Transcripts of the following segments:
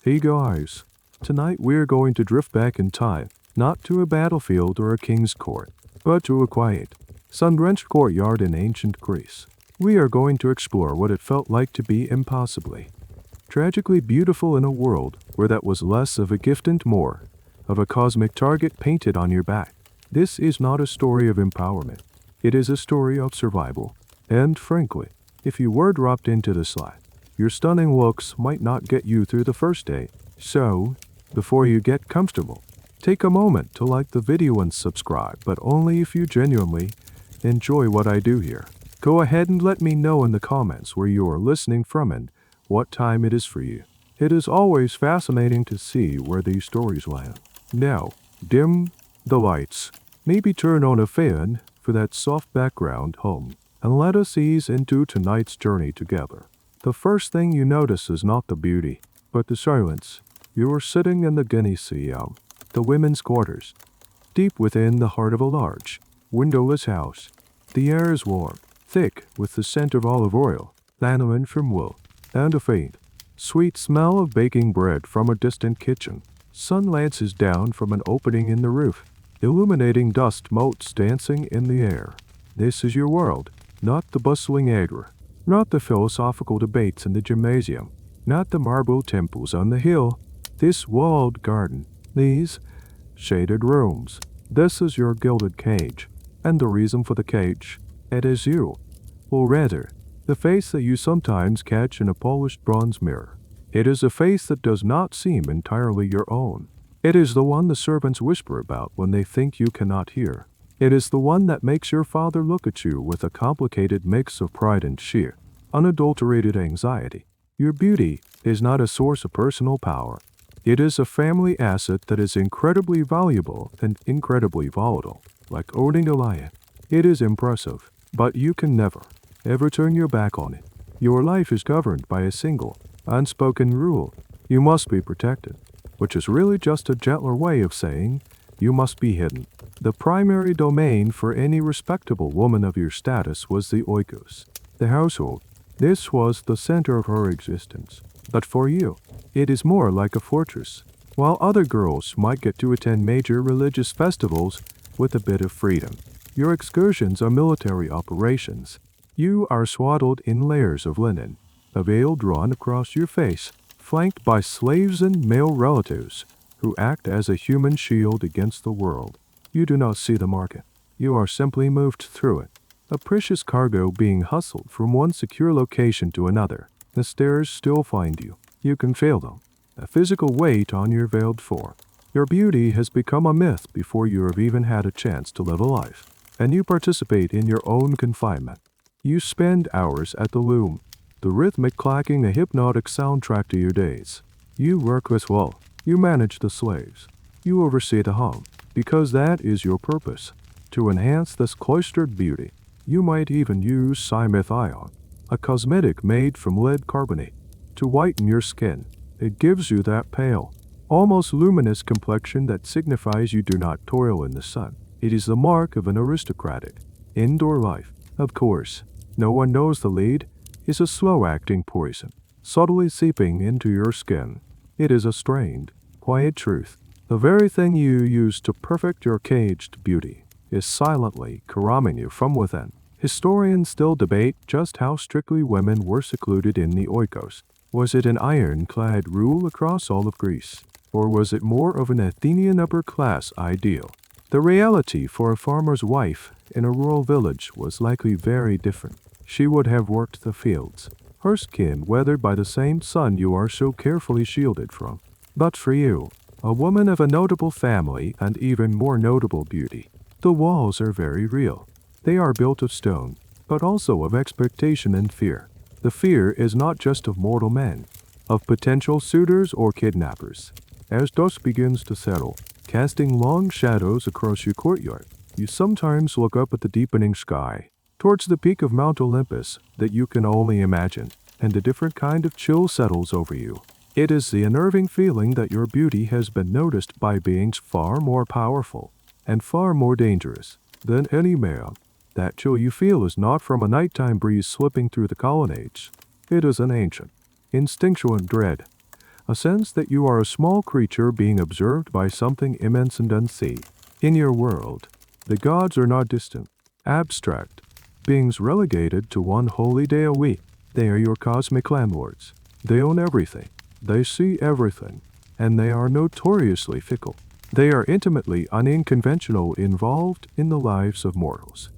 Hey guys, tonight we're going to drift back in time, not to a battlefield or a king's court, but to a quiet, sun-drenched courtyard in ancient Greece. We are going to explore what it felt like to be impossibly, tragically beautiful in a world where that was less of a gift and more of a cosmic target painted on your back. This is not a story of empowerment. It is a story of survival. And frankly, if you were dropped into this life, your stunning looks might not get you through the first day. So, before you get comfortable, take a moment to like the video and subscribe, but only if you genuinely enjoy what I do here. Go ahead and let me know in the comments where you are listening from and what time it is for you. It is always fascinating to see where these stories land. Now, dim the lights. Maybe turn on a fan for that soft background hum, and let us ease into tonight's journey together. The first thing you notice is not the beauty, but the silence. You are sitting in the Gyneceum, the women's quarters, deep within the heart of a large, windowless house. The air is warm, thick with the scent of olive oil, lanolin from wool, and a faint, sweet smell of baking bread from a distant kitchen. Sun lances down from an opening in the roof, illuminating dust motes dancing in the air. This is your world, not the bustling agora, not the philosophical debates in the gymnasium, not the marble temples on the hill. This walled garden, these shaded rooms, this is your gilded cage. And the reason for the cage, it is you. Or rather, the face that you sometimes catch in a polished bronze mirror. It is a face that does not seem entirely your own. It is the one the servants whisper about when they think you cannot hear. It is the one that makes your father look at you with a complicated mix of pride and sheer, unadulterated anxiety. Your beauty is not a source of personal power. It is a family asset that is incredibly valuable and incredibly volatile, like owning a lion. It is impressive, but you can never, ever turn your back on it. Your life is governed by a single, unspoken rule. You must be protected, which is really just a gentler way of saying you must be hidden. The primary domain for any respectable woman of your status was the oikos, the household. This was the center of her existence. But for you, it is more like a fortress. While other girls might get to attend major religious festivals with a bit of freedom, your excursions are military operations. You are swaddled in layers of linen, a veil drawn across your face, flanked by slaves and male relatives who act as a human shield against the world. You do not see the market. You are simply moved through it, a precious cargo being hustled from one secure location to another. The stairs still find you. You can feel them, a physical weight on your veiled form. Your beauty has become a myth before you have even had a chance to live a life, and you participate in your own confinement. You spend hours at the loom, the rhythmic clacking a hypnotic soundtrack to your days. You work with wool. You manage the slaves. You oversee the home, because that is your purpose, to enhance this cloistered beauty. You might even use simethion, a cosmetic made from lead carbonate, to whiten your skin. It gives you that pale, almost luminous complexion that signifies you do not toil in the sun. It is the mark of an aristocratic, indoor life. Of course, no one knows the lead is a slow-acting poison, subtly seeping into your skin. It is a strained, quiet truth. The very thing you use to perfect your caged beauty is silently corroming you from within. Historians still debate just how strictly women were secluded in the oikos. Was it an ironclad rule across all of Greece, or was it more of an Athenian upper-class ideal? The reality for a farmer's wife in a rural village was likely very different. She would have worked the fields, her skin weathered by the same sun you are so carefully shielded from. But for you, a woman of a notable family and even more notable beauty, the walls are very real. They are built of stone, but also of expectation and fear. The fear is not just of mortal men, of potential suitors or kidnappers. As dusk begins to settle, casting long shadows across your courtyard, you sometimes look up at the deepening sky, towards the peak of Mount Olympus that you can only imagine, and a different kind of chill settles over you. It is the unnerving feeling that your beauty has been noticed by beings far more powerful and far more dangerous than any man. That chill you feel is not from a nighttime breeze slipping through the colonnades. It is an ancient, instinctual dread, a sense that you are a small creature being observed by something immense and unseen. In your world, the gods are not distant, abstract, beings relegated to one holy day a week. They are your cosmic landlords. They own everything. They see everything. And they are notoriously fickle. They are intimately unconventional, involved in the lives of mortals.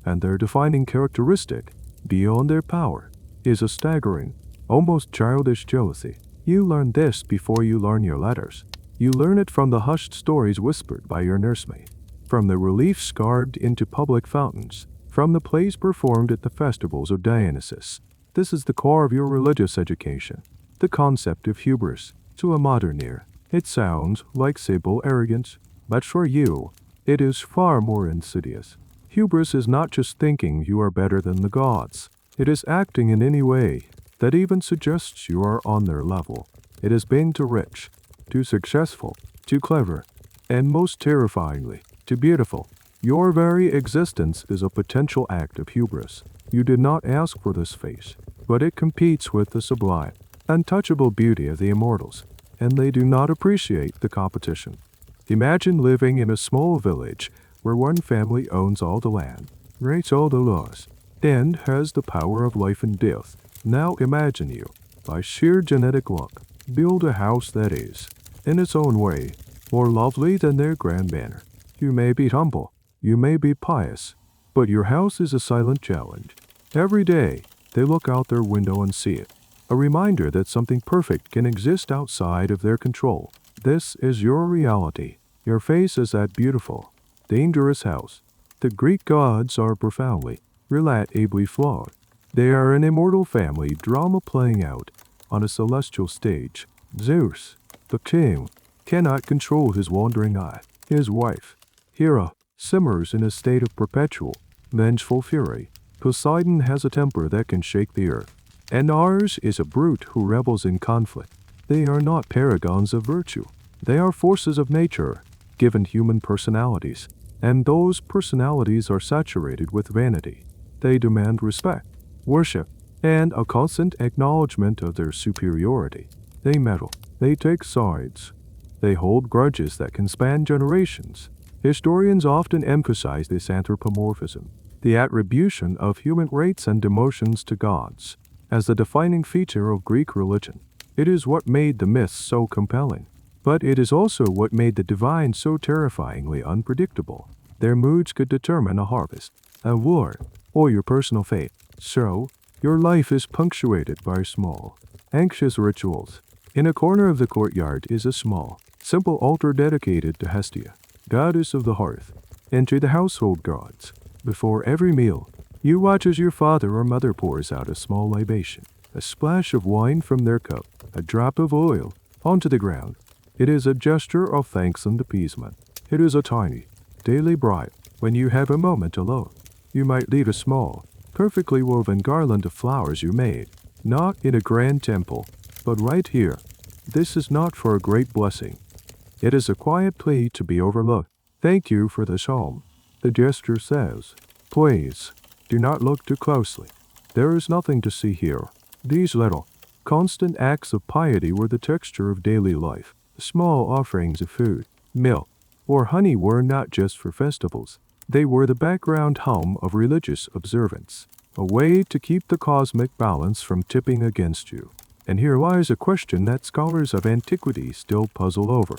And their defining characteristic, beyond their power, is a staggering, almost childish jealousy. You learn this before you learn your letters. You learn it from the hushed stories whispered by your nursemaid, from the reliefs carved into public fountains, from the plays performed at the festivals of Dionysus. This is the core of your religious education, the concept of hubris. To a modern ear, it sounds like simple arrogance, but for you, it is far more insidious. Hubris is not just thinking you are better than the gods. It is acting in any way that even suggests you are on their level. It is being too rich, too successful, too clever, and most terrifyingly, too beautiful. Your very existence is a potential act of hubris. You did not ask for this face, but it competes with the sublime, untouchable beauty of the immortals, and they do not appreciate the competition. Imagine living in a small village where one family owns all the land, writes all the laws, and has the power of life and death. Now imagine you, by sheer genetic luck, build a house that is, in its own way, more lovely than their grand manor. You may be humble, you may be pious, but your house is a silent challenge. Every day, they look out their window and see it, a reminder that something perfect can exist outside of their control. This is your reality. Your face is that beautiful, dangerous house. The Greek gods are profoundly, relatively flawed. They are an immortal family drama playing out on a celestial stage. Zeus, the king, cannot control his wandering eye. His wife, Hera, simmers in a state of perpetual, vengeful fury. Poseidon has a temper that can shake the earth. And ours is a brute who revels in conflict. They are not paragons of virtue. They are forces of nature, given human personalities. And those personalities are saturated with vanity. They demand respect, worship, and a constant acknowledgement of their superiority. They meddle. They take sides. They hold grudges that can span generations. Historians often emphasize this anthropomorphism, the attribution of human traits and emotions to gods, as the defining feature of Greek religion. It is what made the myths so compelling, but it is also what made the divine so terrifyingly unpredictable. Their moods could determine a harvest, a war, or your personal fate. So, your life is punctuated by small, anxious rituals. In a corner of the courtyard is a small, simple altar dedicated to Hestia, goddess of the hearth, and to the household gods. Before every meal, you watch as your father or mother pours out a small libation, a splash of wine from their cup, a drop of oil, onto the ground. It is a gesture of thanks and appeasement. It is a tiny, daily bribe. When you have a moment alone, you might lead a small, perfectly woven garland of flowers you made, not in a grand temple, but right here. This is not for a great blessing. It is a quiet plea to be overlooked. Thank you for this home. The gesture says, please, do not look too closely. There is nothing to see here. These little, constant acts of piety were the texture of daily life. Small offerings of food, milk, or honey were not just for festivals. They were the background hum of religious observance, a way to keep the cosmic balance from tipping against you. And here lies a question that scholars of antiquity still puzzle over.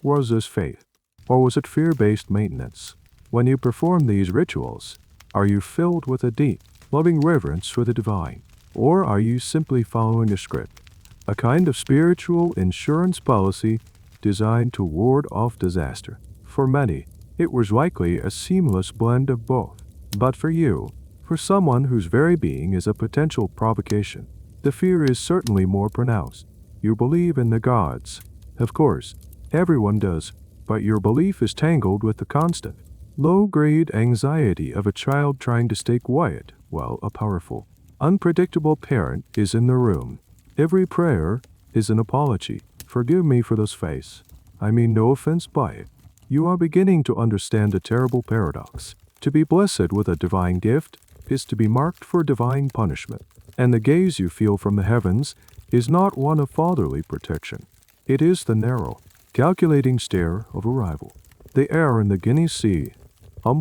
Was this faith, or was it fear-based maintenance? When you perform these rituals, are you filled with a deep, loving reverence for the divine, or are you simply following a script, a kind of spiritual insurance policy designed to ward off disaster? For many, it was likely a seamless blend of both. But for you, for someone whose very being is a potential provocation, the fear is certainly more pronounced. You believe in the gods. Of course, everyone does, but your belief is tangled with the constant, low-grade anxiety of a child trying to stay quiet while a powerful, unpredictable parent is in the room. Every prayer is an apology. Forgive me for this face. I mean no offense by it. You are beginning to understand a terrible paradox. To be blessed with a divine gift is to be marked for divine punishment, and the gaze you feel from the heavens is not one of fatherly protection. It is the narrow, calculating stare of a rival. The air in the Guinea Sea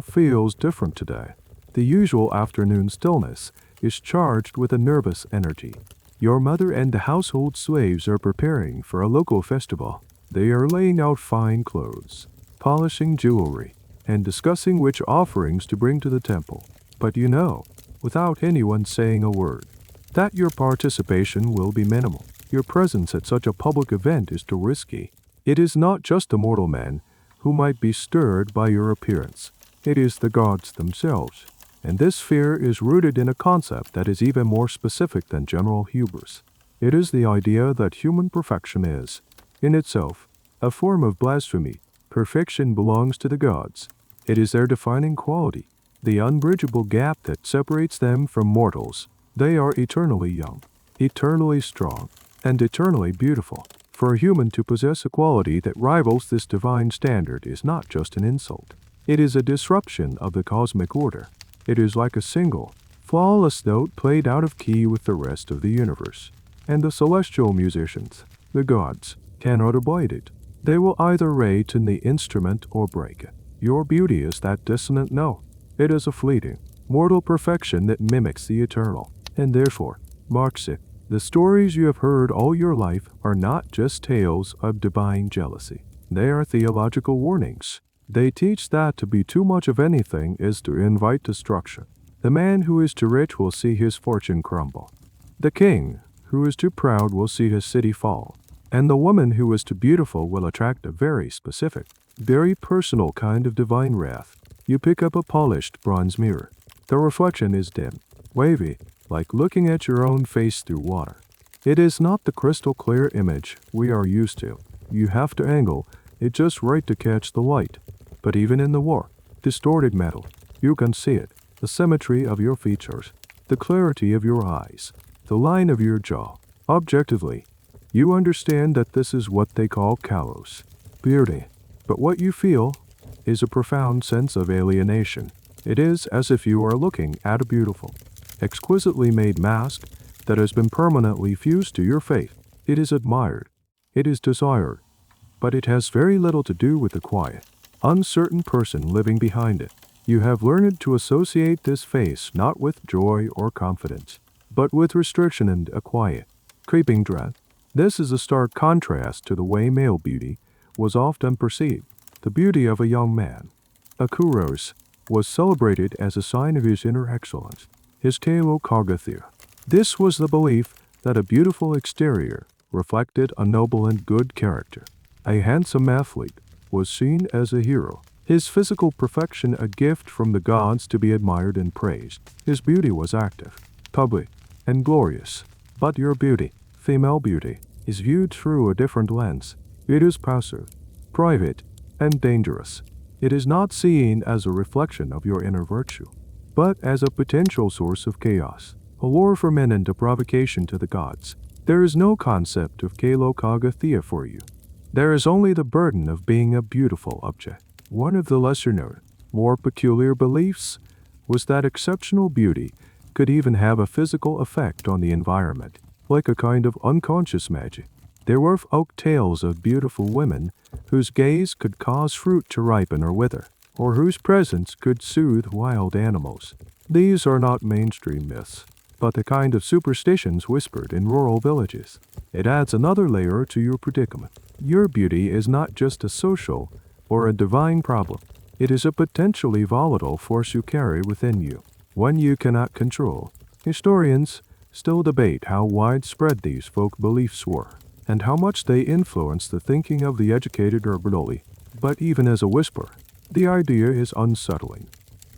feels different today. The usual afternoon stillness is charged with a nervous energy. Your mother and the household slaves are preparing for a local festival. They are laying out fine clothes, polishing jewelry, and discussing which offerings to bring to the temple. But you know, without anyone saying a word, that your participation will be minimal. Your presence at such a public event is too risky. It is not just the mortal man who might be stirred by your appearance. It is the gods themselves. And this fear is rooted in a concept that is even more specific than general hubris. It is the idea that human perfection is, in itself, a form of blasphemy. Perfection belongs to the gods. It is their defining quality, the unbridgeable gap that separates them from mortals. They are eternally young, eternally strong, and eternally beautiful. For a human to possess a quality that rivals this divine standard is not just an insult. It is a disruption of the cosmic order. It is like a single, flawless note played out of key with the rest of the universe. And the celestial musicians, the gods, cannot avoid it. They will either rate in the instrument or break it. Your beauty is that dissonant note. It is a fleeting, mortal perfection that mimics the eternal, and therefore marks it. The stories you have heard all your life are not just tales of divine jealousy. They are theological warnings. They teach that to be too much of anything is to invite destruction. The man who is too rich will see his fortune crumble. The king who is too proud will see his city fall. And the woman who is too beautiful will attract a very specific, very personal kind of divine wrath. You pick up a polished bronze mirror. The reflection is dim, wavy, like looking at your own face through water. It is not the crystal clear image we are used to. You have to angle it just right to catch the light. But even in the warped, distorted metal, you can see it, the symmetry of your features, the clarity of your eyes, the line of your jaw. Objectively, you understand that this is what they call kalos, beauty. But what you feel is a profound sense of alienation. It is as if you are looking at a beautiful, exquisitely made mask that has been permanently fused to your face. It is admired, it is desired, but it has very little to do with the quiet, uncertain person living behind it. You have learned to associate this face not with joy or confidence, but with restriction and a quiet, creeping dread. This is a stark contrast to the way male beauty was often perceived. The beauty of a young man, a Eros, was celebrated as a sign of his inner excellence, his TheCollector. This was the belief that a beautiful exterior reflected a noble and good character. A handsome athlete was seen as a hero, his physical perfection a gift from the gods to be admired and praised. His beauty was active, public, and glorious. But your beauty, female beauty, is viewed through a different lens. It is passive, private, and dangerous. It is not seen as a reflection of your inner virtue, but as a potential source of chaos, a lure for men and a provocation to the gods. There is no concept of TheCollector for you. There is only the burden of being a beautiful object. One of the lesser-known, more peculiar beliefs was that exceptional beauty could even have a physical effect on the environment, like a kind of unconscious magic. There were folk tales of beautiful women whose gaze could cause fruit to ripen or wither, or whose presence could soothe wild animals. These are not mainstream myths, but the kind of superstitions whispered in rural villages. It adds another layer to your predicament. Your beauty is not just a social or a divine problem. It is a potentially volatile force you carry within you, one you cannot control. Historians still debate how widespread these folk beliefs were, and how much they influenced the thinking of the educated urbanoli. But even as a whisper, the idea is unsettling.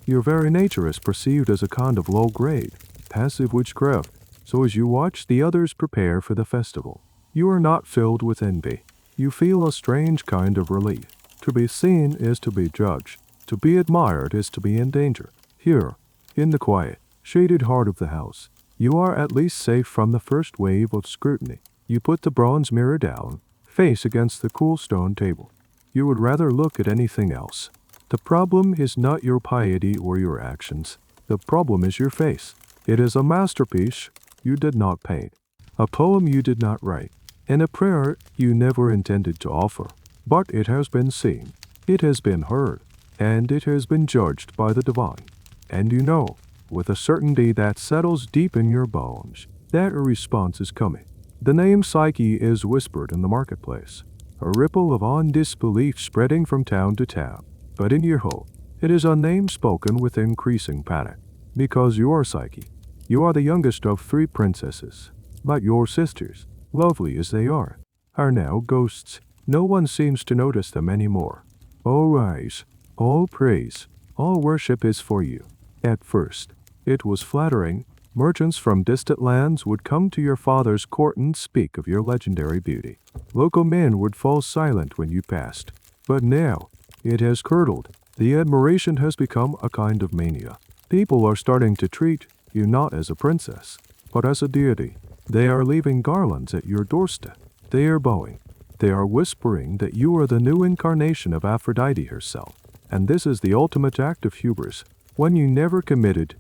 Your very nature is perceived as a kind of low-grade, passive witchcraft, so as you watch the others prepare for the festival, you are not filled with envy. You feel a strange kind of relief. To be seen is to be judged. To be admired is to be in danger. Here, in the quiet, shaded heart of the house, you are at least safe from the first wave of scrutiny. You put the bronze mirror down, face against the cool stone table. You would rather look at anything else. The problem is not your piety or your actions. The problem is your face. It is a masterpiece you did not paint, a poem you did not write, and a prayer you never intended to offer. But it has been seen, it has been heard, and it has been judged by the divine. And you know, with a certainty that settles deep in your bones, that a response is coming. The name Psyche is whispered in the marketplace, a ripple of undisbelief spreading from town to town. But in your hope, it is a name spoken with increasing panic. Because you are Psyche. You are the youngest of 3 princesses. But your sisters, lovely as they are now ghosts. No one seems to notice them anymore. All rise, all praise, all worship is for you. At first, it was flattering. Merchants from distant lands would come to your father's court and speak of your legendary beauty. Local men would fall silent when you passed. But now, it has curdled. The admiration has become a kind of mania. People are starting to treat you not as a princess, but as a deity. They are leaving garlands at your doorstep. They are bowing. They are whispering that you are the new incarnation of Aphrodite herself. And this is the ultimate act of hubris, one you never committed,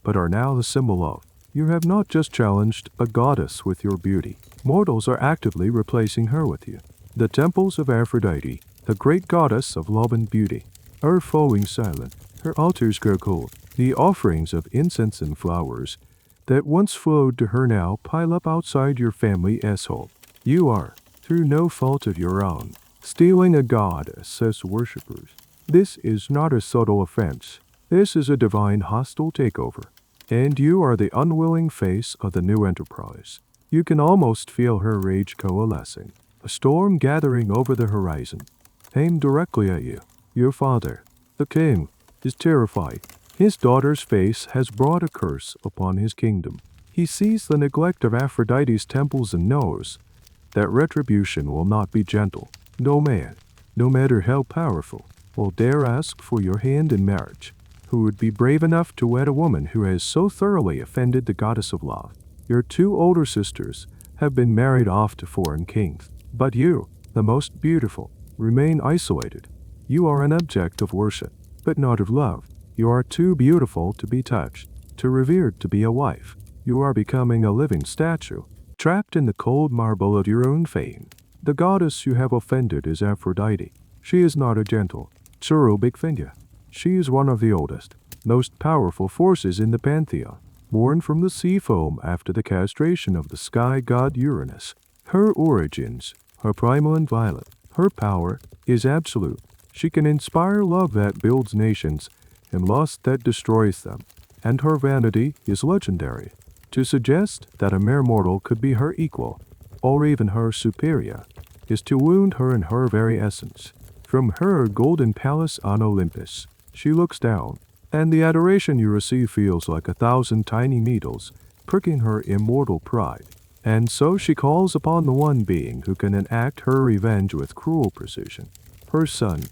but are now the symbol of. You have not just challenged a goddess with your beauty. Mortals are actively replacing her with you. The temples of Aphrodite, the great goddess of love and beauty, are falling silent. Her altars grow cold. The offerings of incense and flowers that once flowed to her now pile up outside your family household. You are, through no fault of your own, stealing a goddess as worshippers. This is not a subtle offense. This is a divine hostile takeover. And you are the unwilling face of the new enterprise. You can almost feel her rage coalescing, a storm gathering over the horizon, aimed directly at you. Your father, the king, is terrified. His daughter's face has brought a curse upon his kingdom. He sees the neglect of Aphrodite's temples and knows that retribution will not be gentle. No man, no matter how powerful, will dare ask for your hand in marriage, who would be brave enough to wed a woman who has so thoroughly offended the goddess of love. Your 2 older sisters have been married off to foreign kings, but you, the most beautiful, remain isolated. You are an object of worship, but not of love. You are too beautiful to be touched, too revered to be a wife. You are becoming a living statue, trapped in the cold marble of your own fame. The goddess you have offended is Aphrodite. She is not a gentle, cherubic figure. She is one of the oldest, most powerful forces in the pantheon, born from the sea foam after the castration of the sky god Uranus. Her origins are primal and violent. Her power is absolute. She can inspire love that builds nations and lust that destroys them, and her vanity is legendary. To suggest that a mere mortal could be her equal, or even her superior, is to wound her in her very essence. From her golden palace on Olympus, she looks down, and the adoration you receive feels like 1,000 tiny needles pricking her immortal pride. And so she calls upon the one being who can enact her revenge with cruel precision. Her son,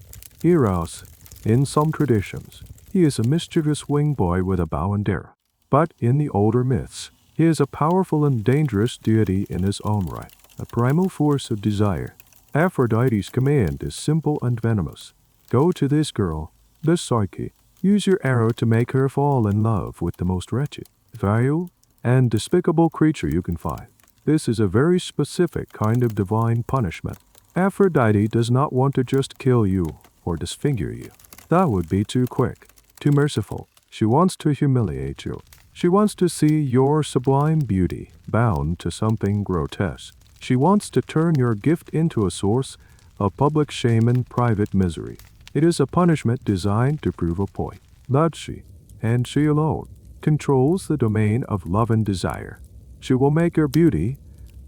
Eros. In some traditions, he is a mischievous winged boy with a bow and arrow. But in the older myths, he is a powerful and dangerous deity in his own right, a primal force of desire. Aphrodite's command is simple and venomous. Go to this girl, the Psyche. Use your arrow to make her fall in love with the most wretched, vile, and despicable creature you can find. This is a very specific kind of divine punishment. Aphrodite does not want to just kill you or disfigure you. That would be too quick, too merciful. She wants to humiliate you. She wants to see your sublime beauty bound to something grotesque. She wants to turn your gift into a source of public shame and private misery. It is a punishment designed to prove a point that she, and she alone, controls the domain of love and desire. She will make your beauty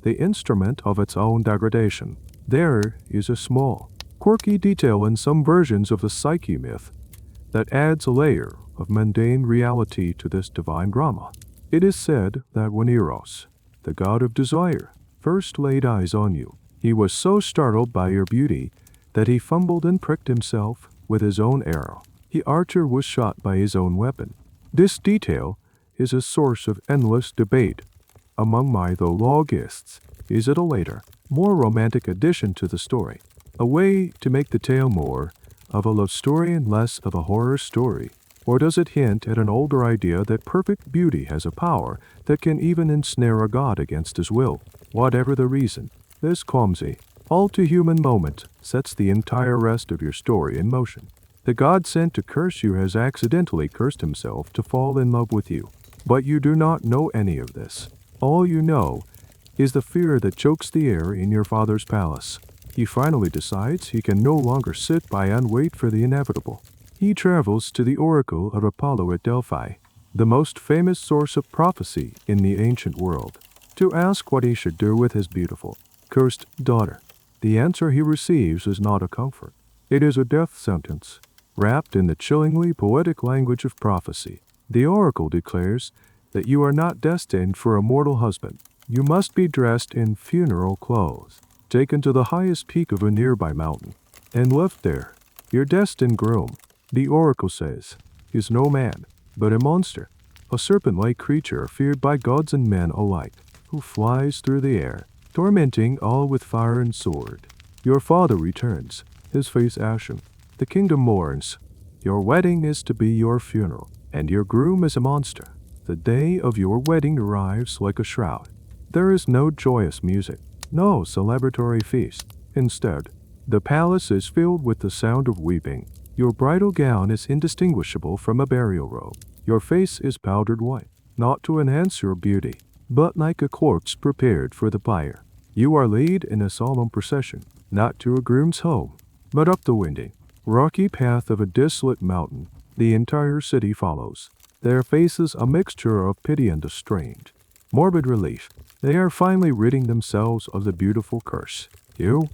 the instrument of its own degradation. There is a small, quirky detail in some versions of the Psyche myth that adds a layer of mundane reality to this divine drama. It is said that when Eros, the god of desire, first laid eyes on you, he was so startled by your beauty that he fumbled and pricked himself with his own arrow. The archer was shot by his own weapon. This detail is a source of endless debate among mythologists. Is it a later, more romantic addition to the story? A way to make the tale more of a love story and less of a horror story? Or does it hint at an older idea that perfect beauty has a power that can even ensnare a god against his will? Whatever the reason, this clumsy, all-too-human moment sets the entire rest of your story in motion. The god sent to curse you has accidentally cursed himself to fall in love with you. But you do not know any of this. All you know is the fear that chokes the air in your father's palace. He finally decides he can no longer sit by and wait for the inevitable. He travels to the oracle of Apollo at Delphi, the most famous source of prophecy in the ancient world, to ask what he should do with his beautiful, cursed daughter. The answer he receives is not a comfort. It is a death sentence, wrapped in the chillingly poetic language of prophecy. The oracle declares that you are not destined for a mortal husband. You must be dressed in funeral clothes, taken to the highest peak of a nearby mountain, and left there. Your destined groom, the oracle says, is no man, but a monster, a serpent-like creature feared by gods and men alike, who flies through the air, tormenting all with fire and sword. Your father returns, his face ashen. The kingdom mourns. Your wedding is to be your funeral, and your groom is a monster. The day of your wedding arrives like a shroud. There is no joyous music, no celebratory feast. Instead, the palace is filled with the sound of weeping. Your bridal gown is indistinguishable from a burial robe. Your face is powdered white, not to enhance your beauty, but like a corpse prepared for the pyre. You are led in a solemn procession, not to a groom's home, but up the winding, rocky path of a desolate mountain. The entire city follows, their faces a mixture of pity and a strange, morbid relief. They are finally ridding themselves of the beautiful curse. You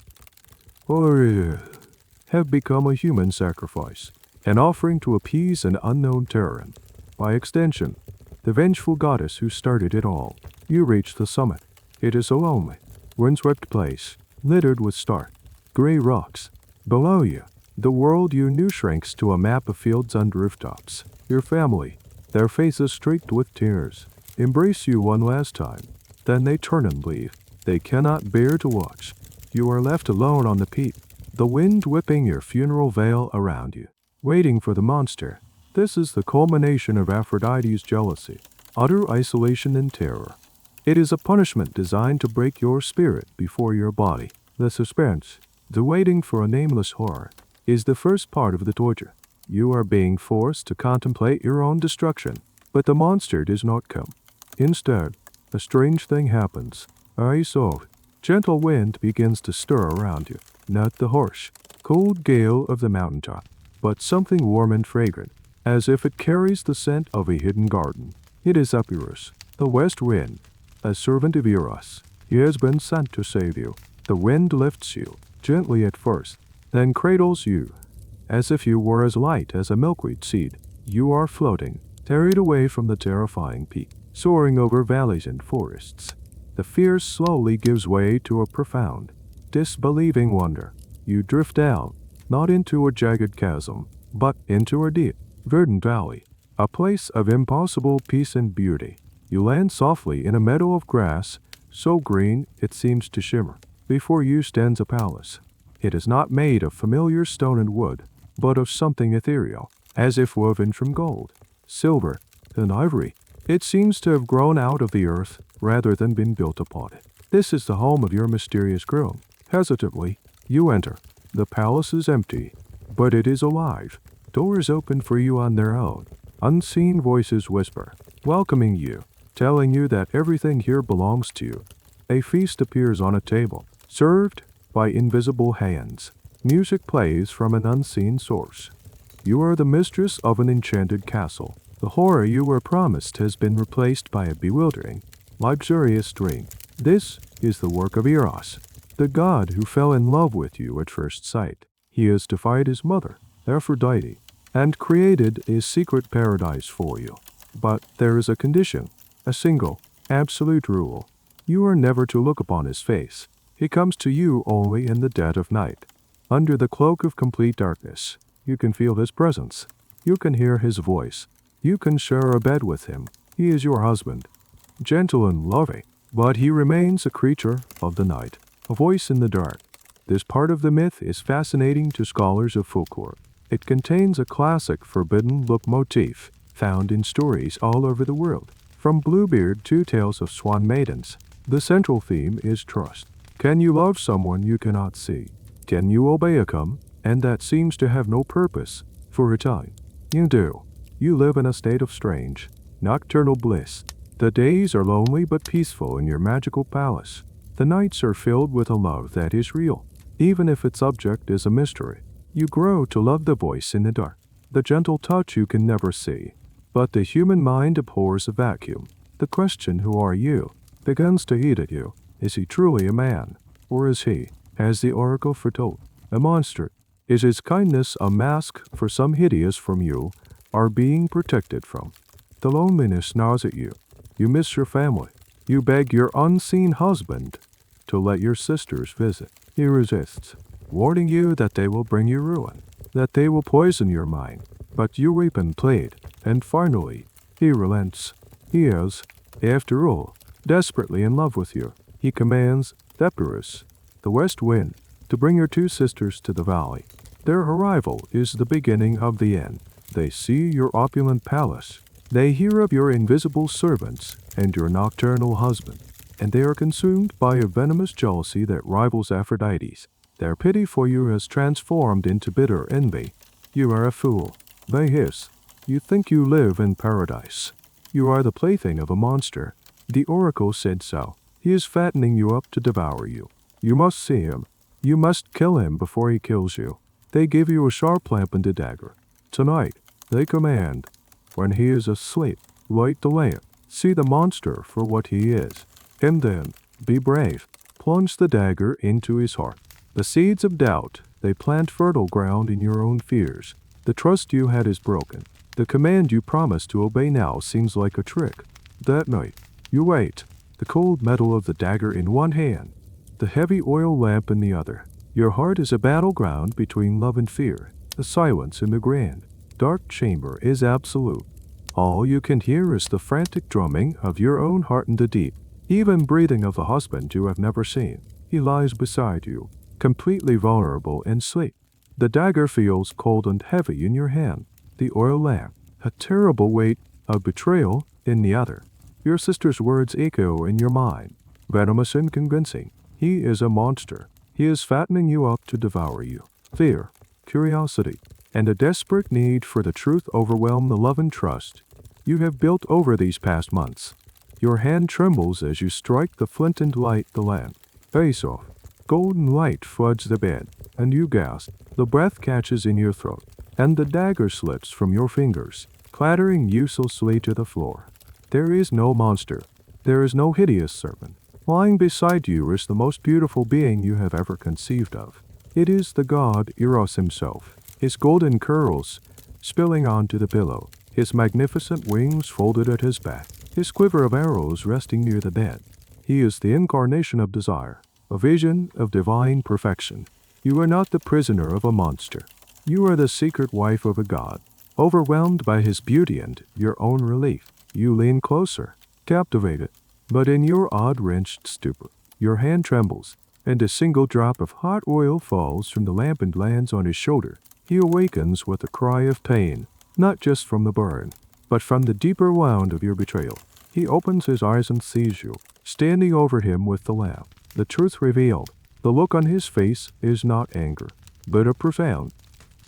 have become a human sacrifice, an offering to appease an unknown terror, and, by extension, the vengeful goddess who started it all. You reach the summit. It is a lonely, windswept place, littered with stark, gray rocks. Below you, the world you knew shrinks to a map of fields and rooftops. Your family, their faces streaked with tears, embrace you one last time. Then they turn and leave. They cannot bear to watch. You are left alone on the peak, the wind whipping your funeral veil around you, waiting for the monster. This is the culmination of Aphrodite's jealousy, utter isolation and terror. It is a punishment designed to break your spirit before your body. The suspense, the waiting for a nameless horror, is the first part of the torture. You are being forced to contemplate your own destruction, but the monster does not come. Instead, a strange thing happens. A soothe, gentle wind begins to stir around you, not the harsh, cold gale of the mountaintop, but something warm and fragrant, as if it carries the scent of a hidden garden. It is Eros, the west wind, a servant of Eros. He has been sent to save you. The wind lifts you, gently at first, then cradles you, as if you were as light as a milkweed seed. You are floating, carried away from the terrifying peak, soaring over valleys and forests. The fear slowly gives way to a profound, disbelieving wonder. You drift down, not into a jagged chasm, but into a deep, verdant valley, a place of impossible peace and beauty. You land softly in a meadow of grass, so green it seems to shimmer. Before you stands a palace. It is not made of familiar stone and wood, but of something ethereal, as if woven from gold, silver, and ivory. It seems to have grown out of the earth rather than been built upon it. This is the home of your mysterious groom. Hesitantly, you enter. The palace is empty, but it is alive. Doors open for you on their own. Unseen voices whisper, welcoming you, telling you that everything here belongs to you. A feast appears on a table, served by invisible hands. Music plays from an unseen source. You are the mistress of an enchanted castle. The horror you were promised has been replaced by a bewildering, luxurious dream. This is the work of Eros, the god who fell in love with you at first sight. He has defied his mother, Aphrodite, and created a secret paradise for you. But there is a condition, a single, absolute rule. You are never to look upon his face. He comes to you only in the dead of night. Under the cloak of complete darkness, you can feel his presence. You can hear his voice. You can share a bed with him. He is your husband, gentle and loving, but he remains a creature of the night, a voice in the dark. This part of the myth is fascinating to scholars of folklore. It contains a classic forbidden look motif found in stories all over the world. From Bluebeard to Tales of Swan Maidens, the central theme is trust. Can you love someone you cannot see? Can you obey a command and that seems to have no purpose for a time? You do. You live in a state of strange, nocturnal bliss. The days are lonely but peaceful in your magical palace. The nights are filled with a love that is real, even if its object is a mystery. You grow to love the voice in the dark, the gentle touch you can never see. But the human mind abhors a vacuum. The question, who are you, begins to eat at you. Is he truly a man? Or is he, as the oracle foretold, a monster? Is his kindness a mask for some hideous from you are being protected from? The loneliness gnaws at you. You miss your family. You beg your unseen husband to let your sisters visit. He resists, warning you that they will bring you ruin, that they will poison your mind. But you weep and plead, and finally, he relents. He is, after all, desperately in love with you. He commands Eros, the west wind, to bring your two sisters to the valley. Their arrival is the beginning of the end. They see your opulent palace. They hear of your invisible servants and your nocturnal husband, and they are consumed by a venomous jealousy that rivals Aphrodite's. Their pity for you has transformed into bitter envy. You are a fool, they hiss. You think you live in paradise. You are the plaything of a monster. The oracle said so. He is fattening you up to devour you. You must see him. You must kill him before he kills you. They give you a sharp lamp and a dagger. Tonight, they command, when he is asleep, light the lamp. See the monster for what he is. And then, be brave. Plunge the dagger into his heart. The seeds of doubt, they plant fertile ground in your own fears. The trust you had is broken. The command you promised to obey now seems like a trick. That night, you wait, the cold metal of the dagger in one hand, the heavy oil lamp in the other. Your heart is a battleground between love and fear. The silence in the grand, dark chamber is absolute. All you can hear is the frantic drumming of your own heart in the deep, even breathing of the husband you have never seen. He lies beside you, completely vulnerable in sleep. The dagger feels cold and heavy in your hand. The oil lamp, a terrible weight of betrayal in the other. Your sister's words echo in your mind, venomous and convincing. He is a monster. He is fattening you up to devour you. Fear, curiosity, and a desperate need for the truth overwhelm the love and trust you have built over these past months. Your hand trembles as you strike the flint and light the lamp. Face off. Golden light floods the bed, and you gasp. The breath catches in your throat, and the dagger slips from your fingers, clattering uselessly to the floor. There is no monster. There is no hideous serpent. Lying beside you is the most beautiful being you have ever conceived of. It is the god Eros himself, his golden curls spilling onto the pillow, his magnificent wings folded at his back, his quiver of arrows resting near the bed. He is the incarnation of desire, a vision of divine perfection. You are not the prisoner of a monster. You are the secret wife of a god. Overwhelmed by his beauty and your own relief, you lean closer, captivated. But in your odd-wrenched stupor, your hand trembles, and a single drop of hot oil falls from the lamp and lands on his shoulder. He awakens with a cry of pain, not just from the burn, but from the deeper wound of your betrayal. He opens his eyes and sees you, standing over him with the lamp. The truth revealed, the look on his face is not anger, but a profound,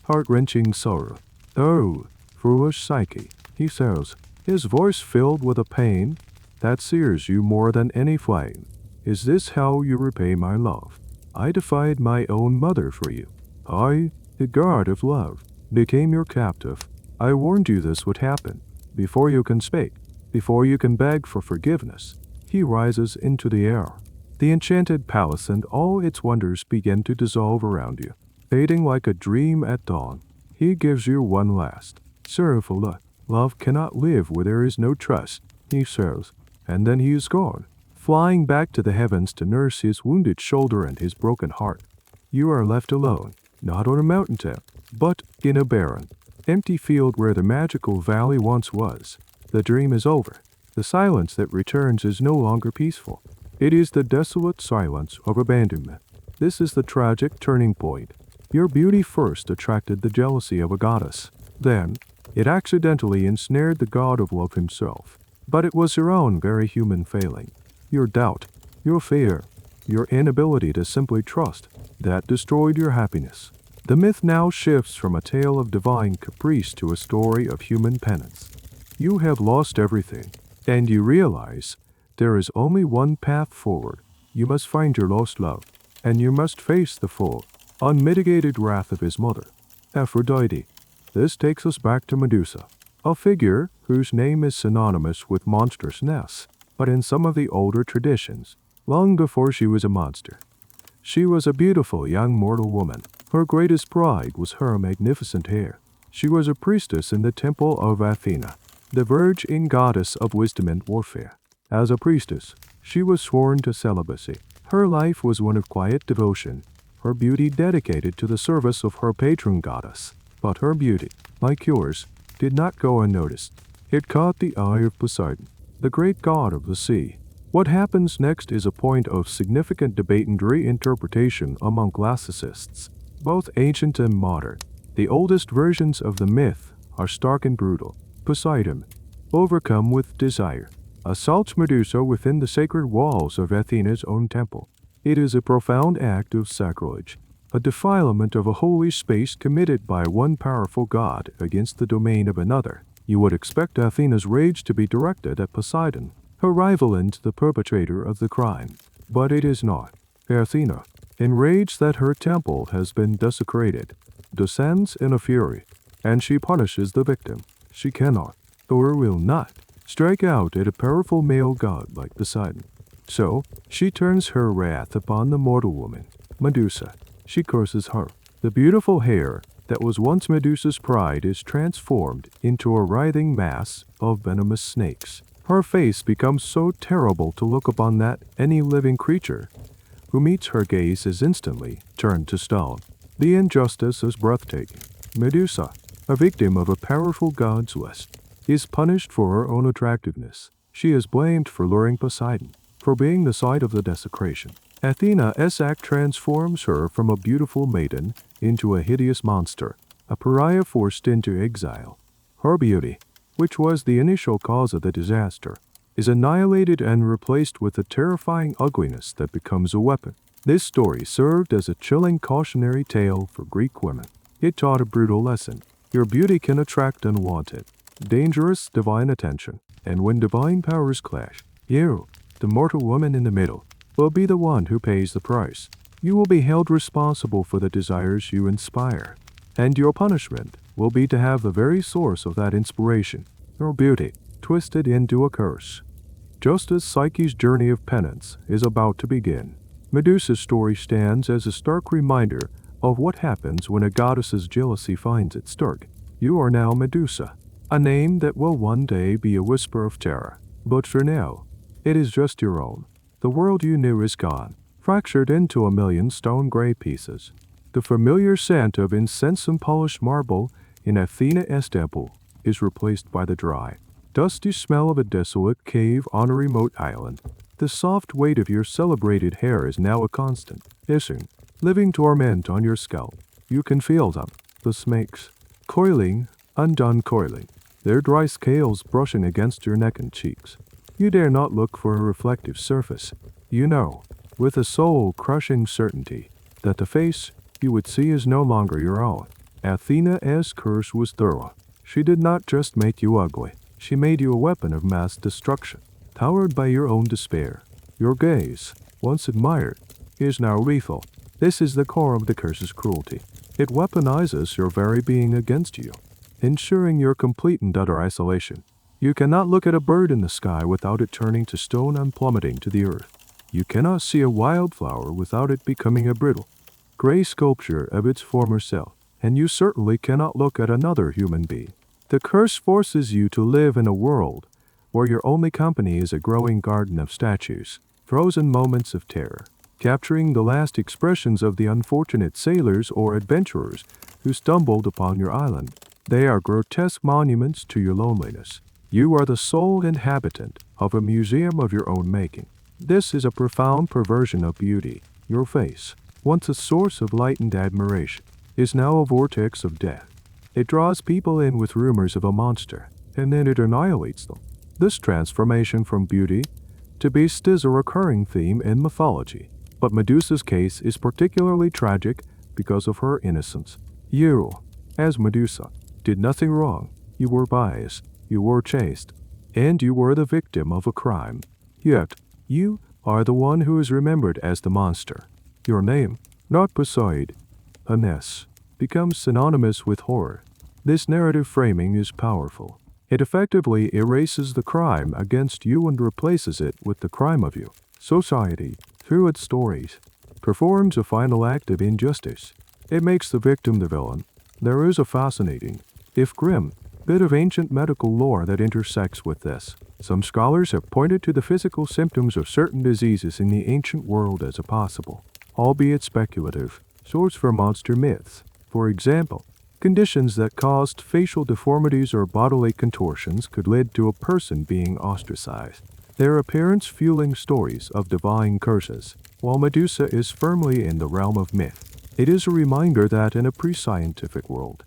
heart-wrenching sorrow. "Oh, foolish Psyche," he says, his voice filled with a pain that sears you more than any flame. "Is this how you repay my love? I defied my own mother for you. I, the god of love, became your captive. I warned you this would happen. Before you can speak, before you can beg for forgiveness." He rises into the air. The enchanted palace and all its wonders begin to dissolve around you, fading like a dream at dawn. He gives you one last, sorrowful look. "Love cannot live where there is no trust," he says, and then he is gone, flying back to the heavens to nurse his wounded shoulder and his broken heart. You are left alone, not on a mountaintop, but in a barren, empty field where the magical valley once was. The dream is over. The silence that returns is no longer peaceful. It is the desolate silence of abandonment. This is the tragic turning point. Your beauty first attracted the jealousy of a goddess. Then, it accidentally ensnared the god of love himself. But it was your own very human failing, your doubt, your fear, your inability to simply trust, that destroyed your happiness. The myth now shifts from a tale of divine caprice to a story of human penance. You have lost everything, and you realize there is only one path forward. You must find your lost love, and you must face the full, unmitigated wrath of his mother, Aphrodite. This takes us back to Medusa, a figure whose name is synonymous with monstrousness, but in some of the older traditions, long before she was a monster. She was a beautiful young mortal woman. Her greatest pride was her magnificent hair. She was a priestess in the temple of Athena, the virgin goddess of wisdom and warfare. As a priestess, she was sworn to celibacy. Her life was one of quiet devotion, her beauty dedicated to the service of her patron goddess. But her beauty, like yours, did not go unnoticed. It caught the eye of Poseidon, the great god of the sea. What happens next is a point of significant debate and reinterpretation among classicists, both ancient and modern. The oldest versions of the myth are stark and brutal. Poseidon, overcome with desire, assaults Medusa within the sacred walls of Athena's own temple. It is a profound act of sacrilege, a defilement of a holy space committed by one powerful god against the domain of another. You would expect Athena's rage to be directed at Poseidon, her rival and the perpetrator of the crime. But it is not. Athena, enraged that her temple has been desecrated, descends in a fury, and she punishes the victim. She cannot, or will not, strike out at a powerful male god like Poseidon. So, she turns her wrath upon the mortal woman, Medusa. She curses her. The beautiful hair that was once Medusa's pride is transformed into a writhing mass of venomous snakes. Her face becomes so terrible to look upon that any living creature who meets her gaze is instantly turned to stone. The injustice is breathtaking. Medusa, a victim of a powerful god's lust, is punished for her own attractiveness. She is blamed for luring Poseidon, for being the site of the desecration. Athena's act transforms her from a beautiful maiden into a hideous monster, a pariah forced into exile. Her beauty, which was the initial cause of the disaster, is annihilated and replaced with a terrifying ugliness that becomes a weapon. This story served as a chilling cautionary tale for Greek women. It taught a brutal lesson. Your beauty can attract unwanted, dangerous divine attention, and when divine powers clash, you, the mortal woman in the middle, will be the one who pays the price. You will be held responsible for the desires you inspire, and your punishment will be to have the very source of that inspiration, your beauty, twisted into a curse. Just as Psyche's journey of penance is about to begin, Medusa's story stands as a stark reminder of what happens when a goddess's jealousy finds its start. You are now Medusa, a name that will one day be a whisper of terror. But for now, it is just your own. The world you knew is gone, fractured into a million stone-gray pieces. The familiar scent of incense and polished marble in Athena's temple is replaced by the dry, dusty smell of a desolate cave on a remote island. The soft weight of your celebrated hair is now a constant, hissing, living torment on your scalp. You can feel them, the snakes, coiling, undone coiling, their dry scales brushing against your neck and cheeks. You dare not look for a reflective surface. You know, with a soul-crushing certainty, that the face you would see is no longer your own. Athena's curse was thorough. She did not just make you ugly. She made you a weapon of mass destruction, powered by your own despair. Your gaze, once admired, is now lethal. This is the core of the curse's cruelty. It weaponizes your very being against you, ensuring your complete and utter isolation. You cannot look at a bird in the sky without it turning to stone and plummeting to the earth. You cannot see a wildflower without it becoming a brittle, gray sculpture of its former self. And you certainly cannot look at another human being. The curse forces you to live in a world where your only company is a growing garden of statues, frozen moments of terror, capturing the last expressions of the unfortunate sailors or adventurers who stumbled upon your island. They are grotesque monuments to your loneliness. You are the sole inhabitant of a museum of your own making. This is a profound perversion of beauty. Your face, once a source of light and admiration, is now a vortex of death. It draws people in with rumors of a monster, and then it annihilates them. This transformation from beauty to beast is a recurring theme in mythology, but Medusa's case is particularly tragic because of her innocence. You, as Medusa, did nothing wrong. You were biased, you were chaste, and you were the victim of a crime. Yet, you are the one who is remembered as the monster. Your name, not Poseid, Anes, becomes synonymous with horror. This narrative framing is powerful. It effectively erases the crime against you and replaces it with the crime of you. Society, through its stories, performs a final act of injustice. It makes the victim the villain. There is a fascinating, if grim, bit of ancient medical lore that intersects with this. Some scholars have pointed to the physical symptoms of certain diseases in the ancient world as a possible, albeit speculative, source for monster myths. For example, conditions that caused facial deformities or bodily contortions could lead to a person being ostracized, their appearance fueling stories of divine curses. While Medusa is firmly in the realm of myth, it is a reminder that in a pre-scientific world,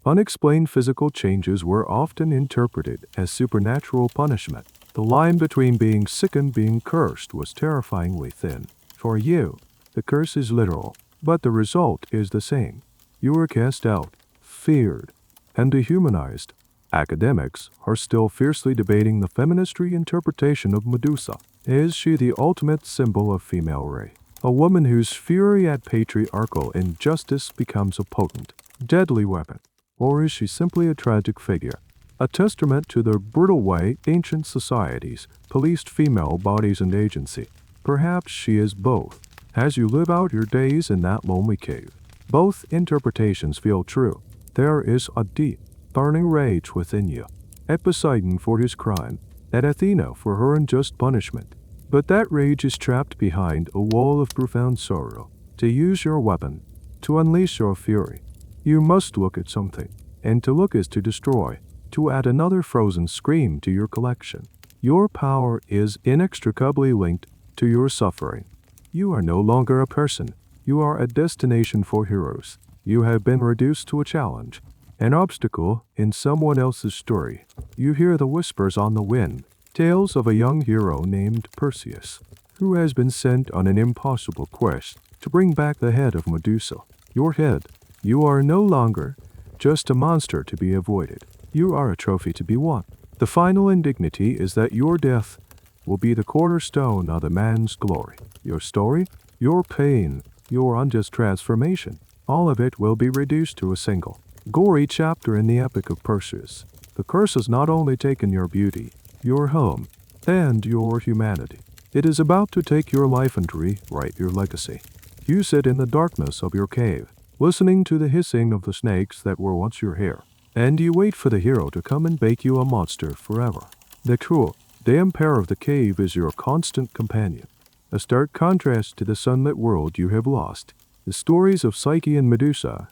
unexplained physical changes were often interpreted as supernatural punishment. The line between being sick and being cursed was terrifyingly thin. For you, the curse is literal, but the result is the same. You are cast out, feared, and dehumanized. Academics are still fiercely debating the feminist reinterpretation of Medusa. Is she the ultimate symbol of female ray? A woman whose fury at patriarchal injustice becomes a potent, deadly weapon? Or is she simply a tragic figure, a testament to the brutal way ancient societies policed female bodies and agency? Perhaps she is both, as you live out your days in that lonely cave. Both interpretations feel true. There is a deep, burning rage within you, at Poseidon for his crime, at Athena for her unjust punishment. But that rage is trapped behind a wall of profound sorrow. To use your weapon, to unleash your fury, you must look at something, and to look is to destroy, to add another frozen scream to your collection. Your power is inextricably linked to your suffering. You are no longer a person. You are a destination for heroes. You have been reduced to a challenge, an obstacle in someone else's story. You hear the whispers on the wind, tales of a young hero named Perseus, who has been sent on an impossible quest to bring back the head of Medusa. Your head. You are no longer just a monster to be avoided. You are a trophy to be won. The final indignity is that your death will be the cornerstone of the man's glory. Your story, your pain, your unjust transformation, all of it will be reduced to a single, gory chapter in the epic of Perseus. The curse has not only taken your beauty, your home, and your humanity. It is about to take your life and rewrite your legacy. You sit in the darkness of your cave, listening to the hissing of the snakes that were once your hair, and you wait for the hero to come and bake you a monster forever. The cruel, damp air of the cave is your constant companion, a stark contrast to the sunlit world you have lost. The stories of Psyche and Medusa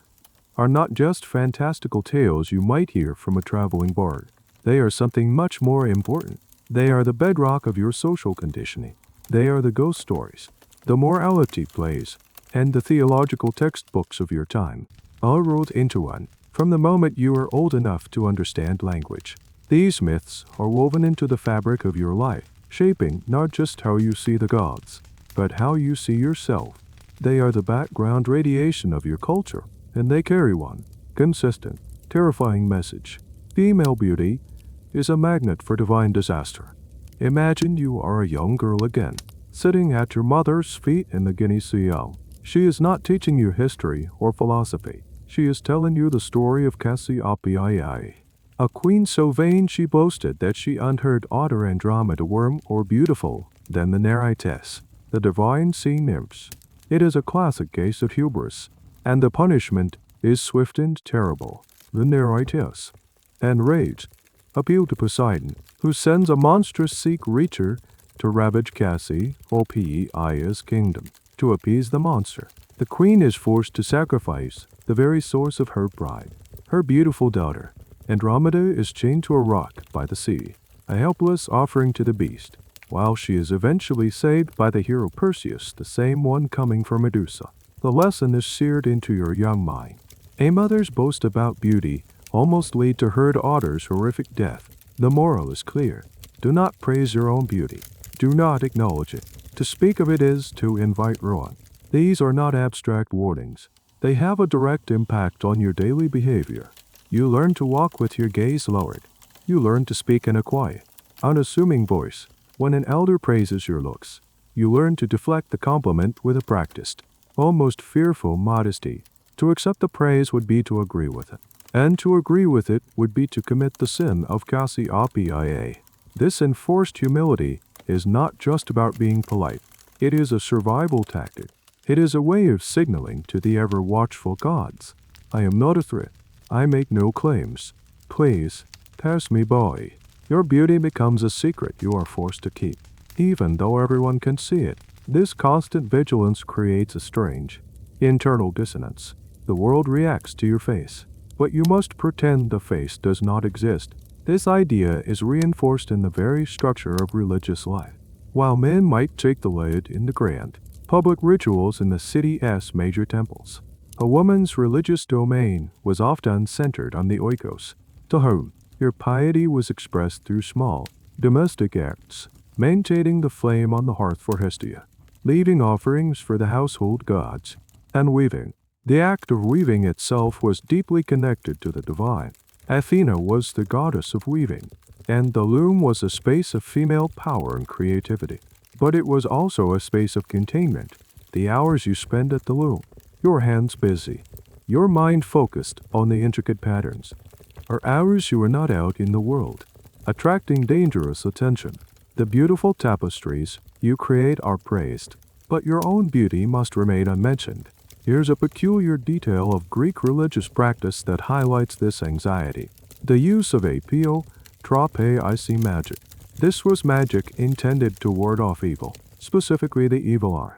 are not just fantastical tales you might hear from a traveling bard. They are something much more important. They are the bedrock of your social conditioning. They are the ghost stories, the morality plays, and the theological textbooks of your time, all rolled into one from the moment you are old enough to understand language. These myths are woven into the fabric of your life, shaping not just how you see the gods, but how you see yourself. They are the background radiation of your culture, and they carry one consistent, terrifying message. Female beauty is a magnet for divine disaster. Imagine you are a young girl again, sitting at your mother's feet in the Guinea Sea. She is not teaching you history or philosophy. She is telling you the story of Cassiopeia, a queen so vain she boasted that she unheard otter Andromeda were more beautiful than the Nereides, the divine sea nymphs. It is a classic case of hubris, and the punishment is swift and terrible. The Nereides and rage appeal to Poseidon, who sends a monstrous sea creature to ravage Cassiopeia's kingdom. To appease the monster, the queen is forced to sacrifice the very source of her pride. Her beautiful daughter, Andromeda, is chained to a rock by the sea, a helpless offering to the beast, while she is eventually saved by the hero Perseus, the same one coming for Medusa. The lesson is seared into your young mind. A mother's boast about beauty almost lead to her daughter's horrific death. The moral is clear. Do not praise your own beauty. Do not acknowledge it. To speak of it is to invite ruin. These are not abstract warnings. They have a direct impact on your daily behavior. You learn to walk with your gaze lowered. You learn to speak in a quiet, unassuming voice when an elder praises your looks. You learn to deflect the compliment with a practiced, almost fearful modesty. To accept the praise would be to agree with it, and to agree with it would be to commit the sin of Cassiopeia. This enforced humility is not just about being polite. It is a survival tactic. It is a way of signaling to the ever-watchful gods, I am not a threat. I make no claims. Please, pass me by. Your beauty becomes a secret you are forced to keep, even though everyone can see it. This constant vigilance creates a strange, internal dissonance. The world reacts to your face, but you must pretend the face does not exist. This idea is reinforced in the very structure of religious life. While men might take the lead in the grand, public rituals in the city's major temples, a woman's religious domain was often centered on the oikos, to whom your piety was expressed through small, domestic acts, maintaining the flame on the hearth for Hestia, leaving offerings for the household gods, and weaving. The act of weaving itself was deeply connected to the divine. Athena was the goddess of weaving, and the loom was a space of female power and creativity. But it was also a space of containment. The hours you spend at the loom, your hands busy, your mind focused on the intricate patterns, are hours you are not out in the world, attracting dangerous attention. The beautiful tapestries you create are praised, but your own beauty must remain unmentioned. Here's a peculiar detail of Greek religious practice that highlights this anxiety. The use of trope magic. This was magic intended to ward off evil, specifically the evil eye,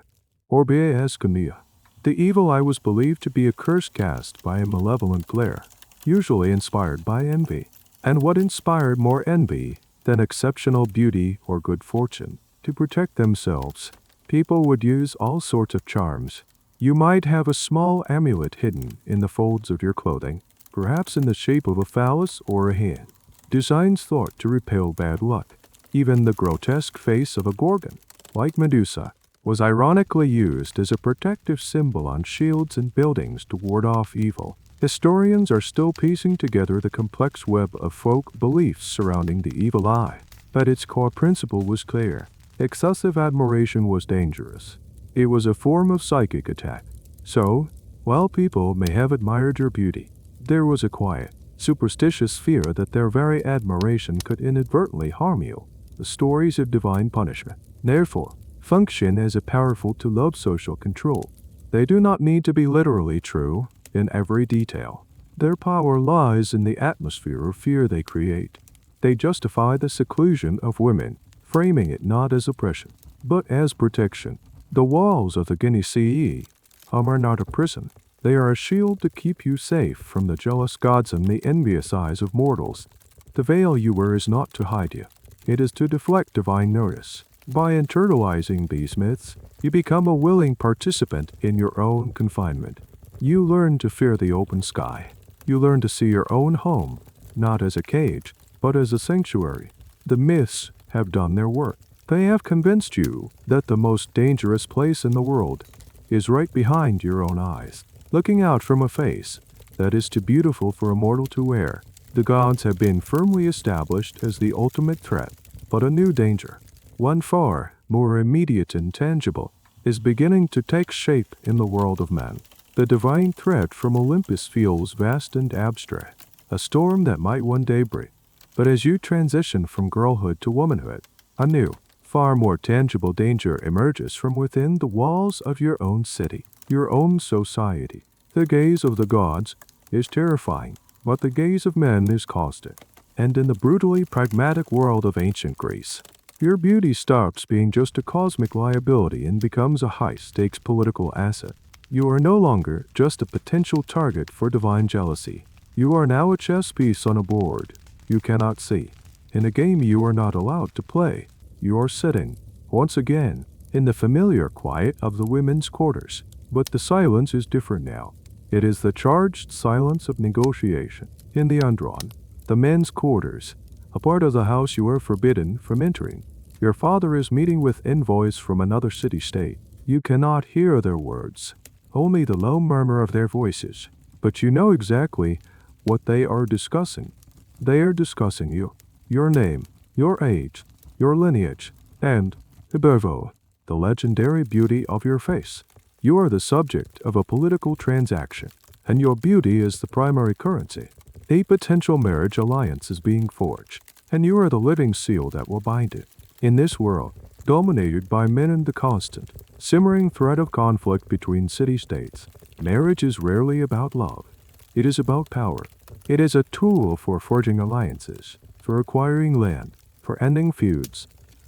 or biasconia. The evil eye was believed to be a curse cast by a malevolent glare, usually inspired by envy. And what inspired more envy than exceptional beauty or good fortune? To protect themselves, people would use all sorts of charms. You might have a small amulet hidden in the folds of your clothing, perhaps in the shape of a phallus or a hand. Designs thought to repel bad luck. Even the grotesque face of a gorgon, like Medusa, was ironically used as a protective symbol on shields and buildings to ward off evil. Historians are still piecing together the complex web of folk beliefs surrounding the evil eye, but its core principle was clear. Excessive admiration was dangerous. It was a form of psychic attack. So, while people may have admired your beauty, there was a quiet, superstitious fear that their very admiration could inadvertently harm you. The stories of divine punishment, therefore, function as a powerful tool of social control. They do not need to be literally true in every detail. Their power lies in the atmosphere of fear they create. They justify the seclusion of women, framing it not as oppression, but as protection. The walls of the Genesee are not a prison. They are a shield to keep you safe from the jealous gods and the envious eyes of mortals. The veil you wear is not to hide you. It is to deflect divine notice. By internalizing these myths, you become a willing participant in your own confinement. You learn to fear the open sky. You learn to see your own home, not as a cage, but as a sanctuary. The myths have done their work. They have convinced you that the most dangerous place in the world is right behind your own eyes, looking out from a face that is too beautiful for a mortal to wear. The gods have been firmly established as the ultimate threat, but a new danger, one far more immediate and tangible, is beginning to take shape in the world of men. The divine threat from Olympus feels vast and abstract, a storm that might one day break. But as you transition from girlhood to womanhood, a new, far more tangible danger emerges from within the walls of your own city, your own society. The gaze of the gods is terrifying, but the gaze of men is caustic. And in the brutally pragmatic world of ancient Greece, your beauty stops being just a cosmic liability and becomes a high-stakes political asset. You are no longer just a potential target for divine jealousy. You are now a chess piece on a board you cannot see. In a game you are not allowed to play, you are sitting, once again, in the familiar quiet of the women's quarters. But the silence is different now. It is the charged silence of negotiation. In the undrawn, the men's quarters, a part of the house you are forbidden from entering. Your father is meeting with envoys from another city-state. You cannot hear their words, only the low murmur of their voices. But you know exactly what they are discussing. They are discussing you, your name, your age, your lineage, and, above all, the legendary beauty of your face. You are the subject of a political transaction, and your beauty is the primary currency. A potential marriage alliance is being forged, and you are the living seal that will bind it. In this world, dominated by men and the constant, simmering threat of conflict between city-states, marriage is rarely about love. It is about power. It is a tool for forging alliances, for acquiring land, for ending feuds,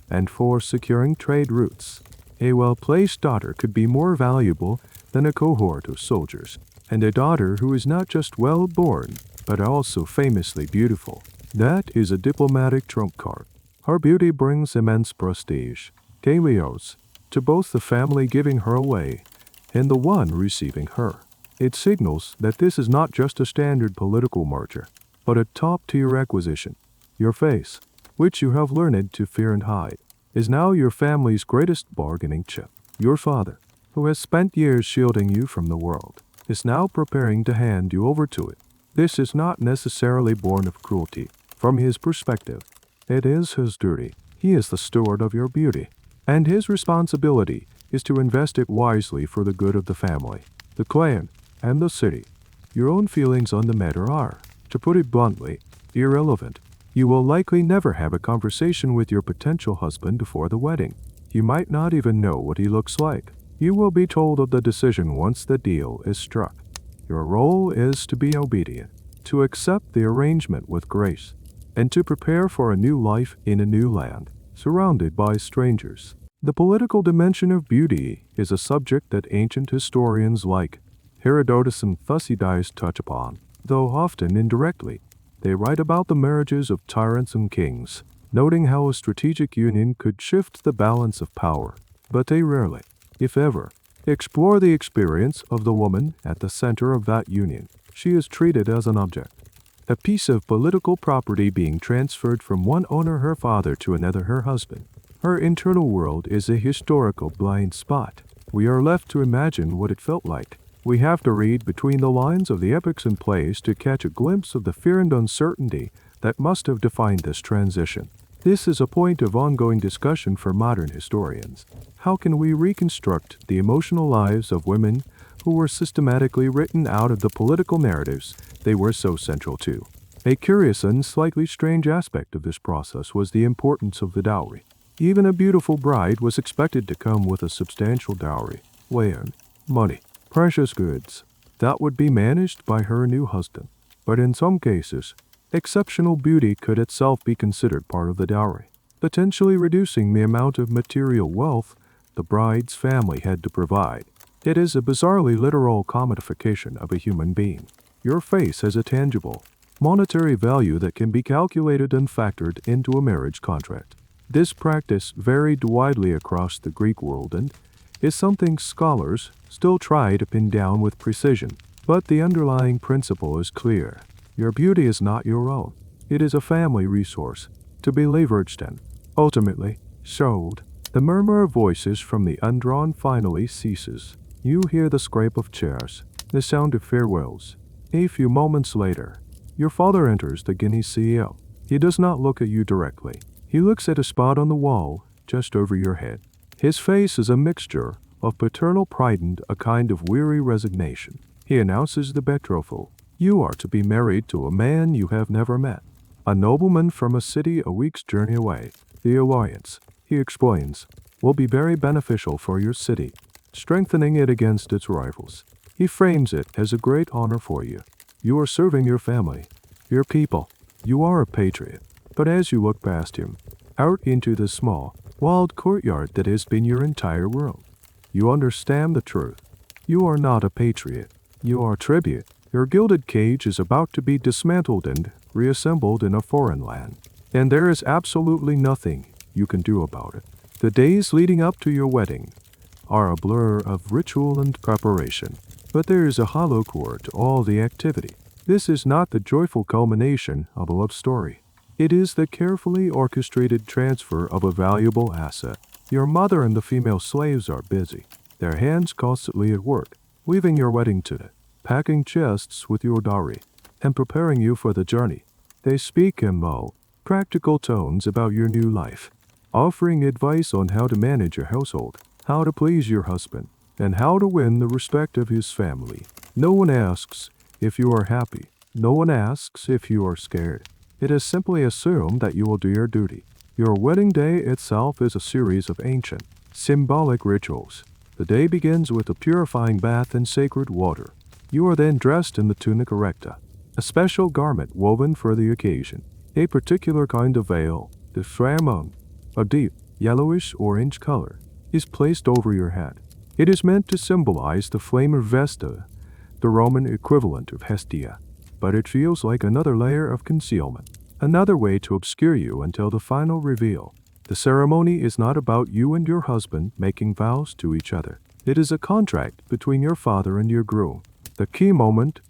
and for securing trade routes. A well-placed daughter could be more valuable than a cohort of soldiers, and a daughter who is not just well-born, but also famously beautiful. That is a diplomatic trump card. Her beauty brings immense prestige, Eros, to both the family giving her away and the one receiving her. It signals that this is not just a standard political merger, but a top-tier acquisition. Your face, which you have learned to fear and hide, is now your family's greatest bargaining chip. Your father, who has spent years shielding you from the world, is now preparing to hand you over to it. This is not necessarily born of cruelty. From his perspective, it is his duty. He is the steward of your beauty, and his responsibility is to invest it wisely for the good of the family, the clan, and the city. Your own feelings on the matter are, to put it bluntly, irrelevant. You will likely never have a conversation with your potential husband before the wedding. You might not even know what he looks like. You will be told of the decision once the deal is struck. Your role is to be obedient, to accept the arrangement with grace, and to prepare for a new life in a new land, surrounded by strangers. The political dimension of beauty is a subject that ancient historians like Herodotus and Thucydides touch upon, though often indirectly. They write about the marriages of tyrants and kings, noting how a strategic union could shift the balance of power, but they rarely, if ever, explore the experience of the woman at the center of that union. She is treated as an object, a piece of political property being transferred from one owner, her father, to another, her husband. Her internal world is a historical blind spot. We are left to imagine what it felt like. We have to read between the lines of the epics and plays to catch a glimpse of the fear and uncertainty that must have defined this transition. This is a point of ongoing discussion for modern historians. How can we reconstruct the emotional lives of women who were systematically written out of the political narratives they were so central to? A curious and slightly strange aspect of this process was the importance of the dowry. Even a beautiful bride was expected to come with a substantial dowry, land, money, precious goods, that would be managed by her new husband. But in some cases, exceptional beauty could itself be considered part of the dowry, potentially reducing the amount of material wealth the bride's family had to provide. It is a bizarrely literal commodification of a human being. Your face has a tangible, monetary value that can be calculated and factored into a marriage contract. This practice varied widely across the Greek world and is something scholars still try to pin down with precision, but the underlying principle is clear. Your beauty is not your own. It is a family resource, to be leveraged and, ultimately, sold. The murmur of voices from the undrawn finally ceases. You hear the scrape of chairs, the sound of farewells. A few moments later, your father enters the Guinea's CEO. He does not look at you directly. He looks at a spot on the wall just over your head. His face is a mixture of paternal pride and a kind of weary resignation. He announces the betrothal. You are to be married to a man you have never met, a nobleman from a city a week's journey away. The alliance, he explains, will be very beneficial for your city, strengthening it against its rivals. He frames it as a great honor for you. You are serving your family, your people. You are a patriot. But as you look past him, out into the small, wild courtyard that has been your entire world, you understand the truth. You are not a patriot. You are tribute. Your gilded cage is about to be dismantled and reassembled in a foreign land, and there is absolutely nothing you can do about it. The days leading up to your wedding are a blur of ritual and preparation. But there is a hollow core to all the activity. This is not the joyful culmination of a love story. It is the carefully orchestrated transfer of a valuable asset. Your mother and the female slaves are busy, their hands constantly at work, weaving your wedding tunic, packing chests with your dowry, and preparing you for the journey. They speak in low, practical tones about your new life, offering advice on how to manage your household, how to please your husband, and how to win the respect of his family. No one asks if you are happy. No one asks if you are scared. It is simply assumed that you will do your duty. Your wedding day itself is a series of ancient, symbolic rituals. The day begins with a purifying bath in sacred water. You are then dressed in the tunica recta, a special garment woven for the occasion. A particular kind of veil, the framon, a deep, yellowish-orange color, is placed over your head. It is meant to symbolize the flame of Vesta, the Roman equivalent of Hestia, but it feels like another layer of concealment, another way to obscure you until the final reveal. The ceremony is not about you and your husband making vows to each other. It is a contract between your father and your groom. The key moment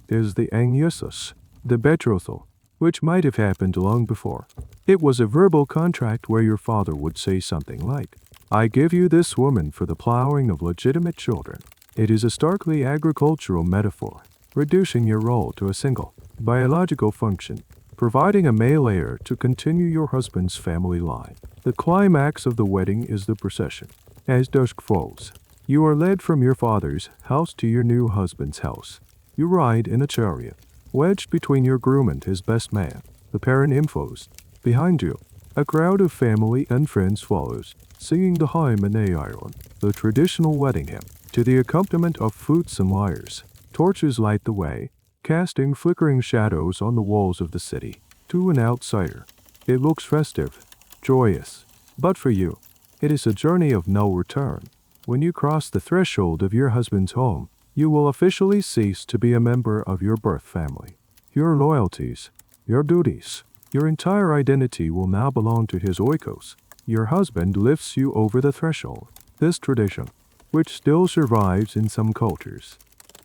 is the agnosis, the betrothal, which might have happened long before. It was a verbal contract where your father would say something like, "I give you this woman for the plowing of legitimate children." It is a starkly agricultural metaphor, reducing your role to a single, biological function, providing a male heir to continue your husband's family line. The climax of the wedding is the procession. As dusk falls, you are led from your father's house to your new husband's house. You ride in a chariot, wedged between your groom and his best man, the paranymphos. Behind you, a crowd of family and friends follows, singing the hymenaion, the traditional wedding hymn, to the accompaniment of flutes and lyres. Torches light the way, casting flickering shadows on the walls of the city. To an outsider, it looks festive, joyous. But for you, it is a journey of no return. When you cross the threshold of your husband's home, you will officially cease to be a member of your birth family. Your loyalties, your duties, your entire identity will now belong to his oikos. Your husband lifts you over the threshold. This tradition, which still survives in some cultures,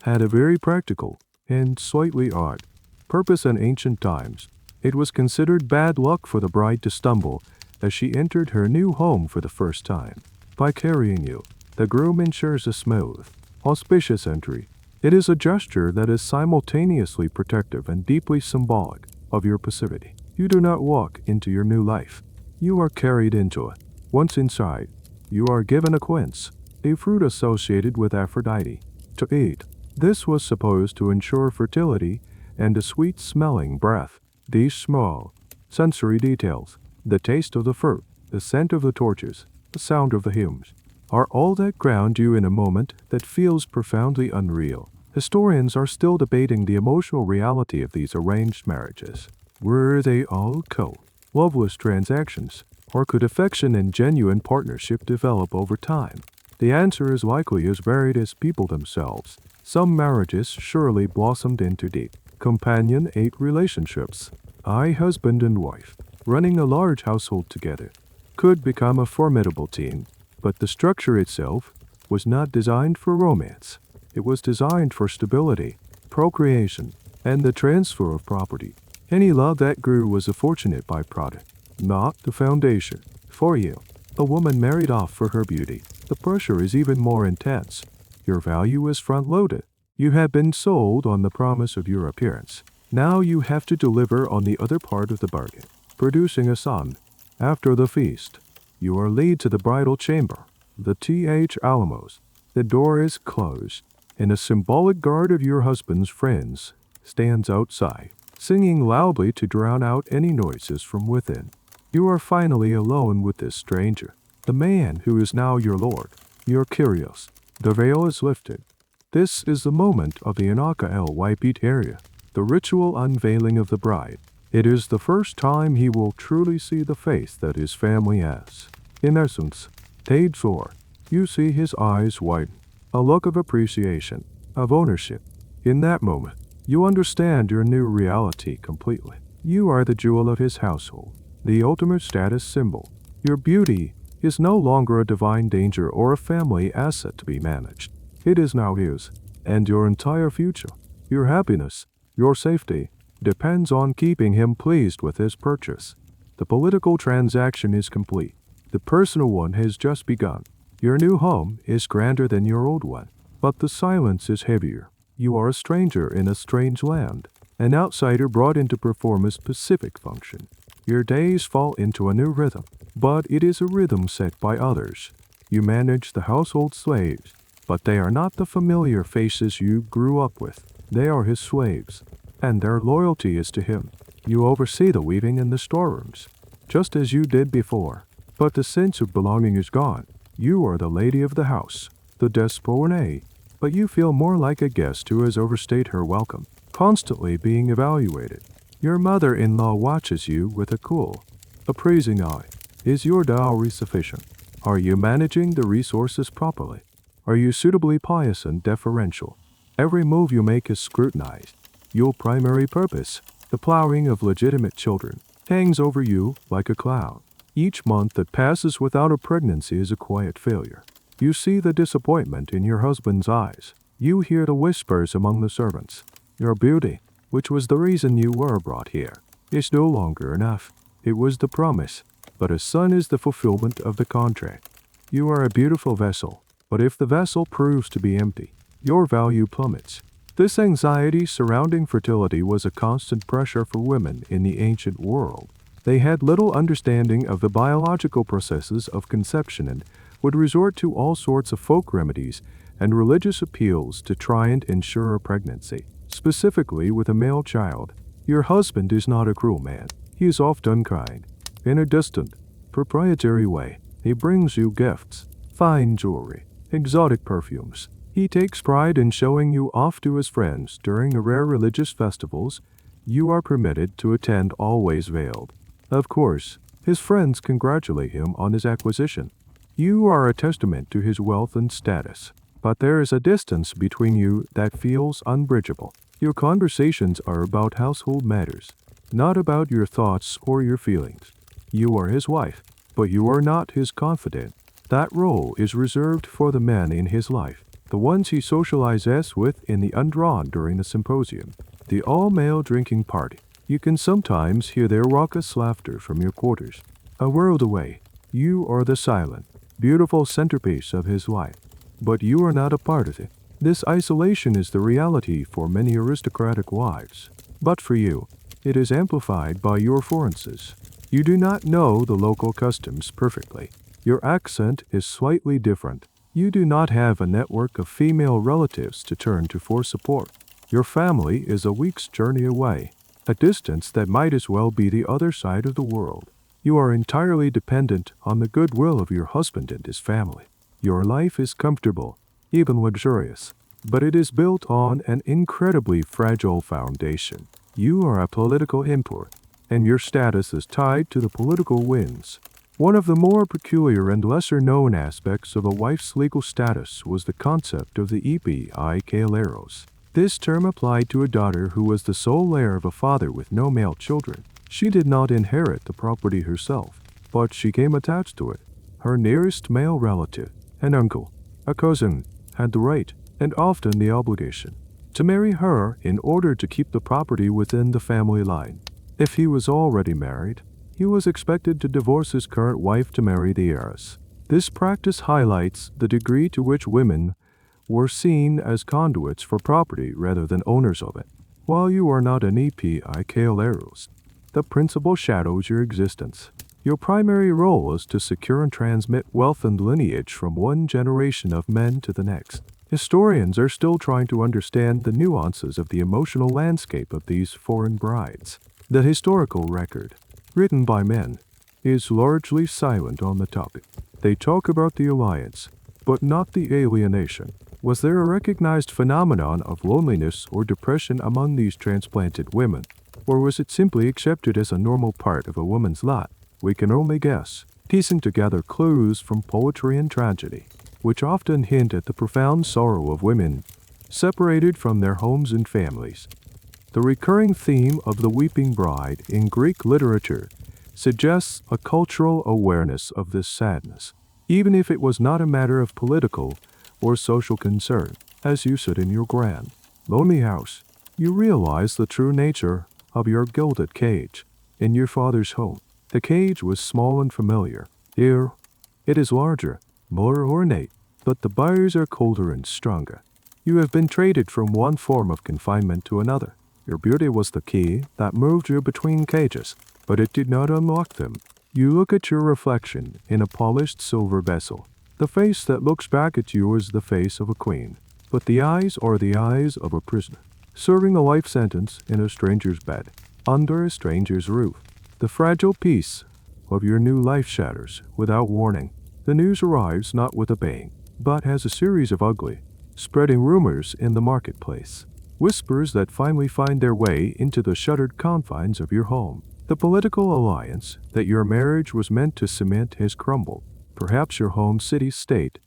had a very practical and slightly odd purpose in ancient times. It was considered bad luck for the bride to stumble as she entered her new home for the first time. By carrying you, the groom ensures a smooth, auspicious entry. It is a gesture that is simultaneously protective and deeply symbolic of your passivity. You do not walk into your new life. You are carried into it. Once inside, you are given a quince, a fruit associated with Aphrodite, to eat. This was supposed to ensure fertility and a sweet-smelling breath. These small, sensory details, the taste of the fruit, the scent of the torches, the sound of the hymns, are all that ground you in a moment that feels profoundly unreal. Historians are still debating the emotional reality of these arranged marriages. Were they all cold, loveless transactions, or could affection and genuine partnership develop over time? The answer is likely as varied as people themselves. Some marriages surely blossomed into deep, companion-ate relationships. Husband and wife, running a large household together, could become a formidable team, but the structure itself was not designed for romance. It was designed for stability, procreation, and the transfer of property. Any love that grew was a fortunate byproduct, not the foundation. For you, a woman married off for her beauty, the pressure is even more intense. Your value is front-loaded. You have been sold on the promise of your appearance. Now you have to deliver on the other part of the bargain, producing a son. After the feast, you are led to the bridal chamber, the Alamos. The door is closed, and a symbolic guard of your husband's friends stands outside, singing loudly to drown out any noises from within. You are finally alone with this stranger, the man who is now your lord, your Kyrios. The veil is lifted. This is the moment of the Anaka El Wipit area, the ritual unveiling of the bride. It is the first time he will truly see the face that his family has. In essence, paid for, you see his eyes widen, a look of appreciation, of ownership. In that moment, you understand your new reality completely. You are the jewel of his household, the ultimate status symbol. Your beauty is no longer a divine danger or a family asset to be managed. It is now his, and your entire future. Your happiness, your safety, depends on keeping him pleased with his purchase. The political transaction is complete. The personal one has just begun. Your new home is grander than your old one, but the silence is heavier. You are a stranger in a strange land, an outsider brought in to perform a specific function. Your days fall into a new rhythm, but it is a rhythm set by others. You manage the household slaves, but they are not the familiar faces you grew up with. They are his slaves, and their loyalty is to him. You oversee the weaving in the storerooms, just as you did before, but the sense of belonging is gone. You are the lady of the house, the despone, but you feel more like a guest who has overstayed her welcome, constantly being evaluated. Your mother-in-law watches you with a cool, appraising eye. Is your dowry sufficient? Are you managing the resources properly? Are you suitably pious and deferential? Every move you make is scrutinized. Your primary purpose, the plowing of legitimate children, hangs over you like a cloud. Each month that passes without a pregnancy is a quiet failure. You see the disappointment in your husband's eyes. You hear the whispers among the servants. Your beauty, which was the reason you were brought here, is no longer enough. It was the promise, but a son is the fulfillment of the contract. You are a beautiful vessel, but if the vessel proves to be empty, your value plummets. This anxiety surrounding fertility was a constant pressure for women in the ancient world. They had little understanding of the biological processes of conception and would resort to all sorts of folk remedies and religious appeals to try and ensure a pregnancy, specifically with a male child. Your husband is not a cruel man. He is often kind. In a distant, proprietary way, he brings you gifts, fine jewelry, exotic perfumes. He takes pride in showing you off to his friends during the rare religious festivals you are permitted to attend, always veiled. Of course, his friends congratulate him on his acquisition. You are a testament to his wealth and status, but there is a distance between you that feels unbridgeable. Your conversations are about household matters, not about your thoughts or your feelings. You are his wife, but you are not his confidant. That role is reserved for the men in his life, the ones he socializes with in the undrawn during the symposium, the all-male drinking party. You can sometimes hear their raucous laughter from your quarters. A world away, you are the silent, beautiful centerpiece of his life, but you are not a part of it. This isolation is the reality for many aristocratic wives, but for you, it is amplified by your foreigners. You do not know the local customs perfectly. Your accent is slightly different. You do not have a network of female relatives to turn to for support. Your family is a week's journey away, a distance that might as well be the other side of the world. You are entirely dependent on the goodwill of your husband and his family. Your life is comfortable, even luxurious, but it is built on an incredibly fragile foundation. You are a political import, and your status is tied to the political winds. One of the more peculiar and lesser-known aspects of a wife's legal status was the concept of the Eros. This term applied to a daughter who was the sole heir of a father with no male children. She did not inherit the property herself, but she came attached to it. Her nearest male relative, an uncle, a cousin, had the right, and often the obligation, to marry her in order to keep the property within the family line. If he was already married, he was expected to divorce his current wife to marry the heiress. This practice highlights the degree to which women were seen as conduits for property rather than owners of it. While you are not an Eros, the principle shadows your existence. Your primary role is to secure and transmit wealth and lineage from one generation of men to the next. Historians are still trying to understand the nuances of the emotional landscape of these foreign brides. The historical record, written by men, is largely silent on the topic. They talk about the alliance, but not the alienation. Was there a recognized phenomenon of loneliness or depression among these transplanted women, or was it simply accepted as a normal part of a woman's lot? We can only guess, piecing together clues from poetry and tragedy, which often hint at the profound sorrow of women separated from their homes and families. The recurring theme of the weeping bride in Greek literature suggests a cultural awareness of this sadness, even if it was not a matter of political or social concern. As you sit in your grand, lonely house, you realize the true nature of your gilded cage. In your father's home, the cage was small and familiar. Here, it is larger, more ornate, but the bars are colder and stronger. You have been traded from one form of confinement to another. Your beauty was the key that moved you between cages, but it did not unlock them. You look at your reflection in a polished silver vessel. The face that looks back at you is the face of a queen, but the eyes are the eyes of a prisoner, serving a life sentence in a stranger's bed, under a stranger's roof. The fragile peace of your new life shatters without warning. The news arrives not with a bang, but as a series of ugly, spreading rumors in the marketplace. Whispers that finally find their way into the shuttered confines of your home. The political alliance that your marriage was meant to cement has crumbled. Perhaps your home city-state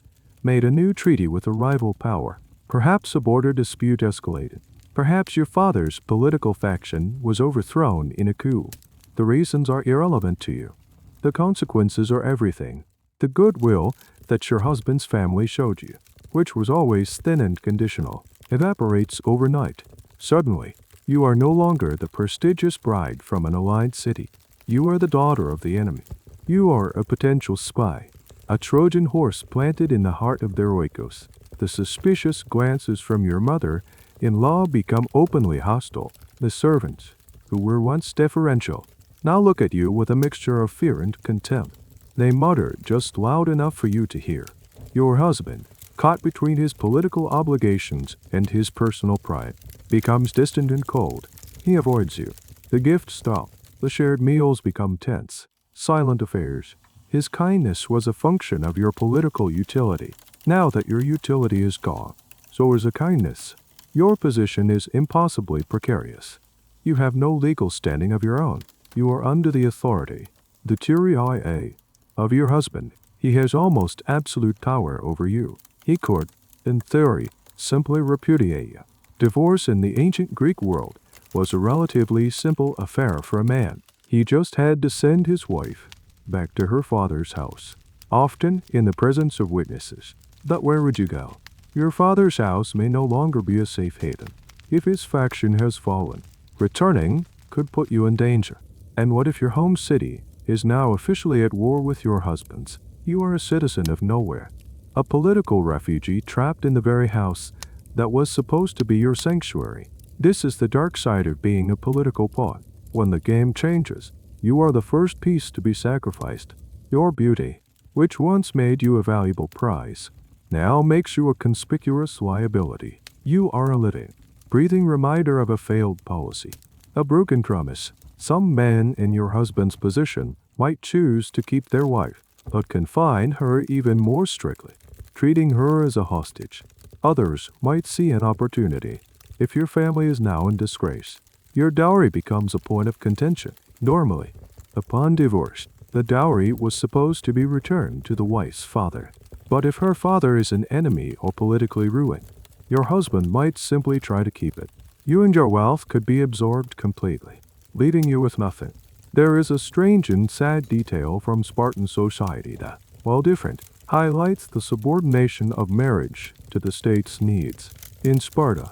made a new treaty with a rival power. Perhaps a border dispute escalated. Perhaps your father's political faction was overthrown in a coup. The reasons are irrelevant to you. The consequences are everything. The goodwill that your husband's family showed you, which was always thin and conditional, evaporates overnight. Suddenly, you are no longer the prestigious bride from an allied city. You are the daughter of the enemy. You are a potential spy, a Trojan horse planted in the heart of their oikos. The suspicious glances from your mother-in-law become openly hostile. The servants, who were once deferential, now look at you with a mixture of fear and contempt. They mutter just loud enough for you to hear. Your husband, caught between his political obligations and his personal pride, becomes distant and cold. He avoids you. The gifts stop. The shared meals become tense, silent affairs. His kindness was a function of your political utility. Now that your utility is gone, so is a kindness. Your position is impossibly precarious. You have no legal standing of your own. You are under the authority, the tyranny of your husband. He has almost absolute power over you. He could, in theory, simply repudiate you. Divorce in the ancient Greek world was a relatively simple affair for a man. He just had to send his wife back to her father's house, often in the presence of witnesses. But where would you go? Your father's house may no longer be a safe haven. If his faction has fallen, returning could put you in danger. And what if your home city is now officially at war with your husband's? You are a citizen of nowhere, a political refugee trapped in the very house that was supposed to be your sanctuary. This is the dark side of being a political pawn. When the game changes, you are the first piece to be sacrificed. Your beauty, which once made you a valuable prize, now makes you a conspicuous liability. You are a living, breathing reminder of a failed policy, a broken promise. Some men in your husband's position might choose to keep their wife, but confine her even more strictly, treating her as a hostage. Others might see an opportunity. If your family is now in disgrace, your dowry becomes a point of contention. Normally, upon divorce, the dowry was supposed to be returned to the wife's father. But if her father is an enemy or politically ruined, your husband might simply try to keep it. You and your wealth could be absorbed completely, leaving you with nothing. There is a strange and sad detail from Spartan society that, while different, highlights the subordination of marriage to the state's needs. In Sparta,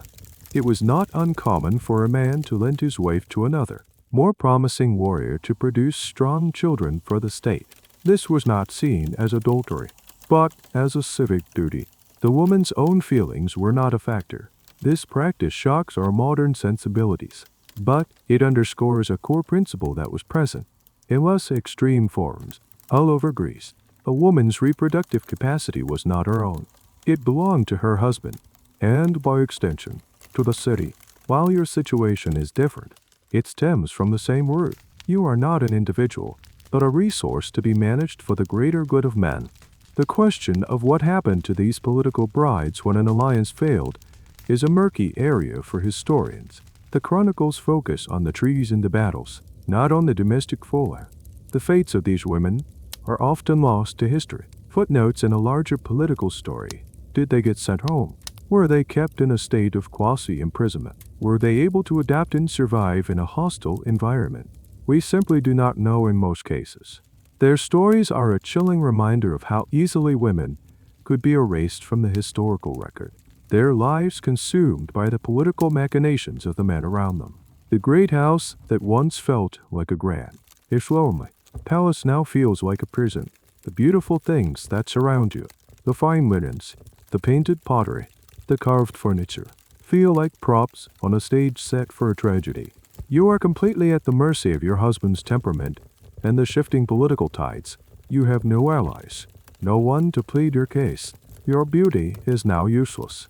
it was not uncommon for a man to lend his wife to another, more promising warrior to produce strong children for the state. This was not seen as adultery, but as a civic duty. The woman's own feelings were not a factor. This practice shocks our modern sensibilities, but it underscores a core principle that was present, in less extreme forms, all over Greece. A woman's reproductive capacity was not her own. It belonged to her husband, and by extension, to the city. While your situation is different, it stems from the same root. You are not an individual, but a resource to be managed for the greater good of men. The question of what happened to these political brides when an alliance failed is a murky area for historians. The chronicles focus on the treaties and the battles, not on the domestic fallout. The fates of these women are often lost to history. Footnotes in a larger political story. Did they get sent home? Were they kept in a state of quasi-imprisonment? Were they able to adapt and survive in a hostile environment? We simply do not know in most cases. Their stories are a chilling reminder of how easily women could be erased from the historical record. their lives consumed by the political machinations of the men around them. The great house that once felt like a grand, if lonely, palace now feels like a prison. The beautiful things that surround you, the fine linens, the painted pottery, the carved furniture, feel like props on a stage set for a tragedy. You are completely at the mercy of your husband's temperament and the shifting political tides. You have no allies, no one to plead your case. Your beauty is now useless.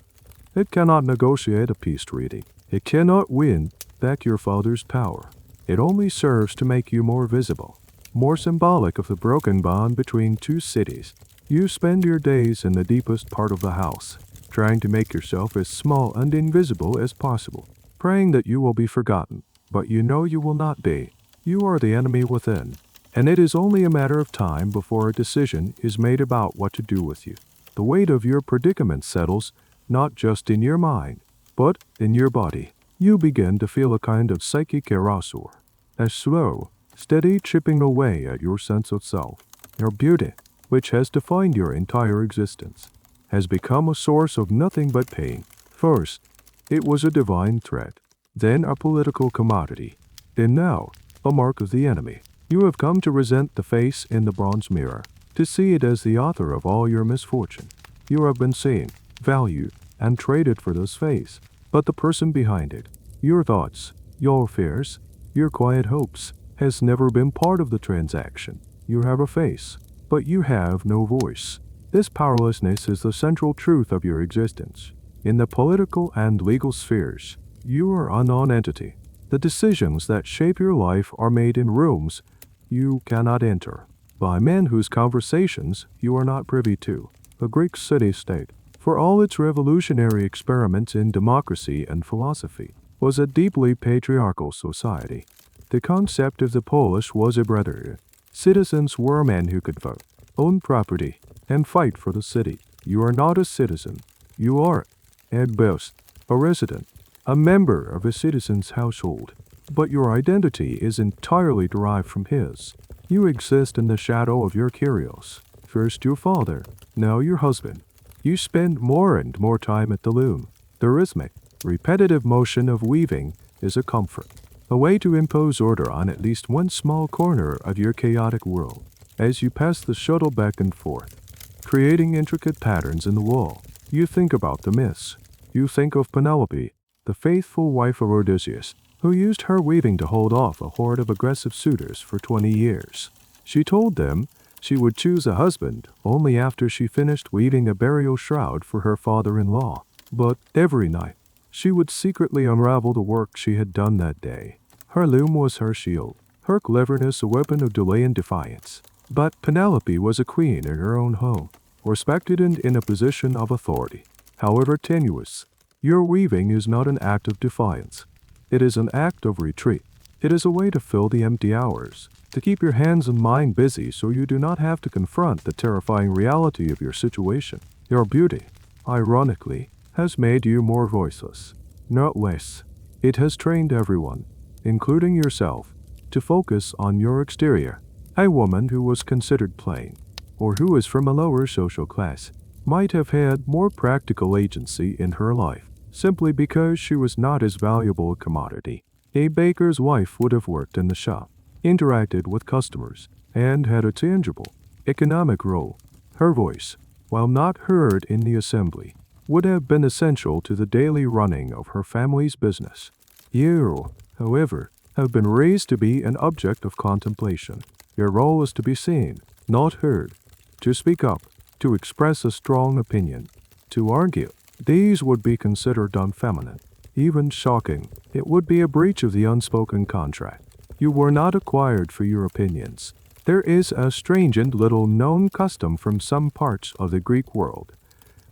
It cannot negotiate a peace treaty. It cannot win back your father's power. It only serves to make you more visible, more symbolic of the broken bond between two cities. You spend your days in the deepest part of the house, trying to make yourself as small and invisible as possible, praying that you will be forgotten, but you know you will not be. You are the enemy within, and it is only a matter of time before a decision is made about what to do with you. The weight of your predicament settles not just in your mind, but in your body. You begin to feel a kind of psychic erasure, a slow, steady chipping away at your sense of self. Your beauty, which has defined your entire existence, has become a source of nothing but pain. First, it was a divine threat, then a political commodity, and now a mark of the enemy. You have come to resent the face in the bronze mirror, to see it as the author of all your misfortune. You have been seen, valued, and traded for this face, but the person behind it, your thoughts, your fears, your quiet hopes, has never been part of the transaction. You have a face, but you have no voice. This powerlessness is the central truth of your existence. In the political and legal spheres, you are a non-entity. The decisions that shape your life are made in rooms you cannot enter, by men whose conversations you are not privy to. The Greek city-state, for all its revolutionary experiments in democracy and philosophy, was a deeply patriarchal society. The concept of the polis was a brotherhood. Citizens were men who could vote, own property, and fight for the city. You are not a citizen. You are, at best, a resident, a member of a citizen's household. But your identity is entirely derived from his. You exist in the shadow of your Kyrios. First your father, now your husband. You spend more and more time at the loom. The rhythmic, repetitive motion of weaving is a comfort, a way to impose order on at least one small corner of your chaotic world. As you pass the shuttle back and forth, creating intricate patterns in the wall, you think about the myths. You think of Penelope, the faithful wife of Odysseus, who used her weaving to hold off a horde of aggressive suitors for 20 years. She told them she would choose a husband only after she finished weaving a burial shroud for her father-in-law. But every night, she would secretly unravel the work she had done that day. Her loom was her shield, her cleverness a weapon of delay and defiance. But Penelope was a queen in her own home, respected and in a position of authority. However tenuous, your weaving is not an act of defiance. It is an act of retreat. It is a way to fill the empty hours, to keep your hands and mind busy so you do not have to confront the terrifying reality of your situation. Your beauty, ironically, has made you more voiceless, not less. It has trained everyone, including yourself, to focus on your exterior. A woman who was considered plain, or who is from a lower social class, might have had more practical agency in her life, simply because she was not as valuable a commodity. A baker's wife would have worked in the shop, interacted with customers, and had a tangible, economic role. Her voice, while not heard in the assembly, would have been essential to the daily running of her family's business. You, however, have been raised to be an object of contemplation. Your role is to be seen, not heard, to speak up, to express a strong opinion, to argue. These would be considered unfeminine, even shocking. It would be a breach of the unspoken contract. You were not acquired for your opinions. There is a strange and little-known custom from some parts of the Greek world,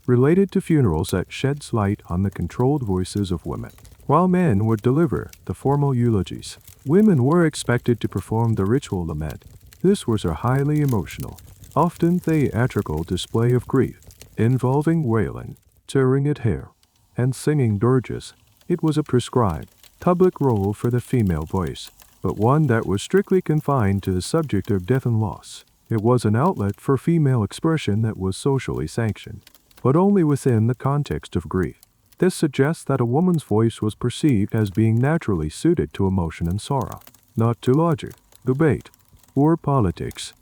related to funerals that sheds light on the controlled voices of women. While men would deliver the formal eulogies, women were expected to perform the ritual lament. This was a highly emotional, often theatrical display of grief, involving wailing, tearing at hair, and singing dirges. It was a prescribed, public role for the female voice, but one that was strictly confined to the subject of death and loss. It was an outlet for female expression that was socially sanctioned. but only within the context of grief. This suggests that a woman's voice was perceived as being naturally suited to emotion and sorrow, not to logic, debate, or politics.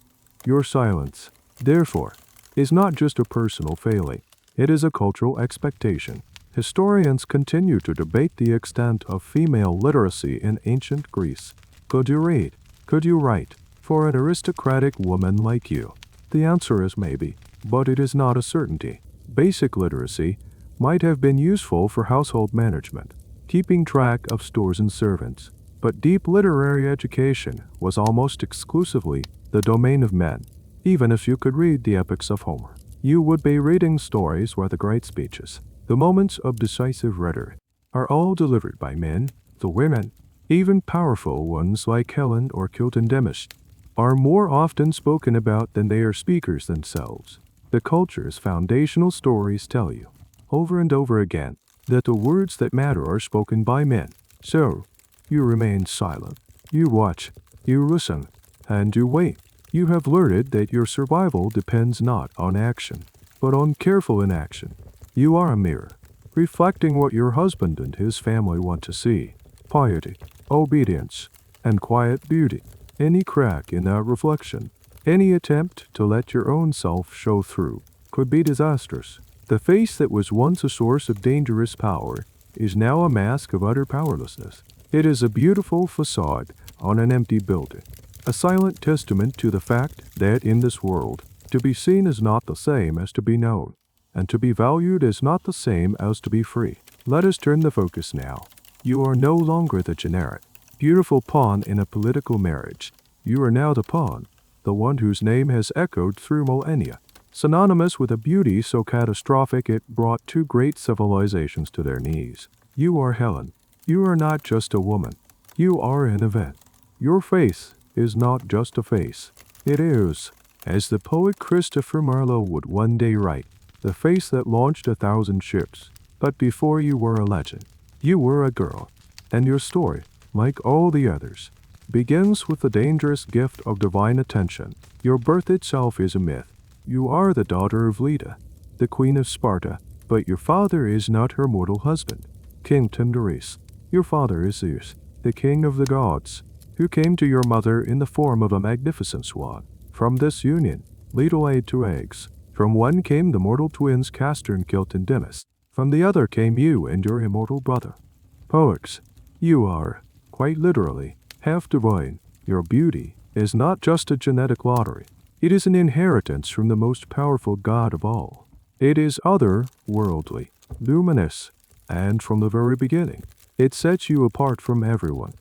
Your silence, therefore, is not just a personal failing, it is a cultural expectation. Historians continue to debate the extent of female literacy in ancient Greece. Could you read? Could you write? For an aristocratic woman like you? The answer is maybe, but it is not a certainty. Basic literacy might have been useful for household management, keeping track of stores and servants, but deep literary education was almost exclusively the domain of men. Even if you could read the epics of Homer, you would be reading stories where the great speeches, the moments of decisive rhetoric, are all delivered by men. The women, even powerful ones like Helen or Clytemnestra, are more often spoken about than they are speakers themselves. The culture's foundational stories tell you, over and over again, that the words that matter are spoken by men. So, you remain silent. You watch, you listen, and you wait. You have learned that your survival depends not on action, but on careful inaction. You are a mirror, reflecting what your husband and his family want to see: piety, obedience, and quiet beauty. Any crack in that reflection, any attempt to let your own self show through, could be disastrous. The face that was once a source of dangerous power is now a mask of utter powerlessness. It is a beautiful facade on an empty building, a silent testament to the fact that in this world, to be seen is not the same as to be known, and to be valued is not the same as to be free. Let us turn the focus now. You are no longer the generic, beautiful pawn in a political marriage. You are now the pawn, the one whose name has echoed through millennia, synonymous with a beauty so catastrophic it brought two great civilizations to their knees. You are Helen. You are not just a woman. You are an event. Your face is not just a face. It is, as the poet Christopher Marlowe would one day write, the face that launched 1,000 ships. But before you were a legend, you were a girl, and your story, like all the others, begins with the dangerous gift of divine attention. Your birth itself is a myth. You are the daughter of Leda, the queen of Sparta, but your father is not her mortal husband, King Tyndareus. Your father is Zeus, the king of the gods, who came to your mother in the form of a magnificent swan. From this union, Leda laid 2 eggs. From one came the mortal twins Castor and Clytemnestra. From the other came you and your immortal brother. Poets, you are, quite literally, half divine. Your beauty is not just a genetic lottery. It is an inheritance from the most powerful god of all. It is other-worldly, luminous, and from the very beginning, it sets you apart from everyone.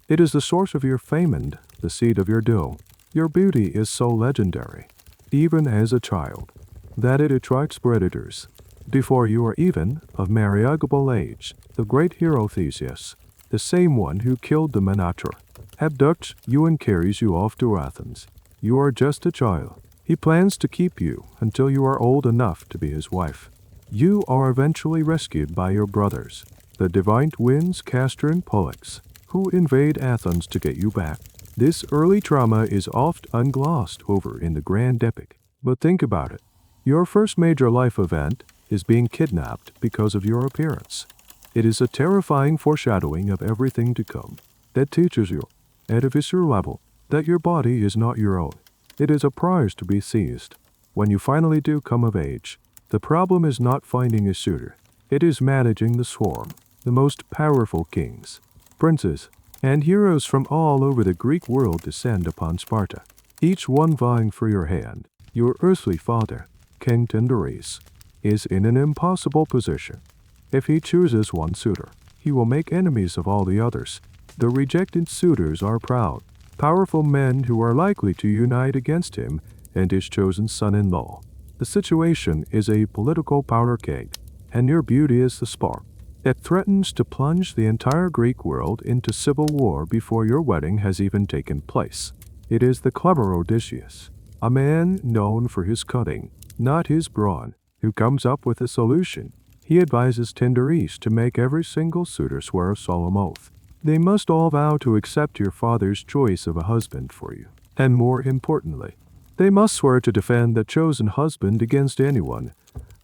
It is the source of your fame and the seed of your doom. Your beauty is so legendary, even as a child, that it attracts predators. Before you are even of marriageable age, the great hero Theseus, the same one who killed the Minotaur, abducts you and carries you off to Athens. You are just a child. He plans to keep you until you are old enough to be his wife. You are eventually rescued by your brothers, the divine twins Castor and Pollux, who invade Athens to get you back. This early trauma is oft unglossed over in the grand epic. But think about it. Your first major life event is being kidnapped because of your appearance. It is a terrifying foreshadowing of everything to come that teaches you, at a visceral level, that your body is not your own. It is a prize to be seized. When you finally do come of age, the problem is not finding a suitor. It is managing the swarm, the most powerful kings, princes, and heroes from all over the Greek world descend upon Sparta, each one vying for your hand. Your earthly father, King Tyndareus, is in an impossible position. If he chooses one suitor, he will make enemies of all the others. The rejected suitors are proud, powerful men who are likely to unite against him and his chosen son-in-law. The situation is a political powder keg, and your beauty is the spark. It threatens to plunge the entire Greek world into civil war before your wedding has even taken place. It is the clever Odysseus, a man known for his cunning, not his brawn, who comes up with a solution. He advises Tyndareus to make every single suitor swear a solemn oath. They must all vow to accept your father's choice of a husband for you. And more importantly, they must swear to defend the chosen husband against anyone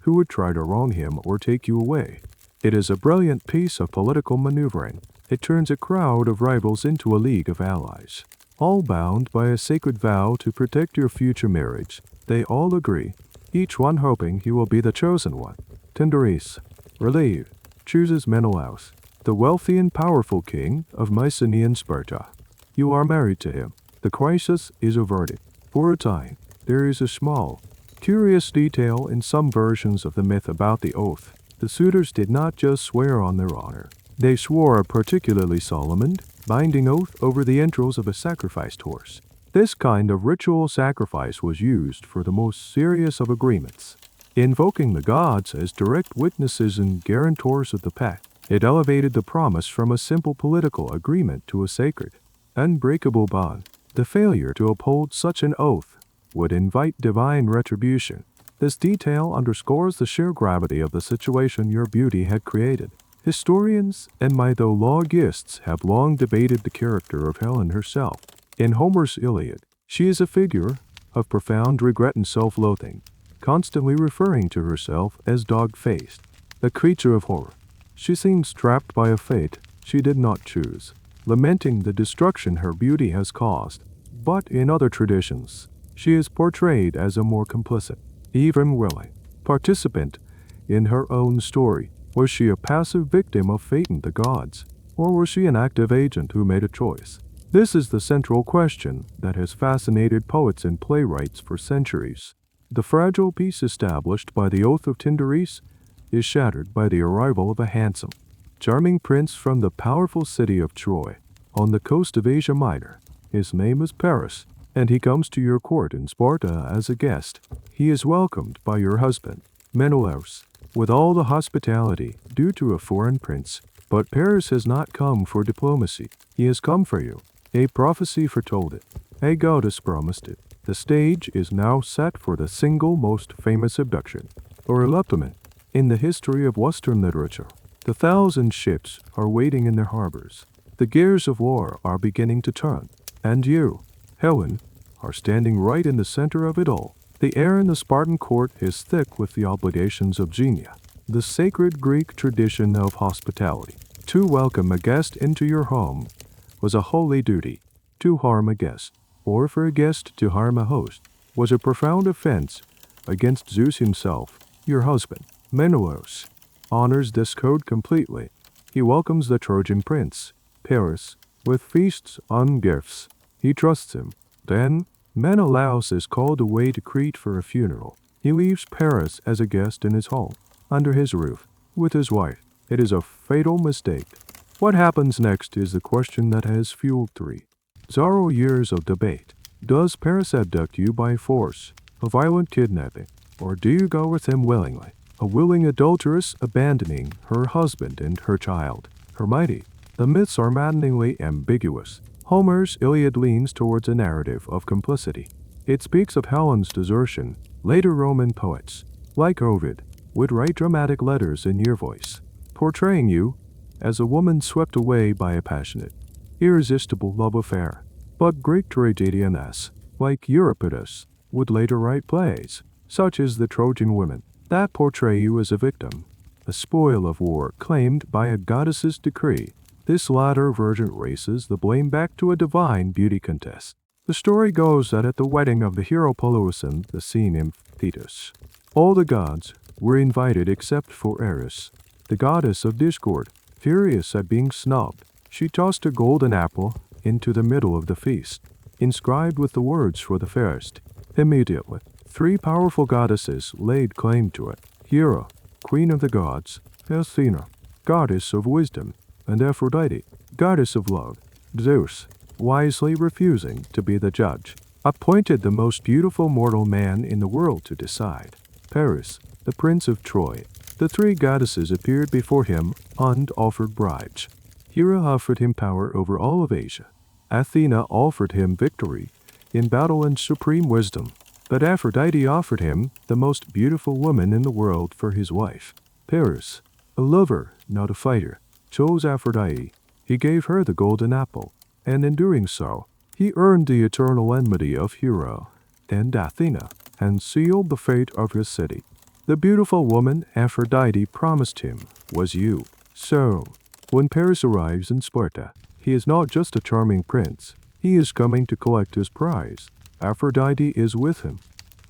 who would try to wrong him or take you away. It is a brilliant piece of political maneuvering. It turns a crowd of rivals into a league of allies, all bound by a sacred vow to protect your future marriage. They all agree, each one hoping he will be the chosen one. Tyndareus, relieved, chooses Menelaus, the wealthy and powerful king of Mycenaean Sparta. You are married to him. The crisis is averted. For a time, there is a small, curious detail in some versions of the myth about the oath. The suitors did not just swear on their honor. They swore a particularly solemn and binding oath over the entrails of a sacrificed horse. This kind of ritual sacrifice was used for the most serious of agreements, invoking the gods as direct witnesses and guarantors of the pact. It elevated the promise from a simple political agreement to a sacred, unbreakable bond. The failure to uphold such an oath would invite divine retribution. This detail underscores the sheer gravity of the situation your beauty had created. Historians and mythologists have long debated the character of Helen herself. In Homer's Iliad, she is a figure of profound regret and self-loathing, constantly referring to herself as dog-faced, a creature of horror. She seems trapped by a fate she did not choose, lamenting the destruction her beauty has caused. But in other traditions, she is portrayed as a more complicit, even willing, participant in her own story. Was she a passive victim of fate and the gods, or was she an active agent who made a choice? This is the central question that has fascinated poets and playwrights for centuries. The fragile peace established by the oath of Tyndareus is shattered by the arrival of a handsome, charming prince from the powerful city of Troy, on the coast of Asia Minor. His name is Perilous, and he comes to your court in Sparta as a guest. He is welcomed by your husband, Menelaus, with all the hospitality due to a foreign prince. But Paris has not come for diplomacy. He has come for you. A prophecy foretold it. A goddess promised it. The stage is now set for the single most famous abduction, or elopement, in the history of Western literature. The 1,000 ships are waiting in their harbors. The gears of war are beginning to turn. And you, Helen, are standing right in the center of it all. The air in the Spartan court is thick with the obligations of Xenia, the sacred Greek tradition of hospitality. To welcome a guest into your home was a holy duty. To harm a guest, or for a guest to harm a host, was a profound offense against Zeus himself. Your husband, Menelaus, honors this code completely. He welcomes the Trojan prince, Paris, with feasts and gifts. He trusts him. Then, Menelaus is called away to Crete for a funeral. He leaves Paris as a guest in his home, under his roof, with his wife. It is a fatal mistake. What happens next is the question that has fueled 3 years of debate. Does Paris abduct you by force, a violent kidnapping, or do you go with him willingly? A willing adulteress abandoning her husband and her child. Hermione. The myths are maddeningly ambiguous. Homer's Iliad leans towards a narrative of complicity. It speaks of Helen's desertion. Later Roman poets, like Ovid, would write dramatic letters in your voice, portraying you as a woman swept away by a passionate, irresistible love affair. But Greek tragedians, like Euripides, would later write plays, such as The Trojan Women, that portray you as a victim, a spoil of war claimed by a goddess's decree. This latter version races the blame back to a divine beauty contest. The story goes that at the wedding of the hero Perilous, the sea nymph Thetis, all the gods were invited except for Eros, the goddess of discord. Furious at being snubbed, she tossed a golden apple into the middle of the feast, inscribed with the words for the fairest. Immediately, 3 powerful goddesses laid claim to it: Hera, queen of the gods; Athena, goddess of wisdom; and Aphrodite, goddess of love. Zeus, wisely refusing to be the judge, appointed the most beautiful mortal man in the world to decide: Paris, the prince of Troy. The 3 goddesses appeared before him and offered bribes. Hera offered him power over all of Asia. Athena offered him victory in battle and supreme wisdom. But Aphrodite offered him the most beautiful woman in the world for his wife. Paris, a lover, not a fighter, chose Aphrodite. He gave her the golden apple, and in doing so, he earned the eternal enmity of Hera and Athena, and sealed the fate of his city. The beautiful woman Aphrodite promised him was you. So, when Paris arrives in Sparta, he is not just a charming prince. He is coming to collect his prize. Aphrodite is with him,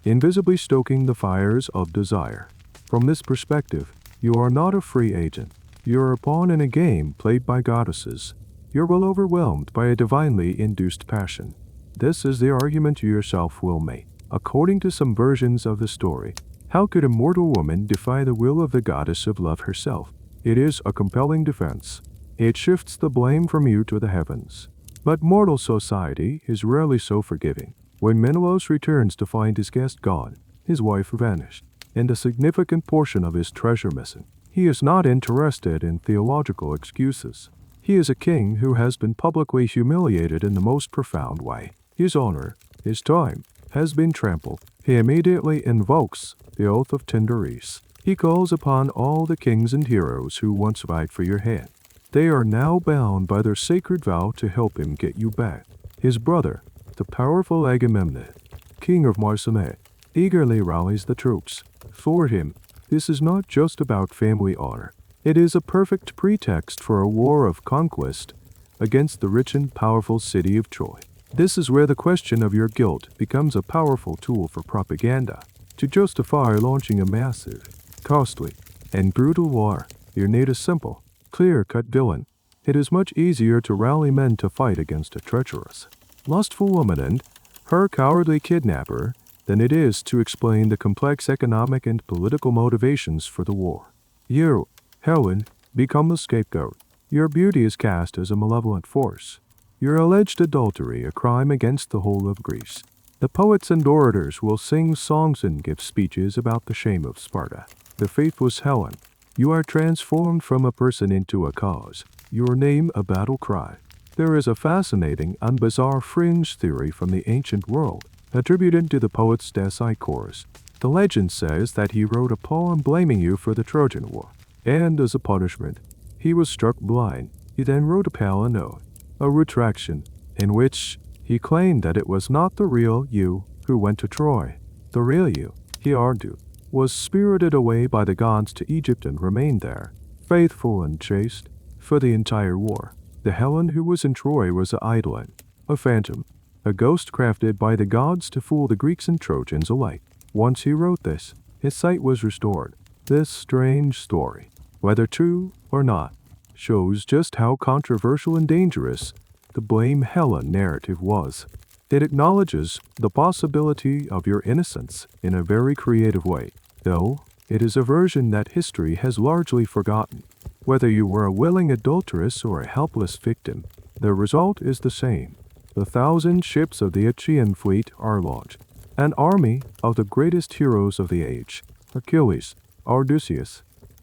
invisibly stoking the fires of desire. From this perspective, you are not a free agent. You are a pawn in a game played by goddesses. You're well overwhelmed by a divinely induced passion. This is the argument you yourself will make. According to some versions of the story, how could a mortal woman defy the will of the goddess of love herself? It is a compelling defense. It shifts the blame from you to the heavens. But mortal society is rarely so forgiving. When Menelaus returns to find his guest gone, his wife vanished, and a significant portion of his treasure missing, he is not interested in theological excuses. He is a king who has been publicly humiliated in the most profound way. His honor, his time, has been trampled. He immediately invokes the oath of Tyndareus. He calls upon all the kings and heroes who once vied for your hand. They are now bound by their sacred vow to help him get you back. His brother, the powerful Agamemnon, king of Mycenae, eagerly rallies the troops. For him, this is not just about family honor. It is a perfect pretext for a war of conquest against the rich and powerful city of Troy. This is where the question of your guilt becomes a powerful tool for propaganda. To justify launching a massive, costly, and brutal war, you need a simple, clear-cut villain. It is much easier to rally men to fight against a treacherous, lustful woman and her cowardly kidnapper than it is to explain the complex economic and political motivations for the war. You, Helen, become the scapegoat. Your beauty is cast as a malevolent force. Your alleged adultery a crime against the whole of Greece. The poets and orators will sing songs and give speeches about the shame of Sparta. The faithless Helen, you are transformed from a person into a cause, your name a battle cry. There is a fascinating and bizarre fringe theory from the ancient world, attributed to the poet Psyche. The legend says that he wrote a poem blaming you for the Trojan War, and as a punishment, he was struck blind. He then wrote a palinode, a retraction, in which he claimed that it was not the real you who went to Troy. The real you, he argued, was spirited away by the gods to Egypt and remained there, faithful and chaste, for the entire war. The Helen who was in Troy was an eidolon, a phantom, a ghost crafted by the gods to fool the Greeks and Trojans alike. Once he wrote this, his sight was restored. This strange story, whether true or not, shows just how controversial and dangerous the blame Helen narrative was. It acknowledges the possibility of your innocence in a very creative way, though it is a version that history has largely forgotten. Whether you were a willing adulteress or a helpless victim, the result is the same. The 1,000 ships of the Achaean fleet are launched. An army of the greatest heroes of the age, Achilles, Odysseus,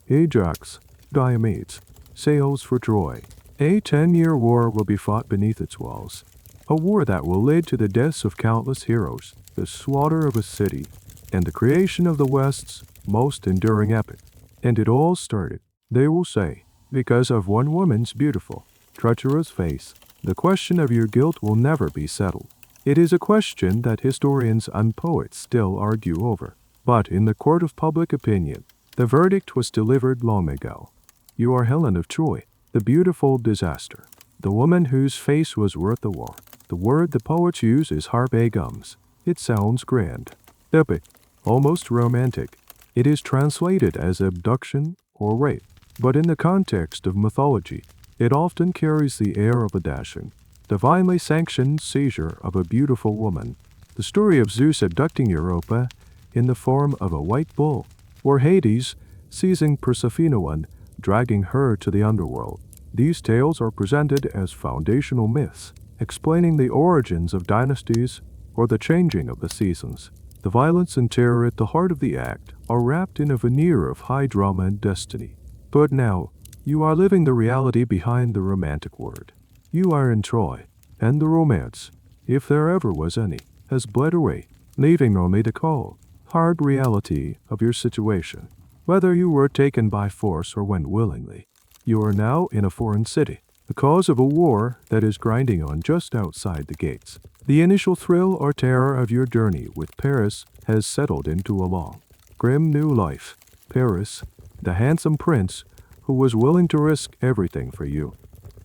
Ajax, Diomedes, sails for Troy. A 10-year war will be fought beneath its walls. A war that will lead to the deaths of countless heroes, the slaughter of a city, and the creation of the West's most enduring epic. And it all started, they will say, because of one woman's beautiful, treacherous face. The question of your guilt will never be settled. It is a question that historians and poets still argue over. But in the court of public opinion, the verdict was delivered long ago. You are Helen of Troy, the beautiful disaster, the woman whose face was worth the war. The word the poets use is harpagums. It sounds grand, epic, almost romantic. It is translated as abduction or rape, but in the context of mythology, it often carries the air of a dashing, divinely sanctioned seizure of a beautiful woman. The story of Zeus abducting Europa in the form of a white bull, or Hades seizing Persephone and dragging her to the underworld. These tales are presented as foundational myths, explaining the origins of dynasties or the changing of the seasons. The violence and terror at the heart of the act are wrapped in a veneer of high drama and destiny. But now, you are living the reality behind the romantic word. You are in Troy, and the romance, if there ever was any, has bled away, leaving only the cold, hard reality of your situation. Whether you were taken by force or went willingly, you are now in a foreign city, the cause of a war that is grinding on just outside the gates. The initial thrill or terror of your journey with Paris has settled into a long, grim new life. Paris, the handsome prince who was willing to risk everything for you,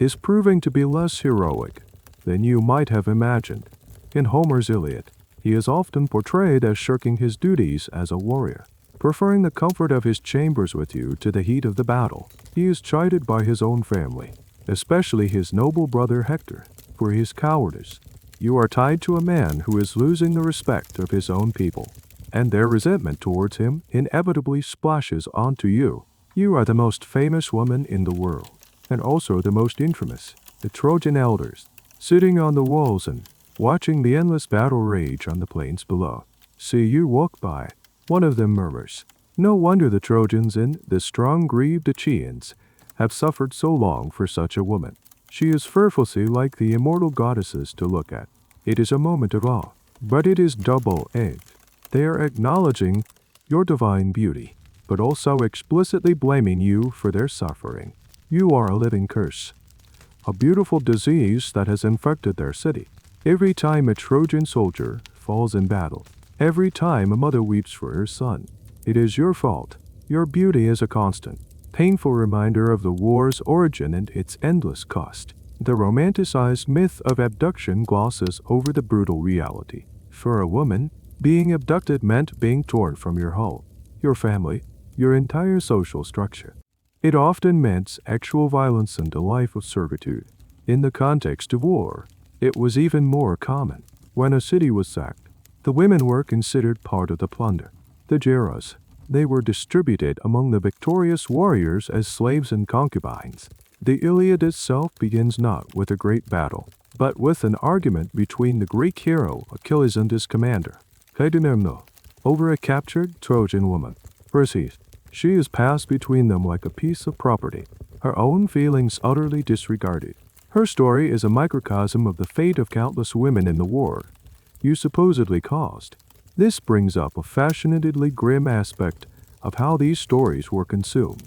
is proving to be less heroic than you might have imagined. In Homer's Iliad, he is often portrayed as shirking his duties as a warrior, preferring the comfort of his chambers with you to the heat of the battle. He is chided by his own family, especially his noble brother Hector, for his cowardice. You are tied to a man who is losing the respect of his own people, and their resentment towards him inevitably splashes onto you. You are the most famous woman in the world, and also the most infamous. The Trojan elders, sitting on the walls and watching the endless battle rage on the plains below, see you walk by. One of them murmurs, "No wonder the Trojans and the strong-grieved Achaeans have suffered so long for such a woman. She is fearfully like the immortal goddesses to look at." It is a moment of awe, but it is double-edged. They are acknowledging your divine beauty, but also explicitly blaming you for their suffering. You are a living curse, a beautiful disease that has infected their city. Every time a Trojan soldier falls in battle, every time a mother weeps for her son, it is your fault. Your beauty is a constant, painful reminder of the war's origin and its endless cost. The romanticized myth of abduction glosses over the brutal reality. For a woman, being abducted meant being torn from your home, your family, your entire social structure. It often meant actual violence and a life of servitude. In the context of war, it was even more common. When a city was sacked, the women were considered part of the plunder. The Eros, they were distributed among the victorious warriors as slaves and concubines. The Iliad itself begins not with a great battle, but with an argument between the Greek hero Achilles and his commander, Agamemnon, over a captured Trojan woman. Perseus, she is passed between them like a piece of property, her own feelings utterly disregarded. Her story is a microcosm of the fate of countless women in the war you supposedly caused. This brings up a fascinatedly grim aspect of how these stories were consumed.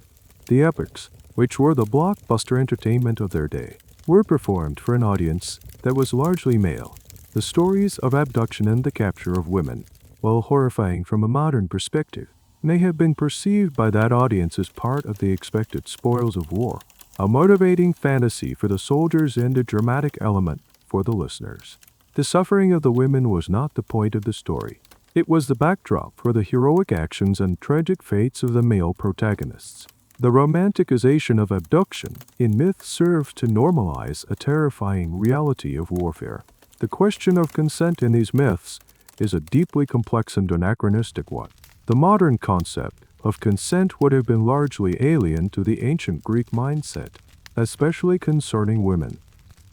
The epics, which were the blockbuster entertainment of their day, were performed for an audience that was largely male. The stories of abduction and the capture of women, while horrifying from a modern perspective, may have been perceived by that audience as part of the expected spoils of war, a motivating fantasy for the soldiers and a dramatic element for the listeners. The suffering of the women was not the point of the story. It was the backdrop for the heroic actions and tragic fates of the male protagonists. The romanticization of abduction in myth served to normalize a terrifying reality of warfare. The question of consent in these myths is a deeply complex and anachronistic one. The modern concept of consent would have been largely alien to the ancient Greek mindset, especially concerning women.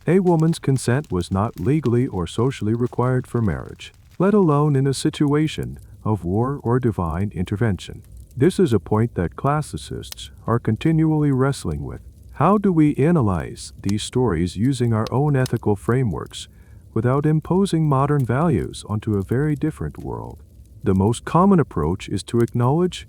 A woman's consent was not legally or socially required for marriage, let alone in a situation of war or divine intervention. This is a point that classicists are continually wrestling with. How do we analyze these stories using our own ethical frameworks without imposing modern values onto a very different world? The most common approach is to acknowledge